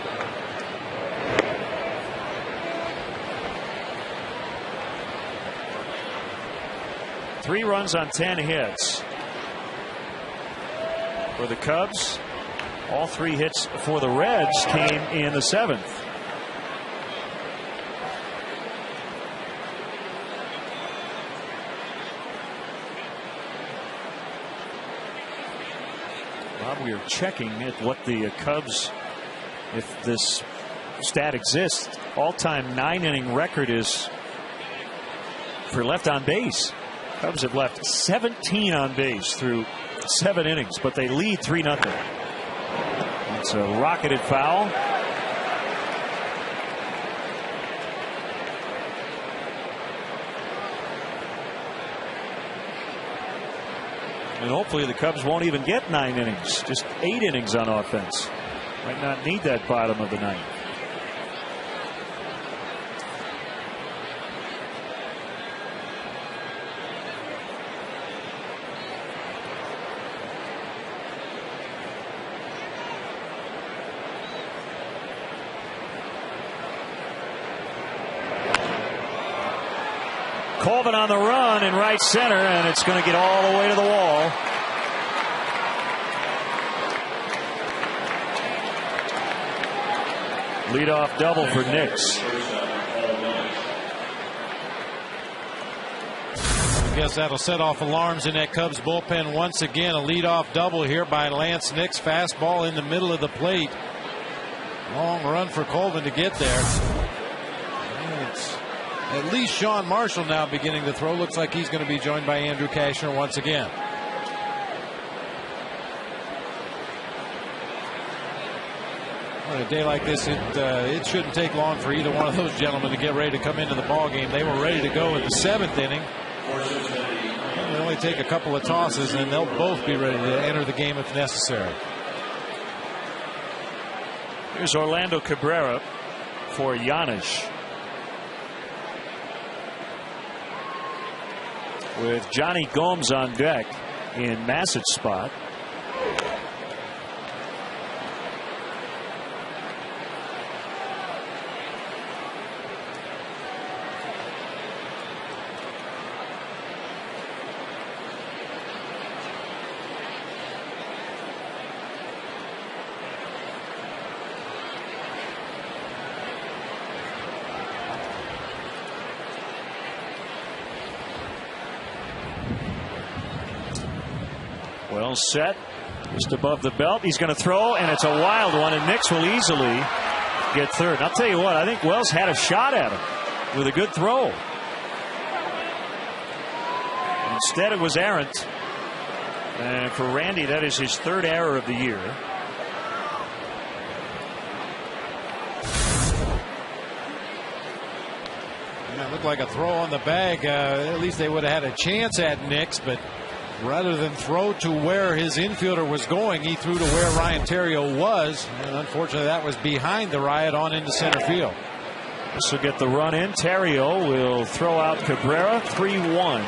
Three runs on 10 hits for the Cubs. All three hits for the Reds came in the seventh. Bob, we are checking at what the Cubs, if this stat exists, all-time 9-inning record is for left on base. Cubs have left 17 on base through 7 innings, but they lead 3-0. It's a rocketed foul. And hopefully the Cubs won't even get 9 innings, just 8 innings on offense. Might not need that bottom of the ninth. Colvin on the run in right center, and it's going to get all the way to the wall. Leadoff double for Nix. I guess that'll set off alarms in that Cubs bullpen once again. A leadoff double here by Lance Nix. Fastball in the middle of the plate. Long run for Colvin to get there. It's at least Sean Marshall now beginning to throw. Looks like he's going to be joined by Andrew Cashner once again. On a day like this, it shouldn't take long for either one of those gentlemen to get ready to come into the ball game. They were ready to go in the 7th inning. They only take a couple of tosses, and they'll both be ready to enter the game if necessary. Here's Orlando Cabrera for Giannis, with Johnny Gomes on deck in Massett's spot. Well set, just above the belt. He's going to throw, and it's a wild one, and Nix will easily get third. And I'll tell you what, I think Wells had a shot at him with a good throw. Instead, it was errant. And for Randy, that is his 3rd error of the year. Yeah, it looked like a throw on the bag. At least they would have had a chance at Nix, but rather than throw to where his infielder was going, he threw to where Ryan Theriot was, and unfortunately that was behind the Riot on into center field. This will get the run in. Theriot will throw out Cabrera. 3-1.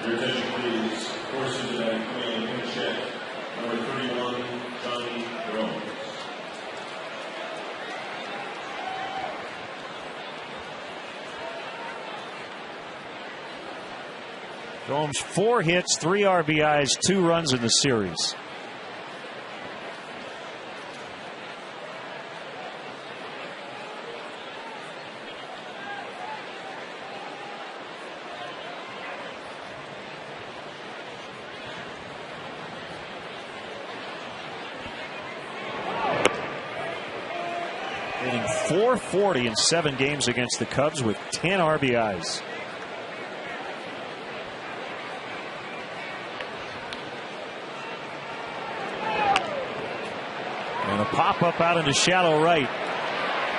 Your attention, please. Horses tonight coming in check. Number 31, Johnny Gomes. Gomes 4 hits, 3 RBIs, 2 runs in the series. Hitting .440 in 7 games against the Cubs with 10 RBIs. And a pop-up out into shallow right.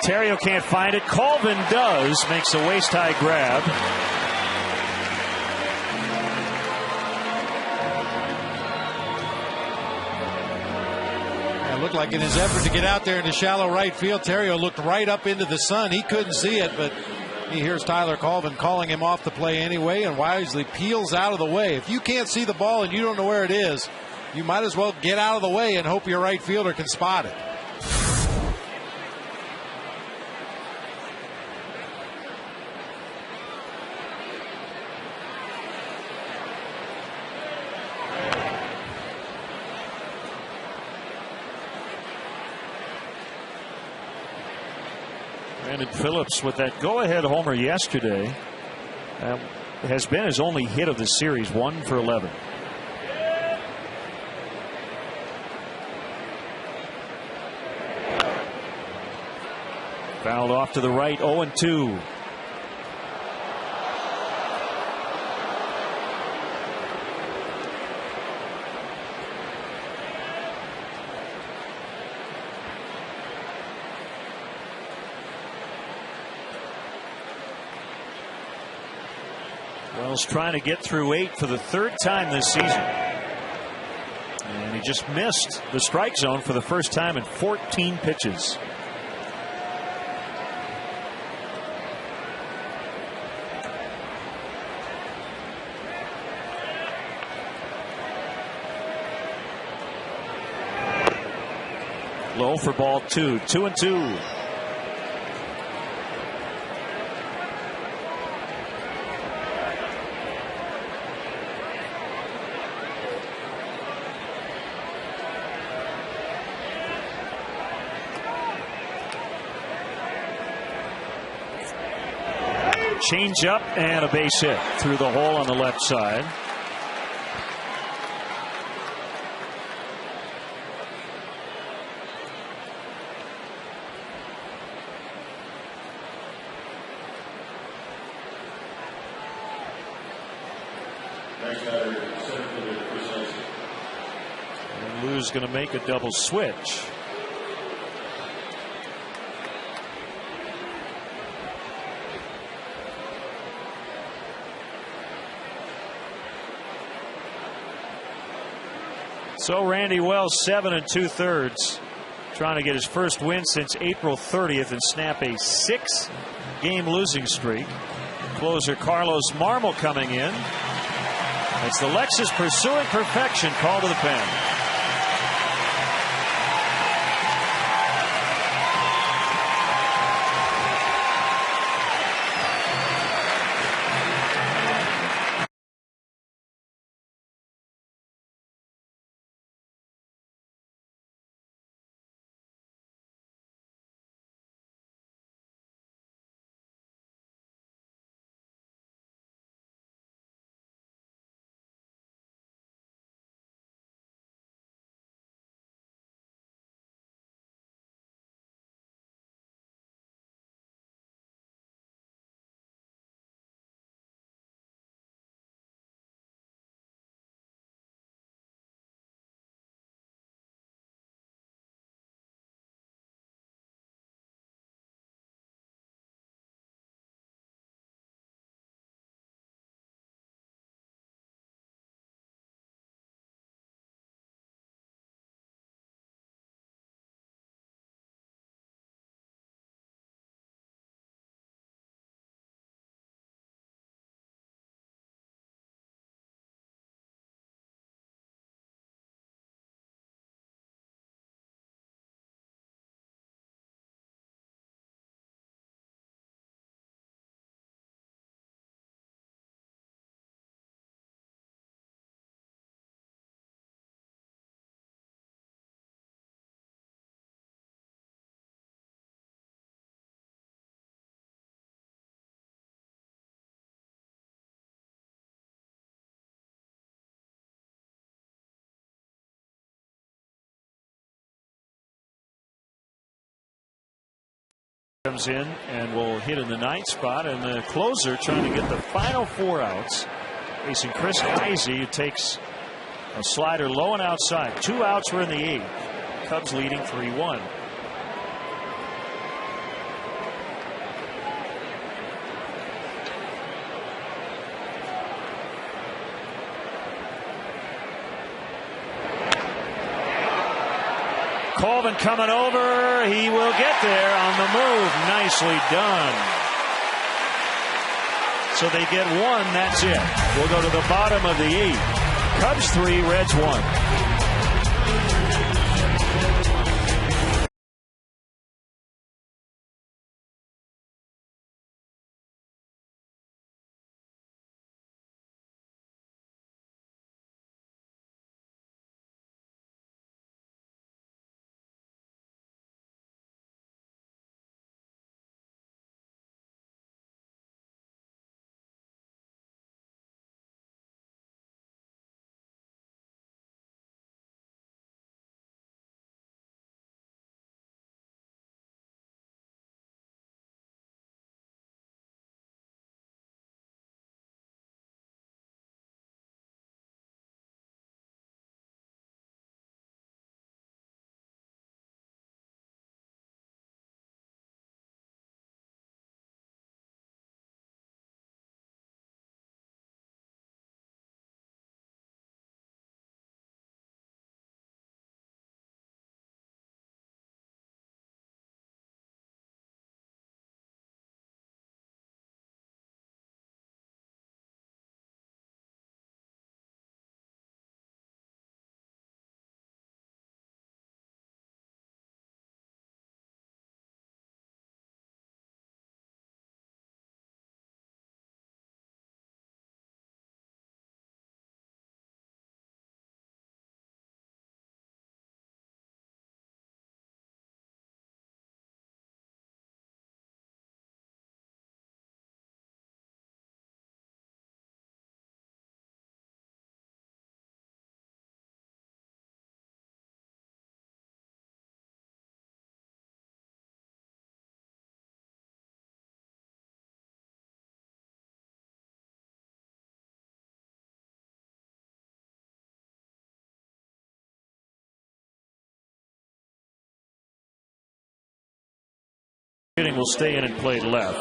Terrio can't find it. Colvin does. Makes a waist-high grab. It looked like in his effort to get out there into shallow right field, Terrio looked right up into the sun. He couldn't see it, but he hears Tyler Colvin calling him off the play anyway and wisely peels out of the way. If you can't see the ball and you don't know where it is, you might as well get out of the way and hope your right fielder can spot it. Brandon Phillips with that go-ahead homer yesterday has been his only hit of the series, 1 for 11. Fouled off to the right, 0-2. Wells trying to get through 8 for the 3rd time this season. And he just missed the strike zone for the first time in 14 pitches. Low for ball 2, 2-2. Change up and a base hit through the hole on the left side. And Lou's going to make a double switch. So Randy Wells, 7 2/3, trying to get his first win since April 30th and snap a 6-game losing streak. Closer Carlos Marmol coming in. It's the Lexus pursuing perfection call to the pen. Comes in and will hit in the 9th spot, and the closer trying to get the final 4 outs. Facing Chris Heisey, who takes a slider low and outside. 2 outs were in the 8th. Cubs leading 3-1. Colvin coming over. He will get there on the move. Nicely done. So they get one. That's it. We'll go to the bottom of the 8th. Cubs 3, Reds 1. Will stay in and play left.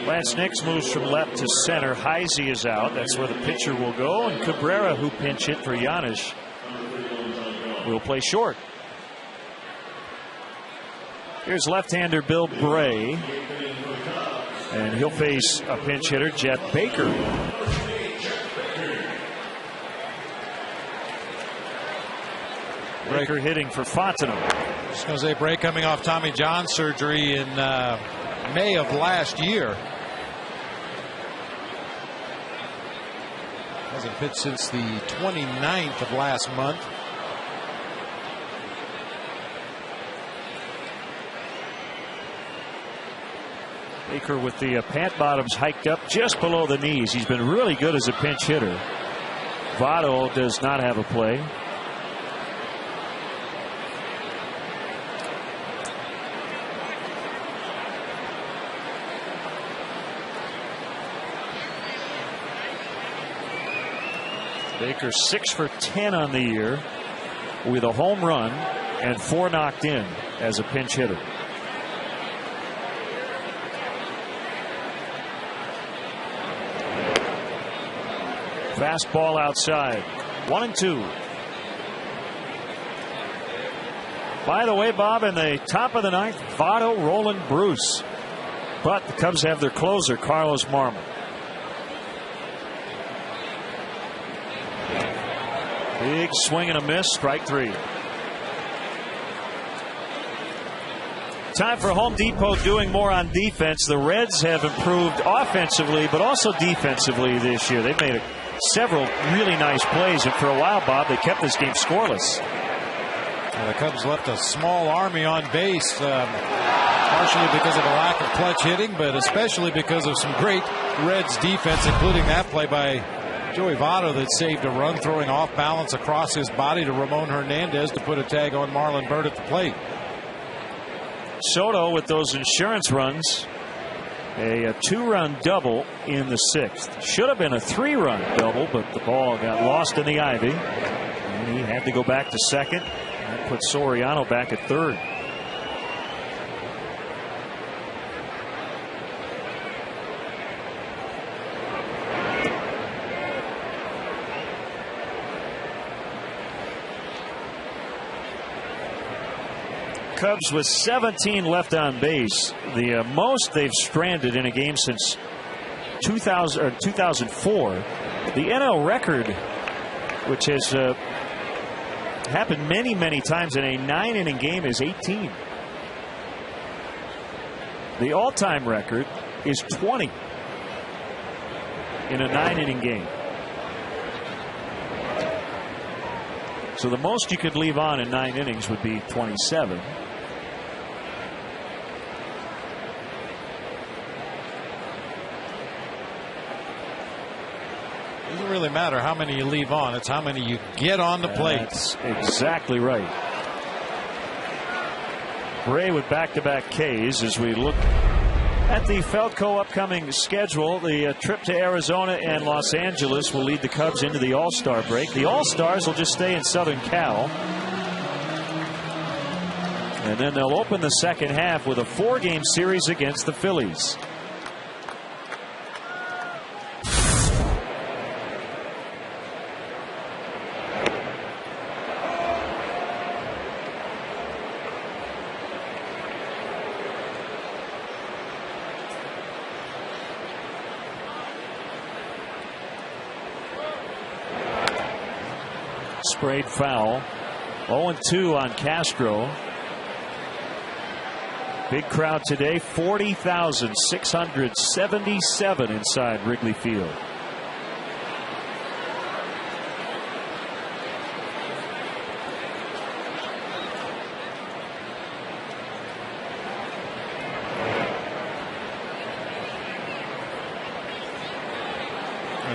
Lance Nix moves from left to center. Heisey is out. That's where the pitcher will go. And Cabrera, who pinch hit for Giannis, will play short. Here's left-hander Bill Bray. And he'll face a pinch hitter, Jeff Baker. Baker hitting for Fontenot. Jose Bray coming off Tommy John surgery in May of last year. Hasn't pitched since the 29th of last month. Baker with the pant bottoms hiked up just below the knees. He's been really good as a pinch hitter. Votto does not have a play. Baker 6 for 10 on the year with a home run and 4 knocked in as a pinch hitter. Fastball outside. 1-2. By the way, Bob, in the top of the 9th, Votto, Roland, Bruce. But the Cubs have their closer, Carlos Marmol. Big swing and a miss, strike 3. Time for Home Depot doing more on defense. The Reds have improved offensively, but also defensively this year. They've made several really nice plays, and for a while, Bob, they kept this game scoreless. The Cubs left a small army on base, partially because of a lack of clutch hitting, but especially because of some great Reds defense, including that play by Joey Votto that saved a run, throwing off balance across his body to Ramon Hernandez to put a tag on Marlon Byrd at the plate. Soto with those insurance runs. A 2-run double in the 6th. Should have been a 3-run double, but the ball got lost in the ivy. And he had to go back to second. That put Soriano back at third. Cubs with 17 left on base, the most they've stranded in a game since 2004. The NL record, which has happened many times in a 9-inning game, is 18. The all-time record is 20 in a 9-inning game. So the most you could leave on in 9 innings would be 27. Doesn't really matter how many you leave on. It's how many you get on the plate. That's exactly right. Bray with back-to-back Ks as we look at the Felco upcoming schedule. The trip to Arizona and Los Angeles will lead the Cubs into the All-Star break. The All-Stars will just stay in Southern Cal. And then they'll open the second half with a 4-game series against the Phillies. Sprayed foul. 0-2 on Castro. Big crowd today, 40,677 inside Wrigley Field.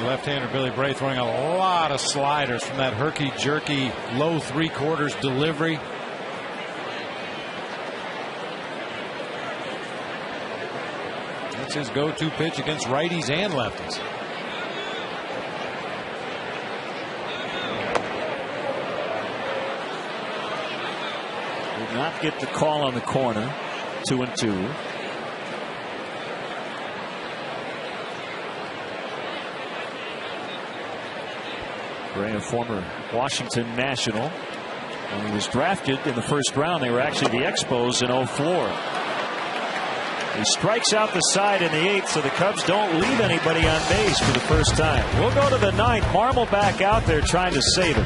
Left-hander Billy Bray throwing a lot of sliders from that herky-jerky low three-quarters delivery. That's his go-to pitch against righties and lefties. Did not get the call on the corner. 2-2. Bray, a former Washington National. When he was drafted in the first round, they were actually the Expos in 04. He strikes out the side in the 8th, so the Cubs don't leave anybody on base for the first time. We'll go to the 9th. Marmol back out there trying to save it.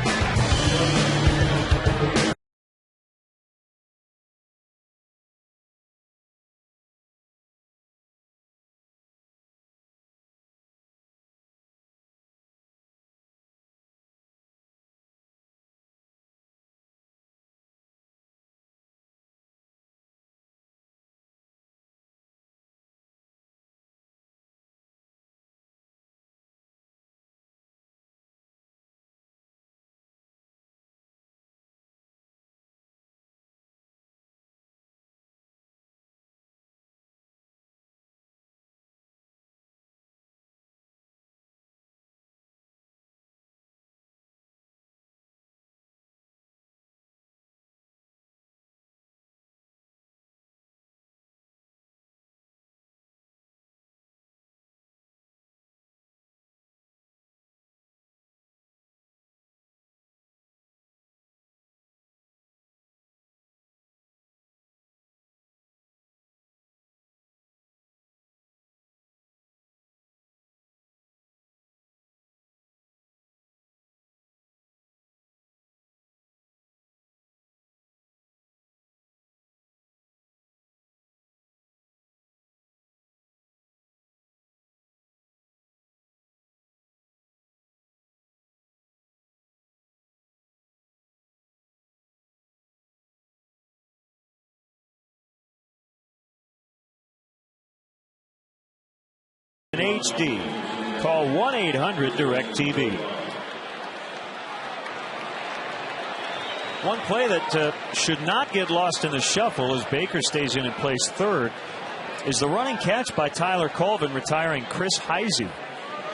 In HD, call 1-800-DIRECTV. One play that should not get lost in the shuffle as Baker stays in and plays third is the running catch by Tyler Colvin, retiring Chris Heisey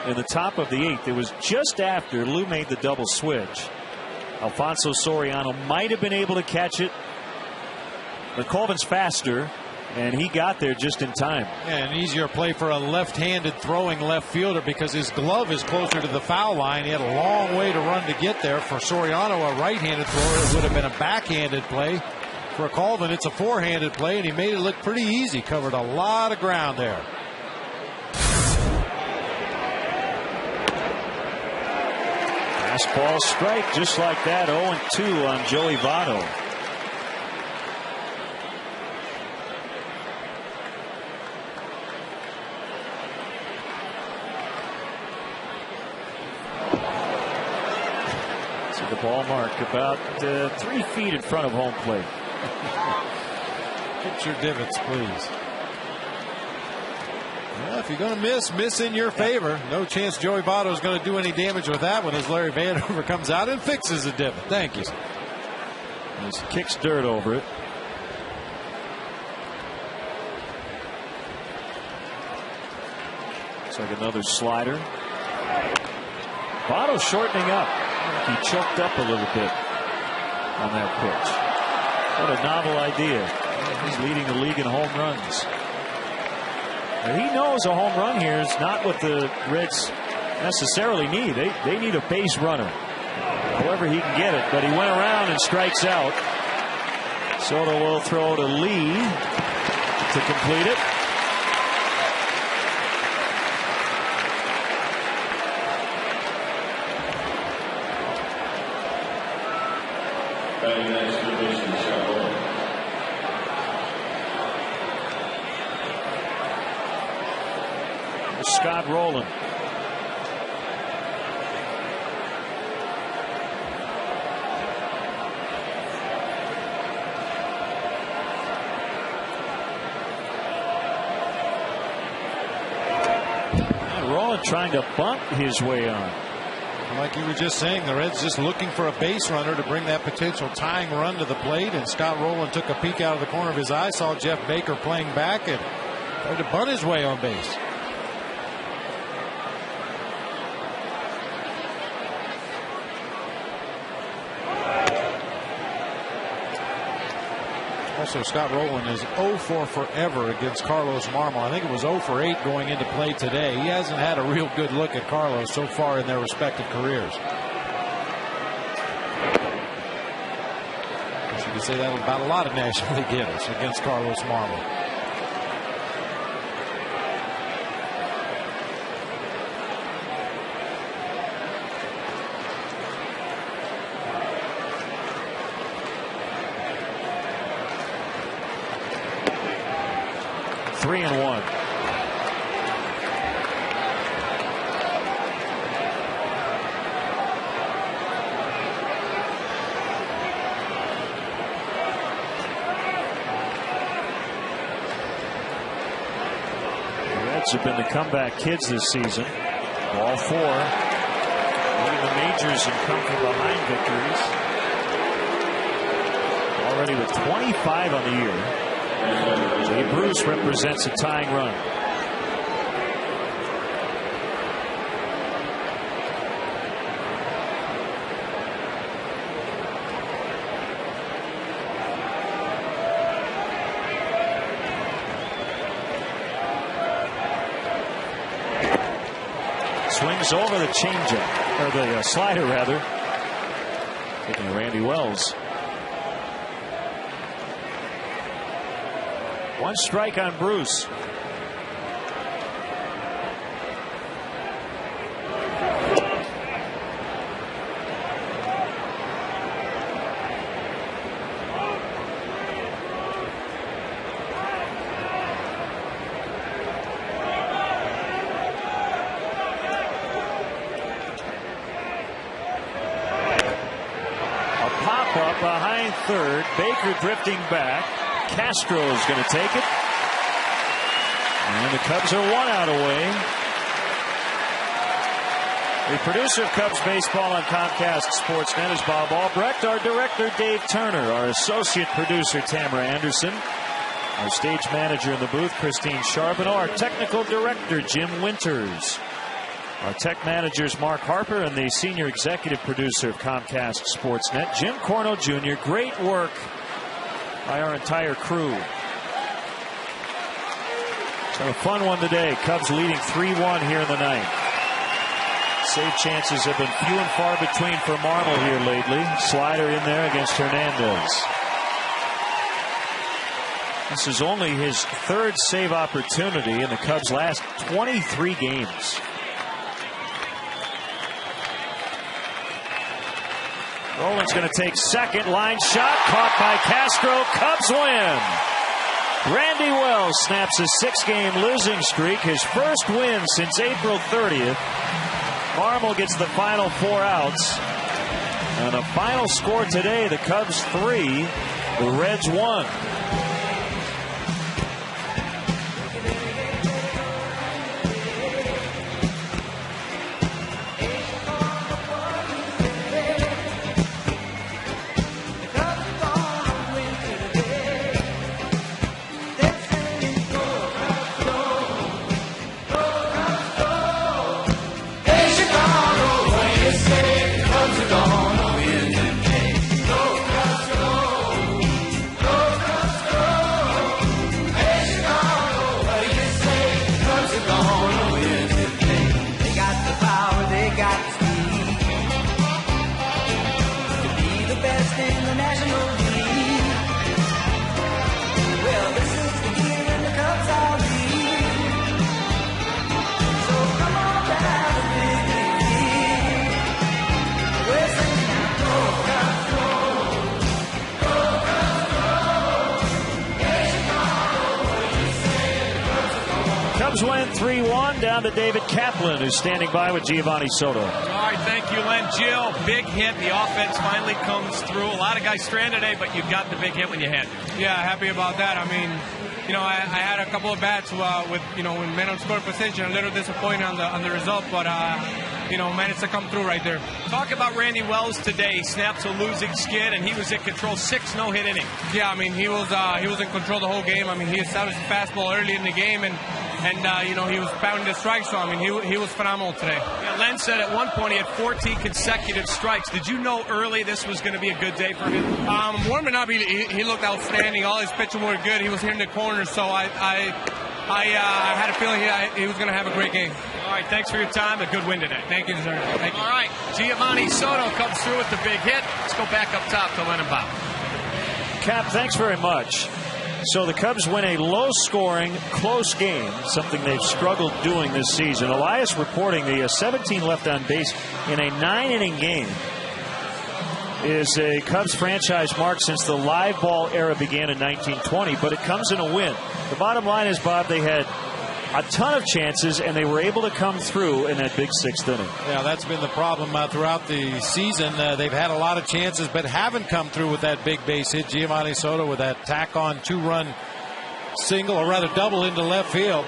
in the top of the 8th. It was just after Lou made the double switch. Alfonso Soriano might have been able to catch it, but Colvin's faster, and he got there just in time. Yeah, an easier play for a left-handed throwing left fielder because his glove is closer to the foul line. He had a long way to run to get there. For Soriano, a right-handed thrower, it would have been a backhanded play. For Colvin, it's a four-handed play, and he made it look pretty easy. Covered a lot of ground there. Fastball strike just like that. 0-2 on Joey Votto. So the ball mark about 3 feet in front of home plate. Get your divots, please. Well, if you're going to miss in your favor. No chance Joey Votto is going to do any damage with that one as Larry Vandover comes out and fixes the divot. Thank you. He kicks dirt over it. Looks like another slider. Votto shortening up. He choked up a little bit on that pitch. What a novel idea. He's leading the league in home runs. He knows a home run here is not what the Reds necessarily need. They need a base runner. However he can get it, but he went around and strikes out. Soto will throw to Lee to complete it. Scott Rowland. Rowland trying to bunt his way on. Like you were just saying, the Reds just looking for a base runner to bring that potential tying run to the plate, and Scott Rowland took a peek out of the corner of his eye, saw Jeff Baker playing back, and tried to bunt his way on base. Also, Scott Rowland is 0 for forever against Carlos Marmol. I think it was 0 for 8 going into play today. He hasn't had a real good look at Carlos so far in their respective careers. You can say that about a lot of National League hitters against Carlos Marmol. Three and one. The Reds have been the comeback kids this season. All four leading the majors and come from behind victories. Already with 25 on the year. Jay Bruce represents a tying run. Swings over the changeup, or the slider rather. Taking Randy Wells. One strike on Bruce. A pop-up behind third. Baker drifting back. Castro's going to take it. And the Cubs are 1 out away. The producer of Cubs baseball on Comcast Sportsnet is Bob Albrecht. Our director, Dave Turner. Our associate producer, Tamara Anderson. Our stage manager in the booth, Christine Charbonneau. Our technical director, Jim Winters. Our tech manager is Mark Harper and the senior executive producer of Comcast Sportsnet, Jim Corno Jr. Great work by our entire crew. So a fun one today. Cubs leading 3-1 here in the ninth. Save chances have been few and far between for Marmol here lately. Slider in there against Hernandez. This is only his third save opportunity in the Cubs' last 23 games. Roland's going to take second. Line shot caught by Castro. Cubs win. Randy Wells snaps a 6-game losing streak, his first win since April 30th. Marmol gets the final 4 outs. And a final score today, the Cubs 3, the Reds 1. Cubs win 3-1. Down to David Kaplan, who's standing by with Giovanni Soto. All right, thank you, Len. Jill, big hit. The offense finally comes through. A lot of guys stranded today, but you got the big hit when you had to. Yeah, happy about that. I mean, I had a couple of bats with, when men on scoring position, a little disappointed on the result, but, managed to come through right there. Talk about Randy Wells today. He snaps a losing skid, and he was in control. 6 no-hit innings. Yeah, I mean, he was in control the whole game. I mean, he established the fastball early in the game, and he was pounding the strikes. So, I mean, he was phenomenal today. Yeah, Len said at one point he had 14 consecutive strikes. Did you know early this was going to be a good day for him? Warming up, he looked outstanding. All his pitches were good. He was hitting the corners, so I had a feeling he was going to have a great game. All right, thanks for your time. A good win today. Thank you, sir. Thank you. All right, Giovanni Soto comes through with the big hit. Let's go back up top to Len and Bob. Cap, thanks very much. So the Cubs win a low-scoring, close game, something they've struggled doing this season. Elias reporting the 17 left on base in a 9-inning game is a Cubs franchise mark since the live ball era began in 1920, but it comes in a win. The bottom line is, Bob, they had a ton of chances, and they were able to come through in that big 6th inning. Yeah, that's been the problem throughout the season. They've had a lot of chances, but haven't come through with that big base hit. Giovanni Soto with that tack-on 2-run single, or rather double into left field.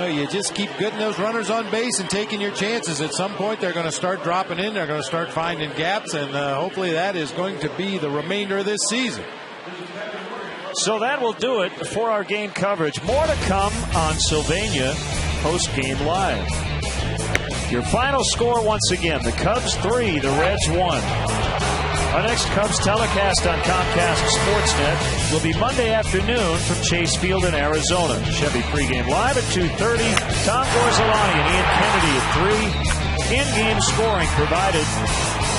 You just keep getting those runners on base and taking your chances. At some point, they're going to start dropping in. They're going to start finding gaps, and hopefully that is going to be the remainder of this season. So that will do it for our game coverage. More to come on Sylvania post-game live. Your final score once again, the Cubs 3, the Reds 1. Our next Cubs telecast on Comcast Sportsnet will be Monday afternoon from Chase Field in Arizona. Chevy pregame live at 2:30. Tom Gorzolani and Ian Kennedy at 3. In-game scoring provided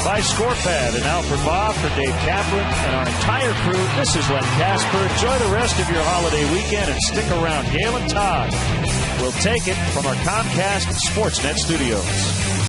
by ScorePad. And now for Bob, for Dave Kaplan, and our entire crew, this is Len Casper. Enjoy the rest of your holiday weekend and stick around. Gail and Todd will take it from our Comcast Sportsnet studios.